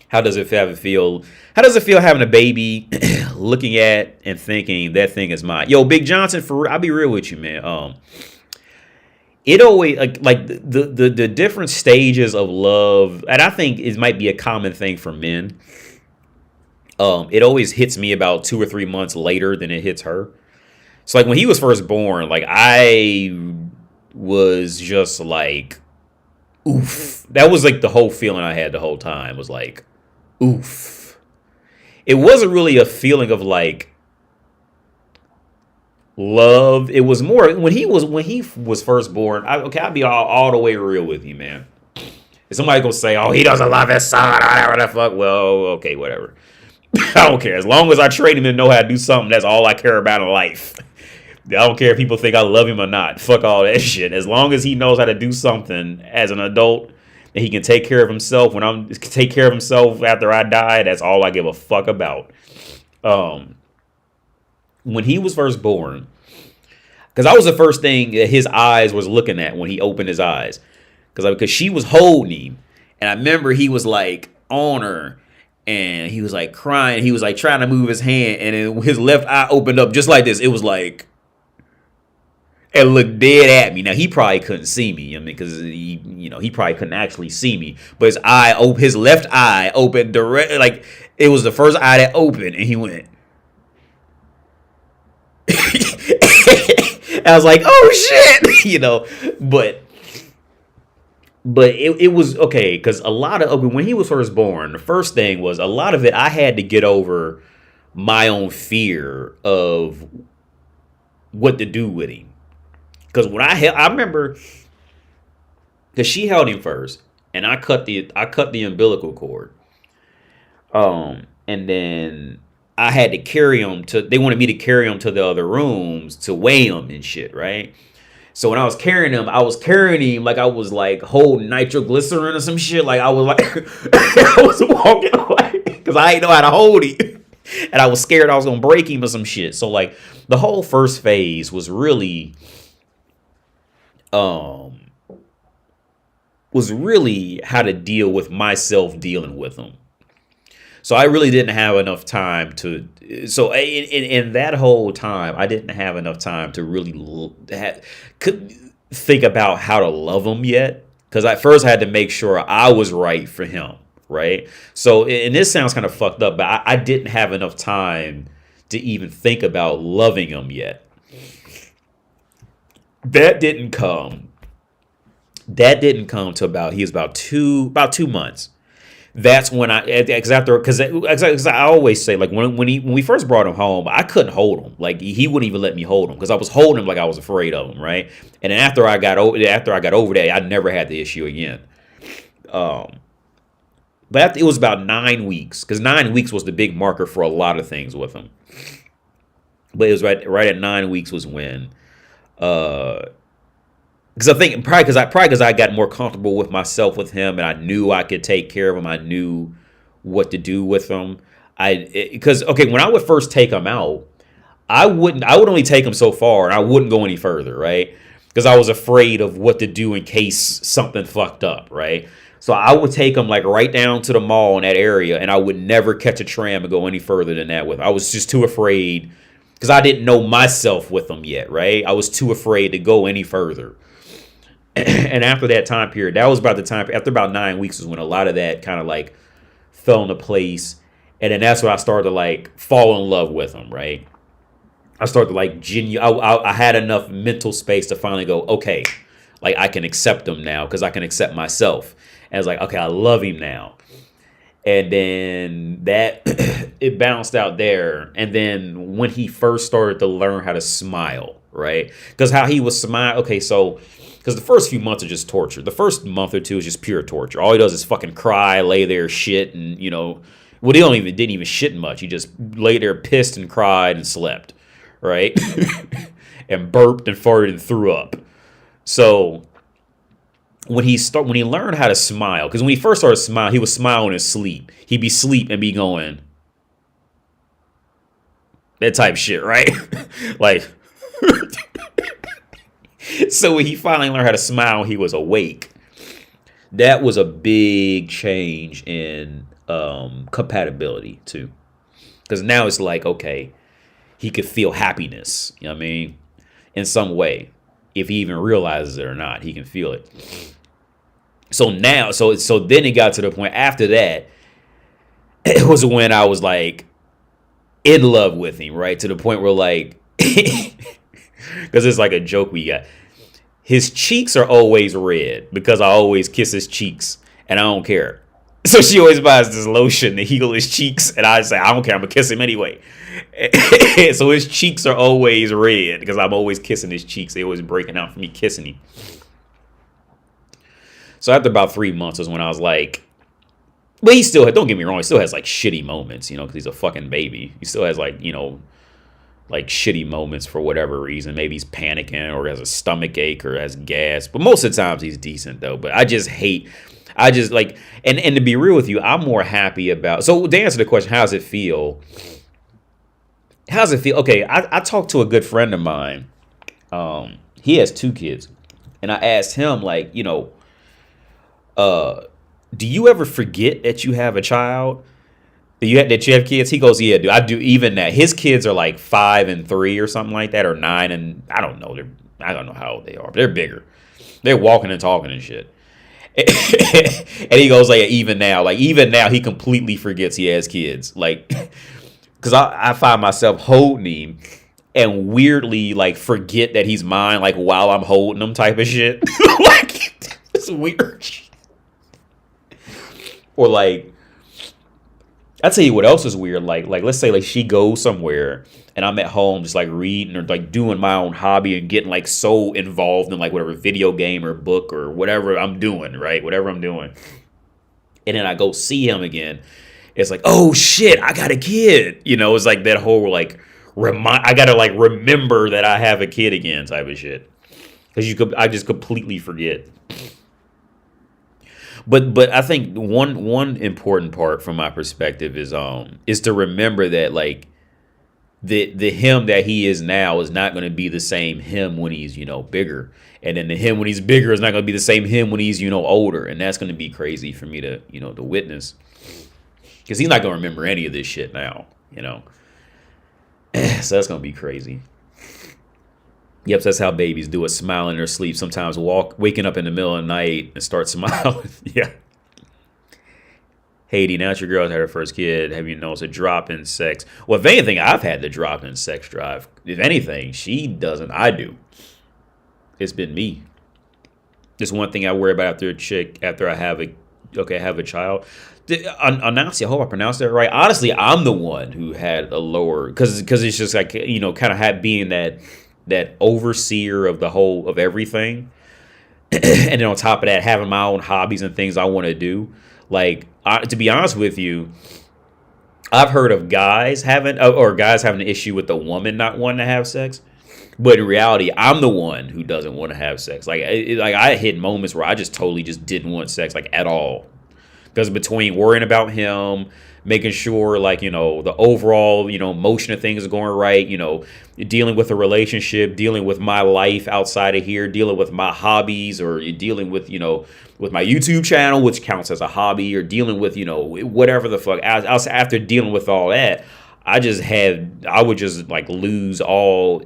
How does it feel? How does it feel having a baby, looking at and thinking that thing is mine? Yo, Big Johnson, I'll be real with you, man. It always like the different stages of love, and I think it might be a common thing for men. It always hits me about 2 or 3 months later than it hits her. So like when he was first born, like I was just like, oof. That was like the whole feeling I had the whole time was like, oof. It wasn't really a feeling of like love. It was more when he was first born. I'll be all the way real with you, man. If somebody gonna say, "Oh, he doesn't love his son," or whatever the fuck, well, okay, whatever. I don't care. As long as I train him to know how to do something, that's all I care about in life. I don't care if people think I love him or not. Fuck all that shit. As long as he knows how to do something as an adult and he can take care of himself take care of himself after I die, that's all I give a fuck about. When he was first born, Because that was the first thing that his eyes was looking at when he opened his eyes. Because she was holding him. And I remember he was like on her. And he was like crying. He was like trying to move his hand. And then his left eye opened up just like this. It was like, and looked dead at me. Now he probably couldn't see me. I mean, because he probably couldn't actually see me. But his left eye opened direct. Like it was the first eye that opened. And he went. I was like, oh shit, But it was okay, because a lot of when he was first born, the first thing was a lot of it I had to get over my own fear of what to do with him. Because when I remember, because she held him first, and I cut the umbilical cord, and then I had to carry him they wanted me to carry him to the other rooms to weigh him and shit, right? So when I was carrying him like I was like holding nitroglycerin or some shit. Like I was like, I was walking away because I didn't know how to hold him. And I was scared I was going to break him or some shit. So like the whole first phase was really, how to deal with myself dealing with him. So I really didn't have enough time so in that whole time, I didn't have enough time to really think about how to love him yet. Because I first had to make sure I was right for him, right? So, and this sounds kind of fucked up, but I didn't have enough time to even think about loving him yet. That didn't come to he was about 2 months. That's when because I always say, like when we first brought him home, I couldn't hold him. Like he wouldn't even let me hold him because I was holding him like I was afraid of him, right? And then after I got over that, I never had the issue again. But it was about 9 weeks, because 9 weeks was the big marker for a lot of things with him. But it was right at 9 weeks was when, because I think probably because I got more comfortable with myself with him, and I knew I could take care of him. I knew what to do with him. When I would first take him out, I would only take him so far, and I wouldn't go any further, right? Because I was afraid of what to do in case something fucked up, right? So I would take him like right down to the mall in that area, and I would never catch a tram and go any further than that with him. I was just too afraid because I didn't know myself with him yet, right? I was too afraid to go any further. And after that time period, that was about the time, after about 9 weeks is when a lot of that kind of like fell into place. And then that's when I started to like fall in love with him, right? I started to like I had enough mental space to finally go, okay, like I can accept him now because I can accept myself. And I was like, okay, I love him now. And then that it bounced out there. And then when he first started to learn how to smile, right? Because how he was smile. Okay, so because the first few months are just torture. The first month or two is just pure torture. All he does is fucking cry, lay there, shit, and well, he didn't even shit much. He just lay there, pissed and cried and slept, right? And burped and farted and threw up. So when he learned how to smile, because when he first started smiling, he was smiling in sleep. He'd be asleep and be going that type shit, right? Like. So when he finally learned how to smile, he was awake. That was a big change in compatibility too, because now it's like, okay, he could feel happiness. You know what I mean? In some way, if he even realizes it or not, he can feel it. So now, so then it got to the point after that, it was when I was like in love with him, right? To the point where like, because it's like a joke we got. His cheeks are always red because I always kiss his cheeks and I don't care. So she always buys this lotion to heal his cheeks, and I say, I don't care, I'm gonna kiss him anyway. So his cheeks are always red because I'm always kissing his cheeks. They always breaking out for me kissing him. So after about 3 months is when I was like, but he still, don't get me wrong, he still has like shitty moments, because he's a fucking baby. He still has like, like shitty moments for whatever reason. Maybe he's panicking or has a stomach ache or has gas. But most of the times he's decent though. But I just like, and to be real with you, I'm more happy about. So to answer the question, how does it feel? Okay, I talked to a good friend of mine He has 2 kids, and I asked him, like, do you ever forget that you have a child? That you have kids? He goes, yeah, dude, I do. Even that, his kids are like 5 and 3 or something like that, or 9 and I don't know. I don't know how old they are, but they're bigger. They're walking and talking and shit. And he goes, like, even now, he completely forgets he has kids, like, because I find myself holding him and weirdly, like, forget that he's mine, like, while I'm holding him, type of shit. Like, it's weird. Or, like, I tell you what else is weird. Like let's say, like, she goes somewhere and I'm at home just like reading or like doing my own hobby and getting like so involved in like whatever video game or book or whatever I'm doing, right? Whatever I'm doing. And then I go see him again. It's like, oh shit, I got a kid. It's like that whole like I gotta like remember that I have a kid again type of shit. Because I just completely forget. But I think one important part from my perspective is to remember that, like, the him that he is now is not going to be the same him when he's bigger, and then the him when he's bigger is not going to be the same him when he's older, and that's going to be crazy for me to to witness, because he's not going to remember any of this shit now, so that's going to be crazy. Yep, that's how babies do it. Smile in their sleep. Sometimes waking up in the middle of the night and start smiling. Yeah. Haiti, now that your girl had her first kid, have you noticed a drop in sex? Well, if anything, I've had the drop in sex drive. If anything, she doesn't. I do. It's been me. Just one thing I worry about after I have a child. Anansi, I hope I pronounced that right. Honestly, I'm the one who had a lower, because it's just like, kind of had being that overseer of the whole of everything, and then on top of that, having my own hobbies and things I want to do. Like, to be honest with you, I've heard of guys having an issue with the woman not wanting to have sex, but in reality, I'm the one who doesn't want to have sex. Like I hit moments where I just totally just didn't want sex, like, at all, because between worrying about him, making sure, like, the overall, motion of things is going right, dealing with a relationship, dealing with my life outside of here, dealing with my hobbies, or you're dealing with, with my YouTube channel, which counts as a hobby, or dealing with, whatever the fuck. After dealing with all that, I would just like lose all,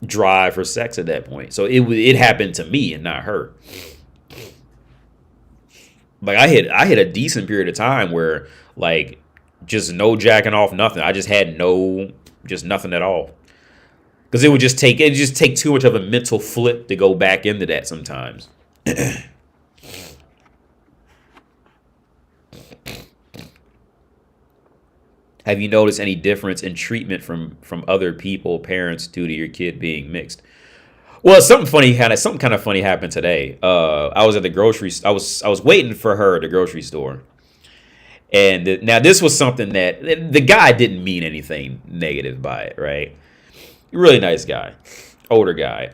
drive for sex at that point. So it happened to me and not her. Like, I hit a decent period of time where, like, just no jacking off, nothing. I just had just nothing at all. Because it would just take too much of a mental flip to go back into that sometimes. Have you noticed any difference in treatment from other parents, due to your kid being mixed? Well, something kind of funny happened today. I was at the grocery. I was waiting for her at the grocery store, and now this was something that the guy didn't mean anything negative by it, right? Really nice guy, older guy.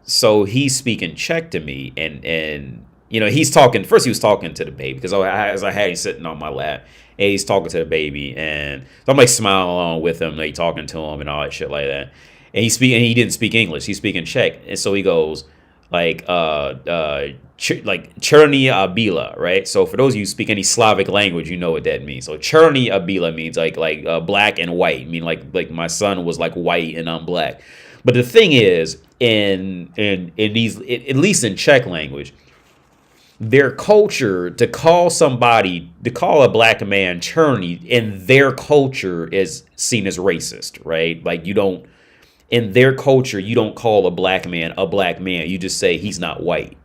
So he's speaking Czech to me, and he's talking. First, he was talking to the baby, because as I had him sitting on my lap, and he's talking to the baby, and so I'm like smiling along with him, like talking to him and all that shit like that. And he didn't speak English. He's speaking Czech. And so he goes like Cherny Abila, right? So for those of you who speak any Slavic language, you know what that means. So Cherny Abila means like black and white. I mean, like my son was like white and I'm black. But the thing is, in these, at least in Czech language, their culture, to call a black man Cherny in their culture is seen as racist, right? Like, in their culture, you don't call a black man. You just say he's not white,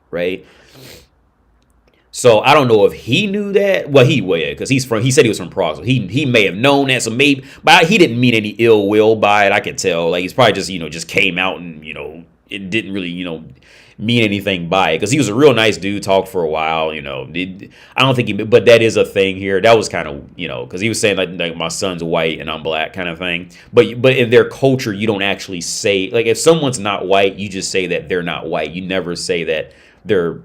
right? So I don't know if he knew that. Well, because he said he was from Prague. So he may have known that. So maybe, but he didn't mean any ill will by it. I could tell. Like, he's probably just, just came out and, it didn't really, mean anything by it. Because he was a real nice dude, talked for a while, I don't think but that is a thing here. That was kind of, because he was saying like my son's white and I'm black kind of thing. But in their culture, you don't actually say, like, if someone's not white, you just say that they're not white. You never say that they're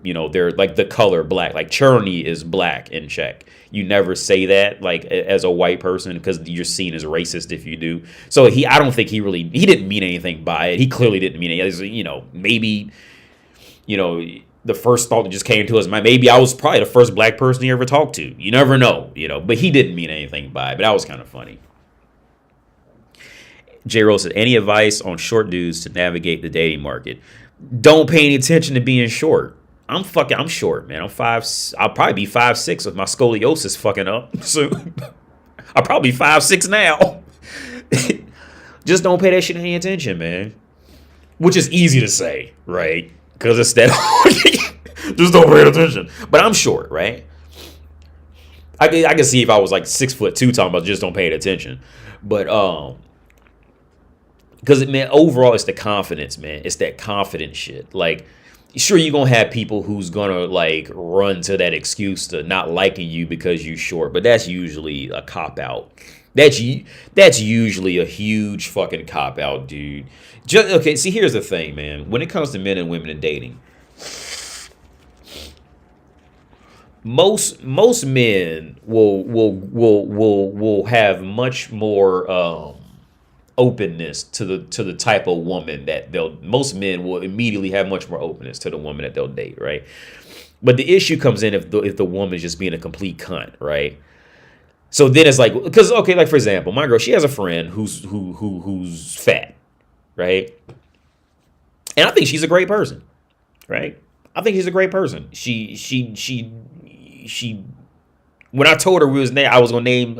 like the color black. Like Cherny is black in Czech. You never say that like as a white person because you're seen as racist if you do. So I don't think he didn't mean anything by it. He clearly didn't mean it. Maybe, the first thought that just came to us, maybe I was probably the first black person he ever talked to. You never know, but he didn't mean anything by it. But that was kind of funny. J. Rose said, any advice on short dudes to navigate the dating market? Don't pay any attention to being short. I'm short, man. I'll probably be 5'6" with my scoliosis fucking up soon. I'll probably be 5'6" now. Just don't pay that shit any attention, man. Which is easy to say, right? Because it's that just don't pay attention. But I'm short, right? I can see if I was like 6'2" talking about just don't pay attention. But because man, overall it's the confidence, man. It's that confidence shit. Like, sure, you're gonna have people who's gonna like run to that excuse to not liking you because you're short, but that's usually a cop out. That's usually a huge fucking cop out, dude. Okay, see, here's the thing, man. When it comes to men and women and dating, most men will have much more openness to the type of woman that most men will immediately have much more openness to the woman that they'll date, right? But the issue comes in if the woman is just being a complete cunt, right? So then it's like, because okay, like for example, my girl, she has a friend who's fat, right? And I think she's a great person, right? I think she's a great person. She when I told her I was gonna name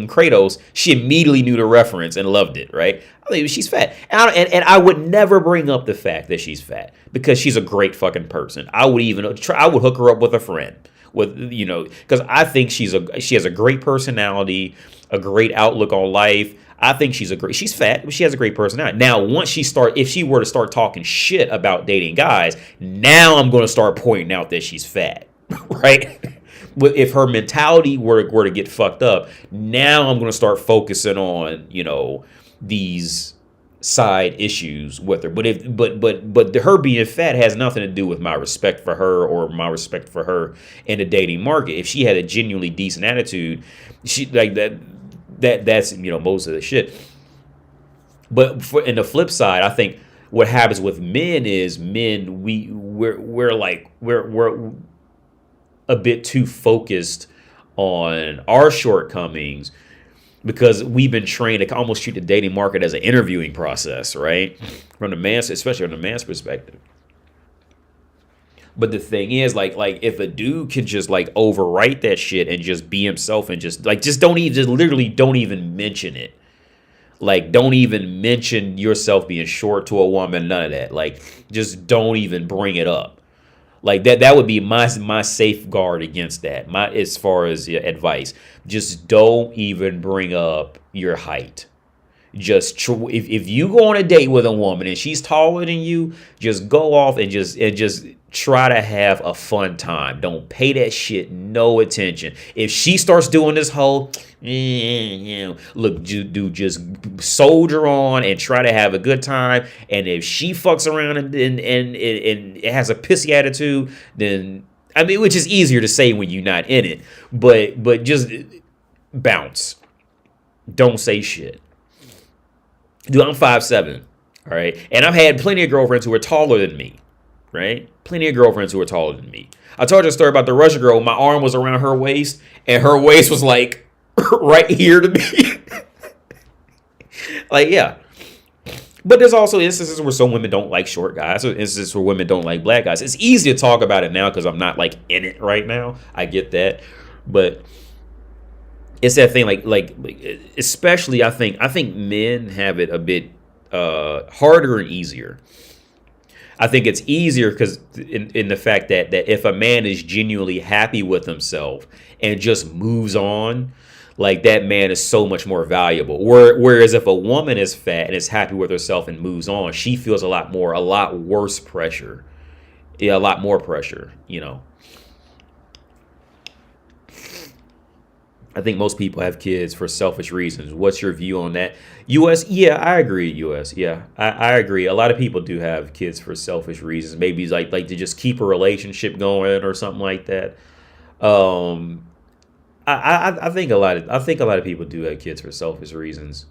Kratos, she immediately knew the reference and loved it, right? I think she's fat, and I would never bring up the fact that she's fat because she's a great fucking person. I would hook her up with a friend, because I think she has a great personality, a great outlook on life. I think she's fat, but she has a great personality. Now, if she were to start talking shit about dating guys, now I'm gonna start pointing out that she's fat, right? If her mentality were to get fucked up, now I'm going to start focusing on, these side issues with her. But her being fat has nothing to do with my respect for her or my respect for her in the dating market. If she had a genuinely decent attitude, she like that's most of the shit. But in the flip side, I think what happens with men is we're a bit too focused on our shortcomings because we've been trained to almost treat the dating market as an interviewing process, right? Especially from the man's perspective. But the thing is, like if a dude can just like overwrite that shit and just be himself and just literally don't even mention it. Like, don't even mention yourself being short to a woman, none of that. Like, just don't even bring it up. Like that would be my safeguard against that. As far as advice, just don't even bring up your height. Just if you go on a date with a woman and she's taller than you, just go off and just try to have a fun time. Don't pay that shit no attention. If she starts doing this whole, look, dude, just soldier on and try to have a good time. And if she fucks around and has a pissy attitude, then which is easier to say when you're not in it, but just bounce. Don't say shit. Dude, I'm 5'7", all right? And I've had plenty of girlfriends who are taller than me, right? Plenty of girlfriends who are taller than me. I told you a story about the Russian girl. My arm was around her waist, and her waist was like right here to me. Like, yeah. But there's also instances where some women don't like short guys, or instances where women don't like black guys. It's easy to talk about it now because I'm not like in it right now. I get that. But it's that thing like especially I think men have it a bit harder and easier. I think it's easier because in the fact that if a man is genuinely happy with himself and just moves on, like that man is so much more valuable. Whereas if a woman is fat and is happy with herself and moves on, she feels a lot worse pressure. Yeah, a lot more pressure, I think most people have kids for selfish reasons. What's your view on that? US, yeah, I agree. US, yeah, I agree. A lot of people do have kids for selfish reasons. Maybe it's like to just keep a relationship going or something like that. Um, I think a lot of people do have kids for selfish reasons,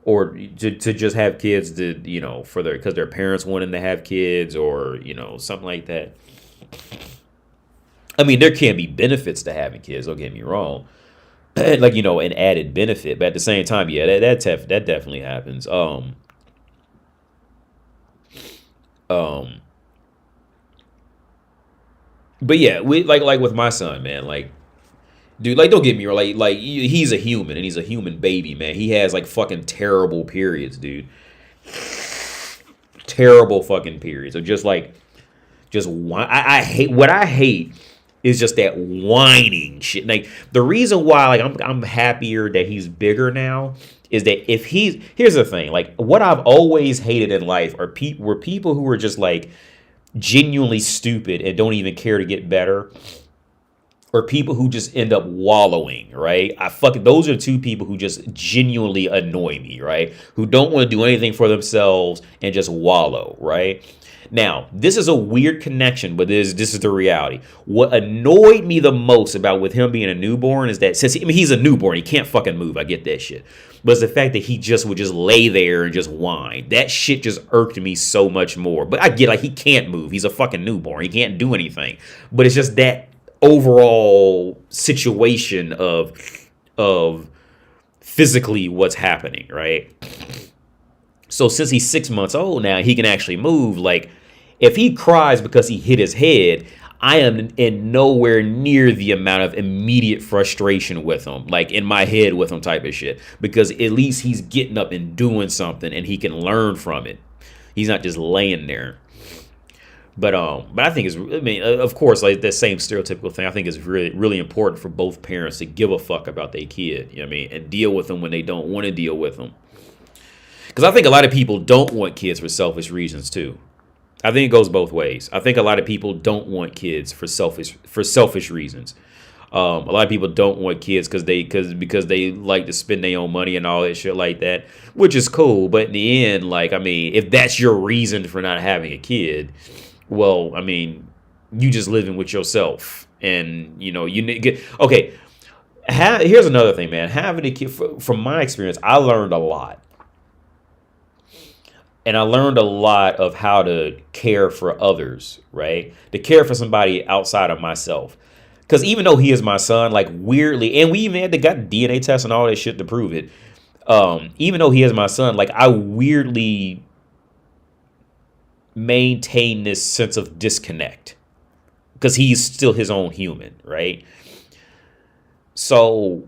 or to just have kids to for because their parents want them to have kids, or something like that. I mean, there can be benefits to having kids. Don't get me wrong, like an added benefit, but at the same time, yeah, that definitely happens. Um, but yeah, we like with my son, man, like. Dude, like, don't get me wrong, like he's a human and he's a human baby, man. He has like fucking terrible periods, dude. Terrible fucking periods. So I hate what I hate is just that whining shit. Like the reason why like I'm happier that he's bigger now is that here's the thing, like what I've always hated in life were people who were just like genuinely stupid and don't even care to get better. Or people who just end up wallowing, right? Those are two people who just genuinely annoy me, right? Who don't want to do anything for themselves and just wallow, right? Now, this is a weird connection, but this is the reality. What annoyed me the most about with him being a newborn is that he's a newborn, he can't fucking move. I get that shit. But it's the fact that he just would just lay there and just whine. That shit just irked me so much more. But I get he can't move. He's a fucking newborn. He can't do anything. But it's just that overall situation of physically what's happening, right? So since he's 6 months old now, he can actually move. Like if he cries because he hit his head, I am in nowhere near the amount of immediate frustration with him, like in my head with him type of shit, because at least he's getting up and doing something and he can learn from it. He's not just laying there. But I think of course, like that same stereotypical thing, I think is really, really important for both parents to give a fuck about their kid, and deal with them when they don't want to deal with them. Because I think a lot of people don't want kids for selfish reasons too. I think it goes both ways. I think a lot of people don't want kids for selfish reasons. A lot of people don't want kids because they like to spend their own money and all that shit like that, which is cool. But in the end, like, I mean, if that's your reason for not having a kid, well, I mean, you just living with yourself, and you get okay. Here's another thing, man. Having a kid, from my experience, I learned a lot, and I learned a lot of how to care for others, right? To care for somebody outside of myself, because even though he is my son, like weirdly, and we even had to got DNA tests and all that shit to prove it. Even though he is my son, like I weirdly maintain this sense of disconnect because he's still his own human, right? So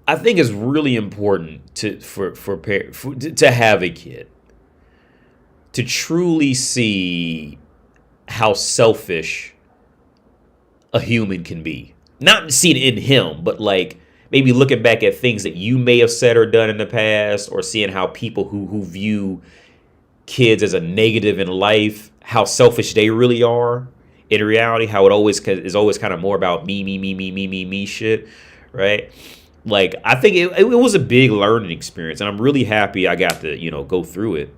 I think it's really important to have a kid, to truly see how selfish a human can be. Not seeing it in him, but like maybe looking back at things that you may have said or done in the past, or seeing how people who view kids as a negative in life, how selfish they really are in reality, how it always is always kind of more about me shit, right? Like, I think it was a big learning experience, and I'm really happy I got to, go through it.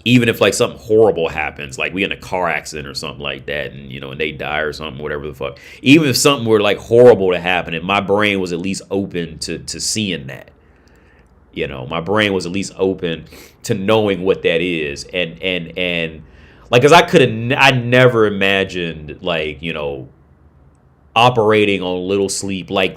Even if like something horrible happens, like we in a car accident or something like that, and and they die or something, whatever the fuck. Even if something were like horrible to happen, and my brain was at least open to seeing that. My brain was at least open to knowing what that is, and like, cause I never imagined like operating on little sleep like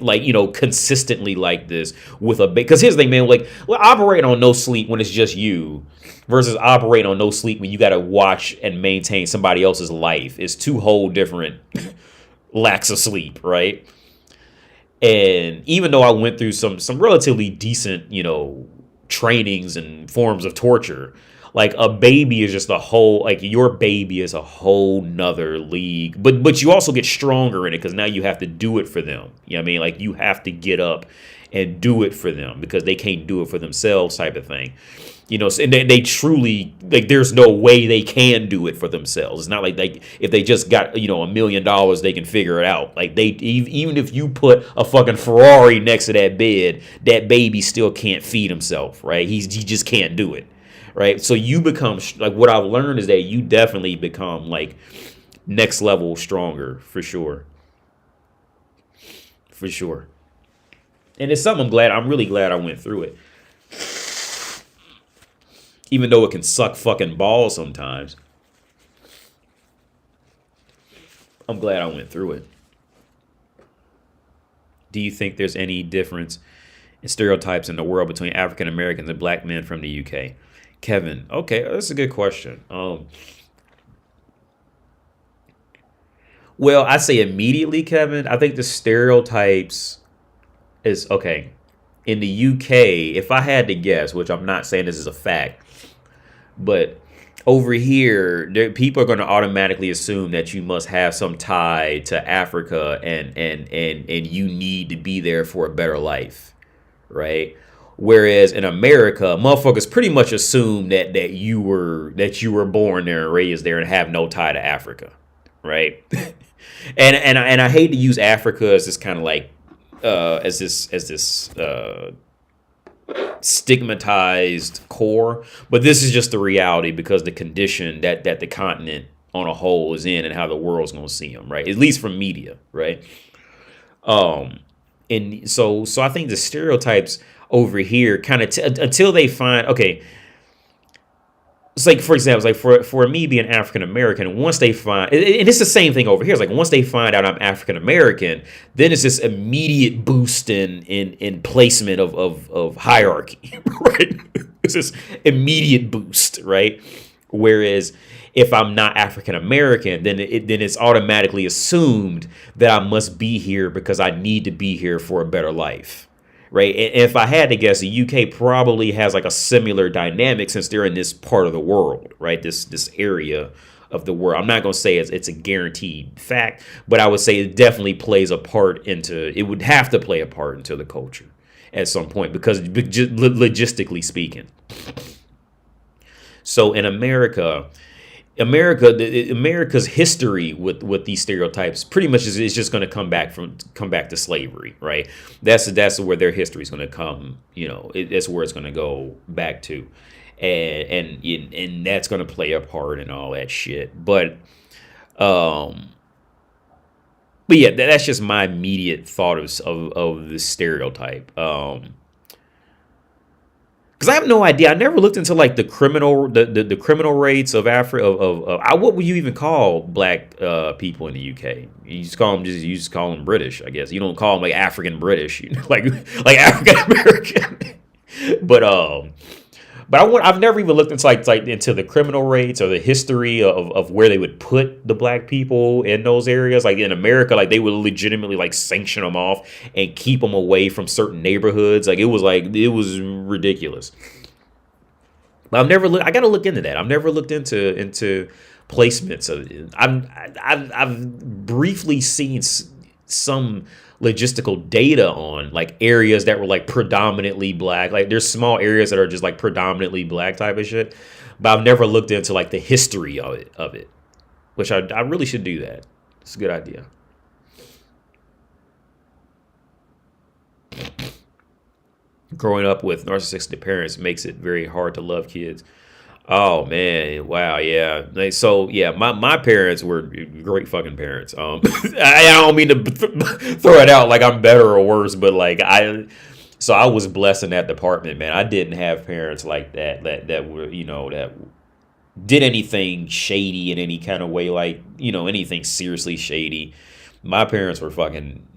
consistently like this with a big. Because here's the thing, man, like operating on no sleep when it's just you versus operating on no sleep when you got to watch and maintain somebody else's life is two whole different lacks of sleep, right? And even though I went through some relatively decent trainings and forms of torture, Like a baby is just a whole, like your baby is a whole nother league. But you also get stronger in it because now you have to do it for them. You know what I mean? Like you have to get up and do it for them because they can't do it for themselves, type of thing. You know, and they truly, like, there's no way they can do it for themselves. It's not like if they just got, you know, $1 million, they can figure it out. Like even if you put a fucking Ferrari next to that bed, that baby still can't feed himself, right? He just can't do it, right? So you become, like, what I've learned is that you definitely become like next level stronger, for sure. For sure. And it's something I'm really glad I went through it. Even though it can suck fucking balls sometimes. I'm glad I went through it. Do you think there's any difference in stereotypes in the world between African Americans and black men from the UK? Kevin, okay, that's a good question. Well, I say immediately, Kevin, I think the stereotypes is, okay, in the UK, if I had to guess, which I'm not saying this is a fact, but over here, people are going to automatically assume that you must have some tie to Africa and you need to be there for a better life, right? Whereas in America, motherfuckers pretty much assume that you were born there and raised there and have no tie to Africa, right? and I hate to use Africa as this kind of like as this stigmatized core, but this is just the reality because the condition that the continent on a whole is in and how the world's going to see them, right? At least from media, right? And so I think the stereotypes over here kind of until they find, okay, it's like, for example, it's like for me being African American, once they find, and it's the same thing over here. It's like once they find out I'm African American, then it's this immediate boost in placement of hierarchy, right? It's this immediate boost, right? Whereas if I'm not African American, then it's automatically assumed that I must be here because I need to be here for a better life. Right. And if I had to guess, the UK probably has like a similar dynamic since they're in this part of the world. Right. This area of the world. I'm not going to say it's a guaranteed fact, but I would say it definitely plays a part into, it would have to play a part into the culture at some point because logistically speaking. So in America's history with these stereotypes pretty much is just going to come back to slavery, right? That's where their history is going to come. You know, that's where it's going to go back to, and that's going to play a part in all that shit. But yeah, that's just my immediate thought of the stereotype. Because I have no idea. I never looked into like the criminal rates of Africa. What would you even call black people in the UK? You just call them British, I guess. You don't call them like African British, you know, like African American. But I've never even looked into like into the criminal rates or the history of where they would put the black people in those areas. Like in America, like they would legitimately like sanction them off and keep them away from certain neighborhoods. Like it was ridiculous. But I got to look into that. I've never looked into placements. I've briefly seen some logistical data on like areas that were like predominantly black. Like there's small areas that are just like predominantly black type of shit, but I've never looked into like the history of it, which I really should do that. It's a good idea. Growing up with narcissistic parents makes it very hard to love kids. Oh man, wow, yeah. So yeah, my parents were great fucking parents. I don't mean to throw it out like I'm better or worse, but like I was blessed in that department, man. I didn't have parents like that were, you know, that did anything shady in any kind of way, like, you know, anything seriously shady. My parents were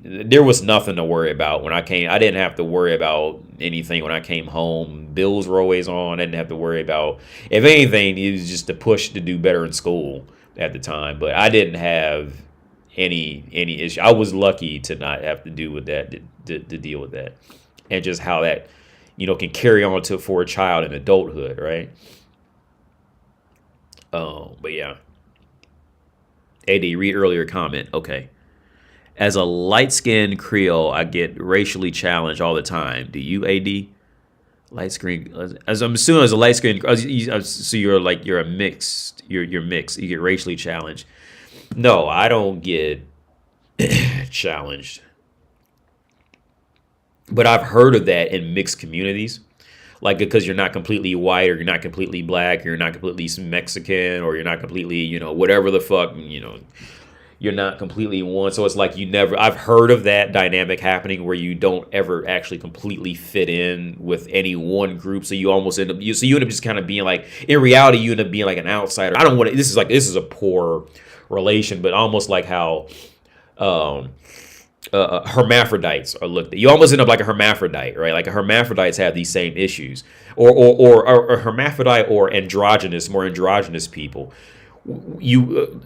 there was nothing to worry about when I came. I didn't have to worry about anything when I came home. Bills were always on. I didn't have to worry about, if anything, it was just a push to do better in school at the time. But I didn't have any issue. I was lucky to not have to do with that, to deal with that. And just how that, you know, can carry on for a child in adulthood, right? But yeah. AD, read earlier comment. Okay. As a light-skinned Creole, I get racially challenged all the time. Do you, AD? Light skin, as I'm assuming as a light skin, so you're a mixed, you're mixed. You get racially challenged. No, I don't get challenged, but I've heard of that in mixed communities, like because you're not completely white or you're not completely black, or you're not completely Mexican, or you're not completely, whatever the fuck, you're not completely one. So it's like I've heard of that dynamic happening where you don't ever actually completely fit in with any one group. So you almost end up just kind of being like, in reality, you end up being like an outsider. I don't want to, this is a poor relation, but almost like how hermaphrodites are looked at. You almost end up like a hermaphrodite, right? Like hermaphrodites have these same issues, or a hermaphrodite or more androgynous people.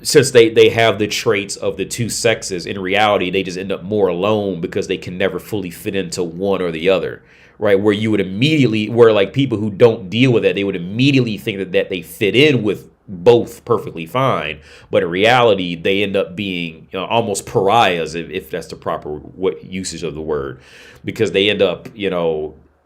Since they have the traits of the two sexes, in reality they just end up more alone because they can never fully fit into one or the other, right? Where like people who don't deal with that, they would immediately think that they fit in with both perfectly fine, but in reality they end up being almost pariahs, if that's the proper usage of the word, because they end up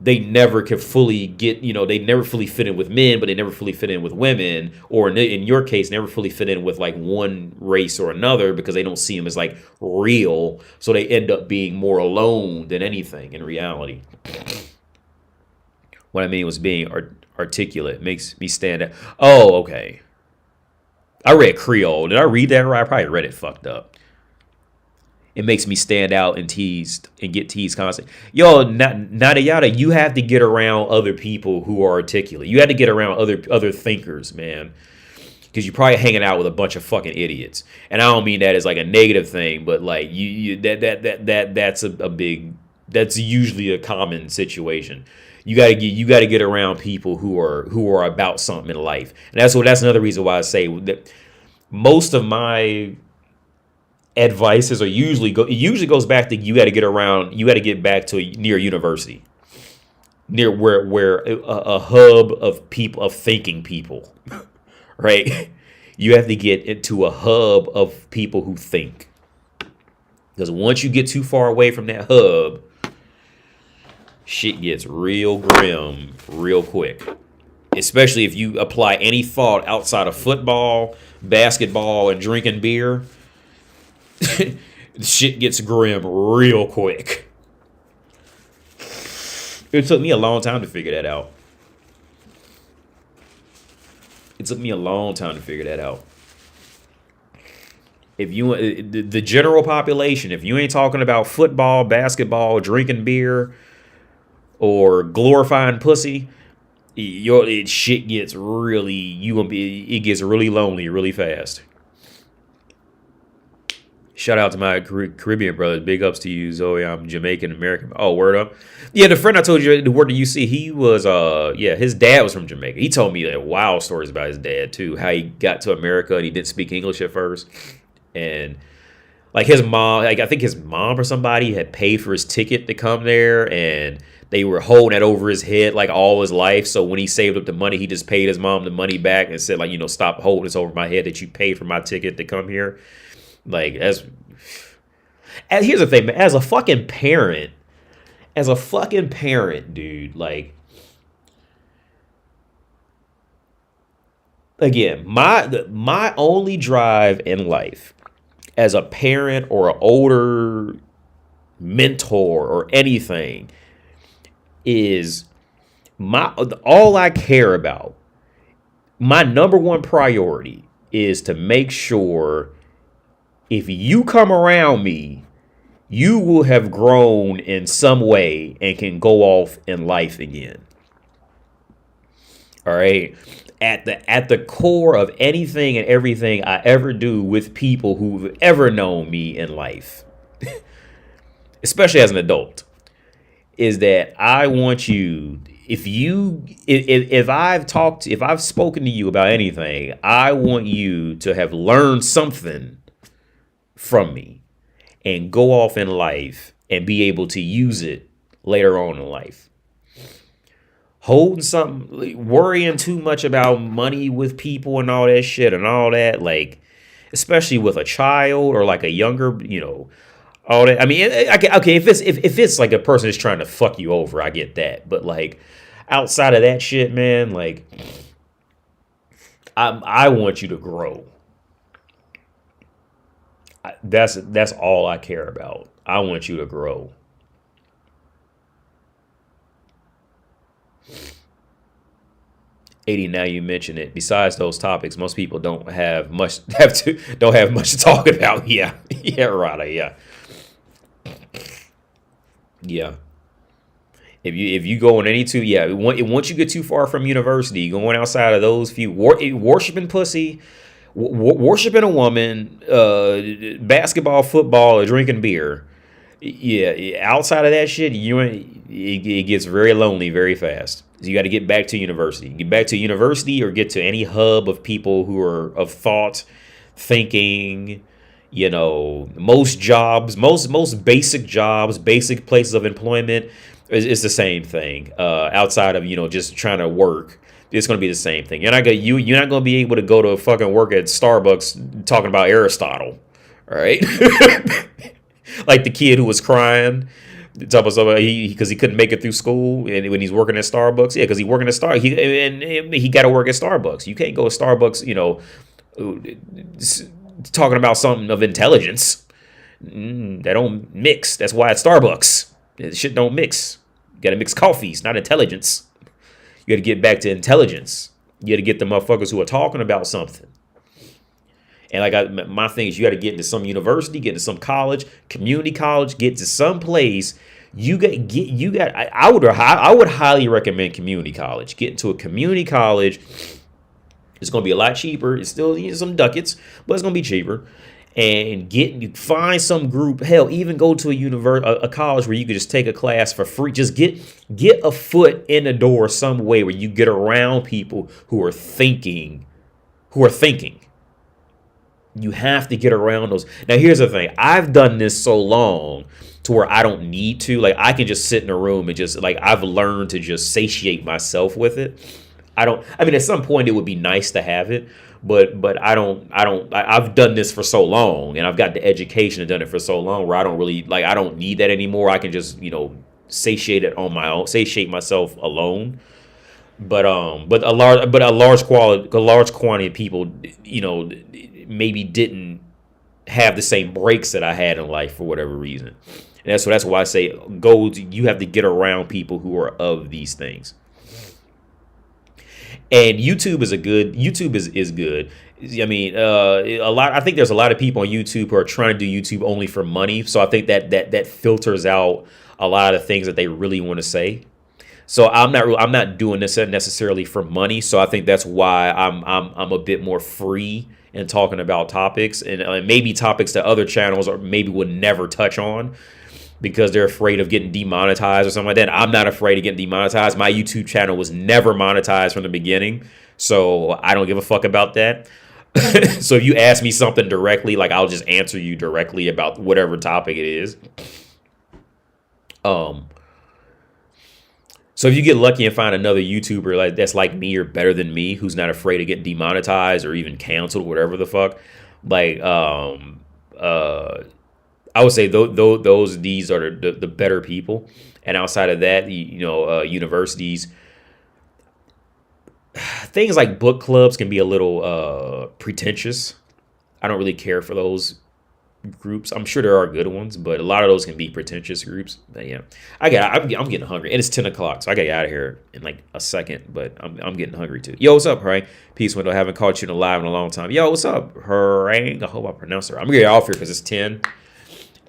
they never can fully get, they never fully fit in with men, but they never fully fit in with women, or in your case, never fully fit in with like one race or another because they don't see them as like real. So they end up being more alone than anything in reality. What I mean was being articulate makes me stand out. Oh, okay. I read Creole. Did I read that right? I probably read it fucked up. It makes me stand out and get teased constantly. Yo, nada yada. You have to get around other people who are articulate. You have to get around other thinkers, man, because you're probably hanging out with a bunch of fucking idiots. And I don't mean that as like a negative thing, but like that's usually a common situation. You gotta get around people who are about something in life, and that's another reason why I say that most of my advices are usually goes back to you got to get back to near university, near where a hub of people, of thinking people, right? You have to get into a hub of people who think, because once you get too far away from that hub, shit gets real grim real quick, especially if you apply any thought outside of football, basketball, and drinking beer. Shit gets grim real quick. It took me a long time to figure that out. If you, the general population, if you ain't talking about football, basketball, drinking beer, or glorifying pussy, shit gets it gets really lonely really fast. Shout out to my Caribbean brothers. Big ups to you, Zoe. I'm Jamaican American. Oh, word up. Yeah, the friend I told you, the word that you see, he was, his dad was from Jamaica. He told me like wild stories about his dad too. How he got to America and he didn't speak English at first, and like his mom, like I think his mom or somebody had paid for his ticket to come there, and they were holding that over his head like all his life. So when he saved up the money, he just paid his mom the money back and said like, stop holding this over my head that you paid for my ticket to come here. Like, here's the thing, man. As a fucking parent, dude, like, again, my only drive in life as a parent or an older mentor or anything is all I care about. My number one priority is to make sure if you come around me, you will have grown in some way and can go off in life again. All right. At the core of anything and everything I ever do with people who've ever known me in life, especially as an adult, is that I want you, if I've spoken to you about anything, I want you to have learned something from me and go off in life and be able to use it later on in life. holding something, like, worrying too much about money with people and all that shit and all that, like, especially with a child or like a younger, all that. I mean, okay, if it's like a person is trying to fuck you over, I get that. But like outside of that shit, man, like I want you to grow. That's all I care about. I want you to grow. Now you mention it. Besides those topics, most people don't have much to talk about. Yeah, yeah, right. Yeah. If you go on any two, yeah. Once you get too far from university, going outside of those few, worshiping pussy, worshiping a woman, basketball, football, or drinking beer. Yeah, outside of that shit, it gets very lonely very fast. So you got to get back to university. Get back to university or get to any hub of people who are of thought, thinking. Most jobs, most basic jobs, basic places of employment is the same thing. Outside of just trying to work, it's going to be the same thing. You're not going to be able to go to fucking work at Starbucks talking about Aristotle, all right? Like the kid who was crying, talking about something because he couldn't make it through school, and when he's working at Starbucks, yeah, because he's working at Starbucks, he got to work at Starbucks. You can't go to Starbucks, talking about something of intelligence. That don't mix. That's why it's Starbucks. Shit don't mix. You gotta mix coffees, not intelligence. You gotta get back to intelligence. You gotta get the motherfuckers who are talking about something. And like my thing is, you got to get into some university, get into some college, community college, get to some place. I would highly recommend community college. Get into a community college. It's going to be a lot cheaper. It's still some ducats, but it's going to be cheaper. And find some group. Hell, even go to a college where you could just take a class for free. Just get a foot in the door some way where you get around people who are thinking. You have to get around those. Now, here's the thing. I've done this so long to where I don't need to. Like, I can just sit in a room and just, like, I've learned to just satiate myself with it. At some point it would be nice to have it, but I've done this for so long, and I've got the education and done it for so long where I don't need that anymore. I can just, satiate it on my own, satiate myself alone. But a large quantity of people, maybe didn't have the same breaks that I had in life for whatever reason. And that's why I say you have to get around people who are of these things. And YouTube is good. I mean, I think there's a lot of people on YouTube who are trying to do YouTube only for money. So I think that filters out a lot of things that they really want to say. So I'm not doing this necessarily for money. So I think that's why I'm a bit more free in talking about topics and maybe topics that other channels or maybe would never touch on because they're afraid of getting demonetized or something like that. I'm not afraid of getting demonetized. My YouTube channel was never monetized from the beginning, so I don't give a fuck about that. So if you ask me something directly, like I'll just answer you directly about whatever topic it is. So if you get lucky and find another YouTuber that's like me or better than me, who's not afraid of getting demonetized or even canceled, whatever the fuck, I would say these are the better people. And outside of that, universities, things like book clubs can be a little pretentious. I don't really care for those groups. I'm sure there are good ones, but a lot of those can be pretentious groups. But yeah, I'm getting hungry, and it's 10 o'clock, so I gotta get out of here in like a second. But I'm getting hungry too. Yo, what's up, Hurrang? Peace, window. Haven't caught you in live in a long time. Yo, what's up, Hurrang? I hope I pronounced it right. I'm gonna get off here because it's 10, and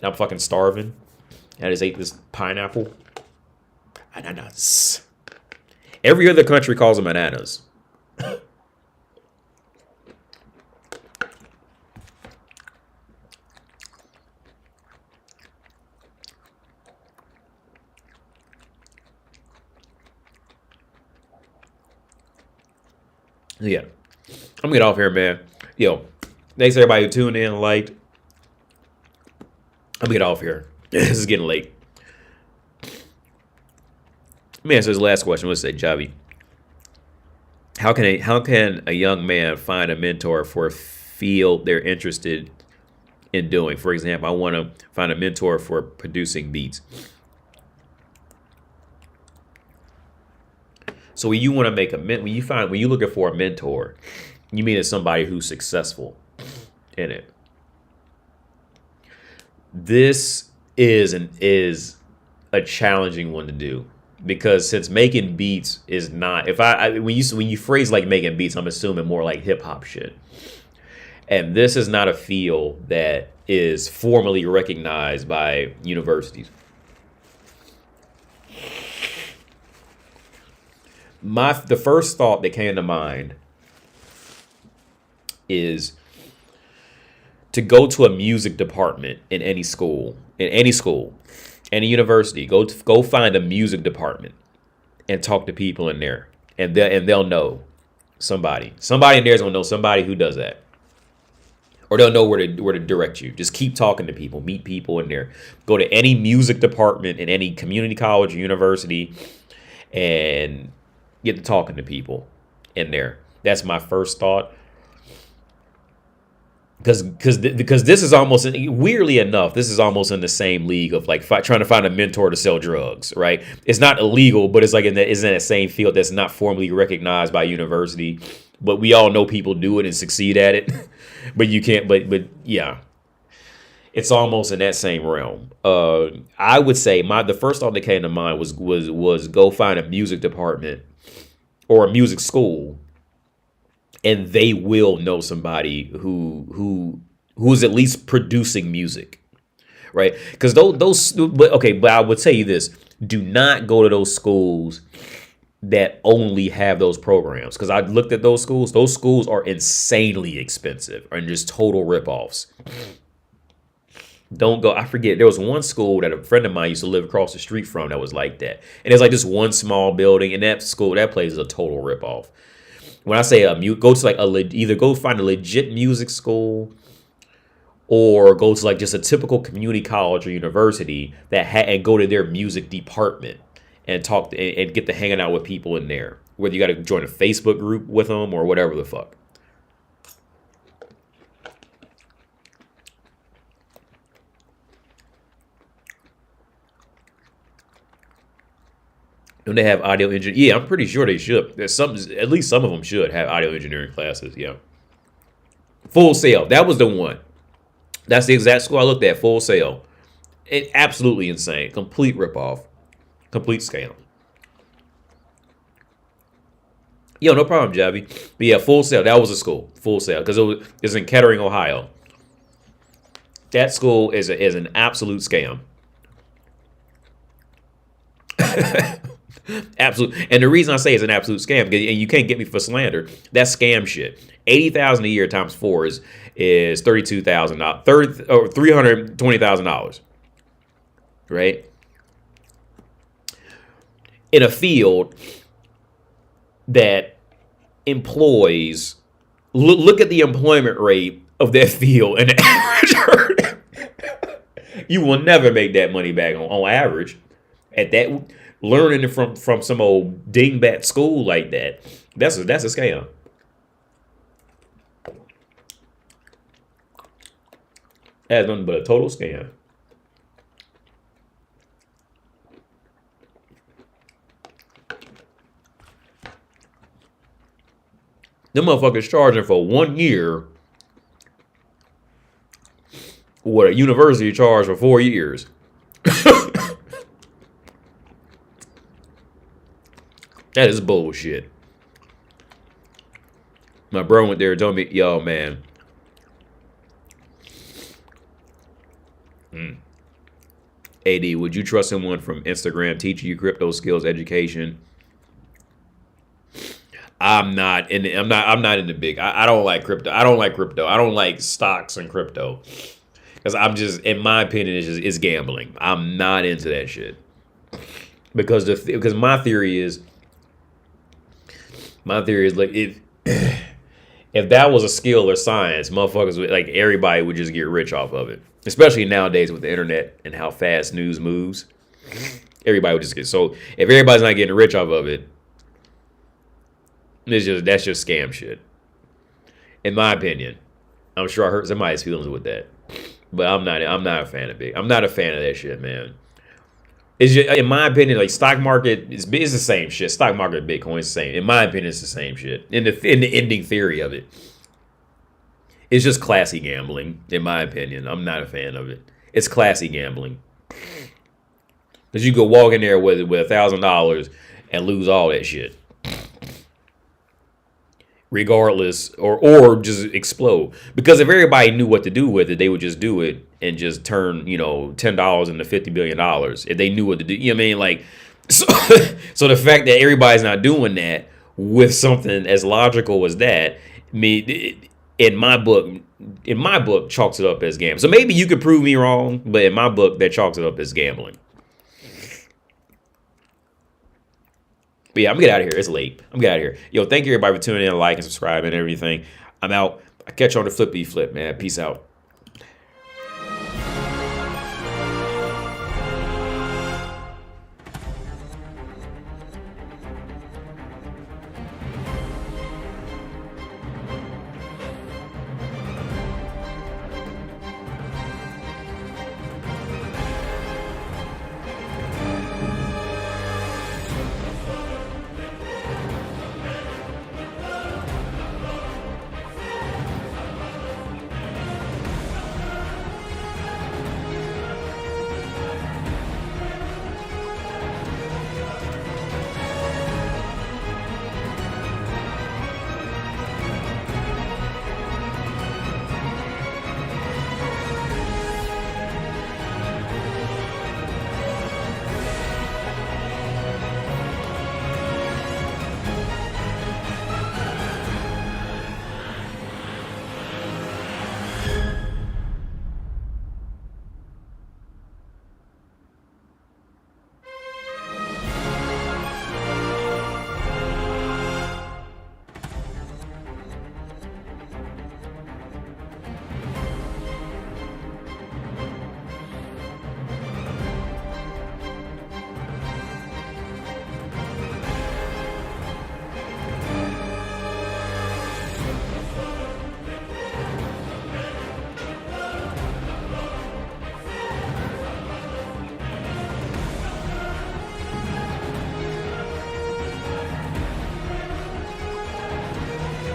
I'm fucking starving. I just ate this pineapple. Ananas. Every other country calls them bananas. Yeah, I'm gonna get off here, man. Yo, thanks everybody who tuned in and liked. I'm gonna get off here. This is getting late. Let me answer this last question. Let's say, Javi, how can a young man find a mentor for a field they're interested in doing? For example, I want to find a mentor for producing beats. So when you want to make when you're looking for a mentor, you mean it's somebody who's successful in it. This is a challenging one to do, because since making beats is not, when you phrase like making beats, I'm assuming more like hip hop shit. And this is not a field that is formally recognized by universities. The first thought that came to mind is to go to a music department in any school, any university. Go find a music department and talk to people in there, and they'll know somebody. Somebody in there is gonna know somebody who does that, or they'll know where to direct you. Just keep talking to people, meet people in there. Go to any music department in any community college or university, and get to talking to people in there. That's my first thought. Because this is almost, weirdly enough, this is almost in the same league of like trying to find a mentor to sell drugs, right? It's not illegal, but it's like it's in that same field that's not formally recognized by university. But we all know people do it and succeed at it. But you can't. But yeah, it's almost in that same realm. I would say the first thought that came to mind was go find a music department or a music school, and they will know somebody who's at least producing music, right? Because but I would tell you this: do not go to those schools that only have those programs. Because I looked at those schools. Those schools are insanely expensive and just total ripoffs. Don't go. I forget. There was one school that a friend of mine used to live across the street from that was like that. And it's like this one small building. And that place is a total ripoff. When I say go to like either go find a legit music school, or go to like just a typical community college or university and go to their music department and talk and get to hanging out with people in there. Whether you got to join a Facebook group with them or whatever the fuck. Don't they have audio engineering? Yeah, I'm pretty sure they should. There's at least some of them should have audio engineering classes. Yeah. Full Sail. That was the one. That's the exact school I looked at. Full Sail. It absolutely insane. Complete ripoff. Complete scam. Yo, no problem, Javi. But yeah, Full Sail. That was a school. Full Sail, because it's in Kettering, Ohio. That school is an absolute scam. Absolute. And the reason I say it's an absolute scam, and you can't get me for slander, that's scam shit. $80,000 a year times 4 is $32,000, or $320,000, right? In a field that employs, look at the employment rate of that field and the average. You will never make that money back on average. At that, learning from some old dingbat school like that, that's a scam. That's nothing but a total scam. Them motherfuckers charging for 1 year what a university charged for 4 years. That is bullshit. My bro went there and told me, yo, man. AD, would you trust someone from Instagram teaching you crypto skills education? I'm not in the big. I don't like crypto. I don't like stocks and crypto. Because I'm just, in my opinion, it's gambling. I'm not into that shit. Because my theory is like, if that was a skill or science, motherfuckers would, like, everybody would just get rich off of it. Especially nowadays with the internet and how fast news moves. Everybody would just get so. If everybody's not getting rich off of it, that's just scam shit. In my opinion, I'm sure I hurt somebody's feelings with that, but I'm not a fan of it. I'm not a fan of that shit, man. It's just, in my opinion, like stock market is the same shit. Stock market, Bitcoin is the same. In my opinion, it's the same shit. In the ending theory of it, it's just classy gambling. In my opinion, I'm not a fan of it. It's classy gambling because you could walk in there with $1,000 and lose all that shit, regardless, or just explode. Because if everybody knew what to do with it, they would just do it and just turn, $10 into $50 billion if they knew what to do. You know what I mean? Like, so the fact that everybody's not doing that with something as logical as that, in my book, chalks it up as gambling. So maybe you could prove me wrong, but in my book, that chalks it up as gambling. But yeah, I'm gonna get out of here. It's late. I'm gonna get out of here. Yo, thank you everybody for tuning in, like and subscribe and everything. I'm out. I catch you on the flippy flip, man. Peace out.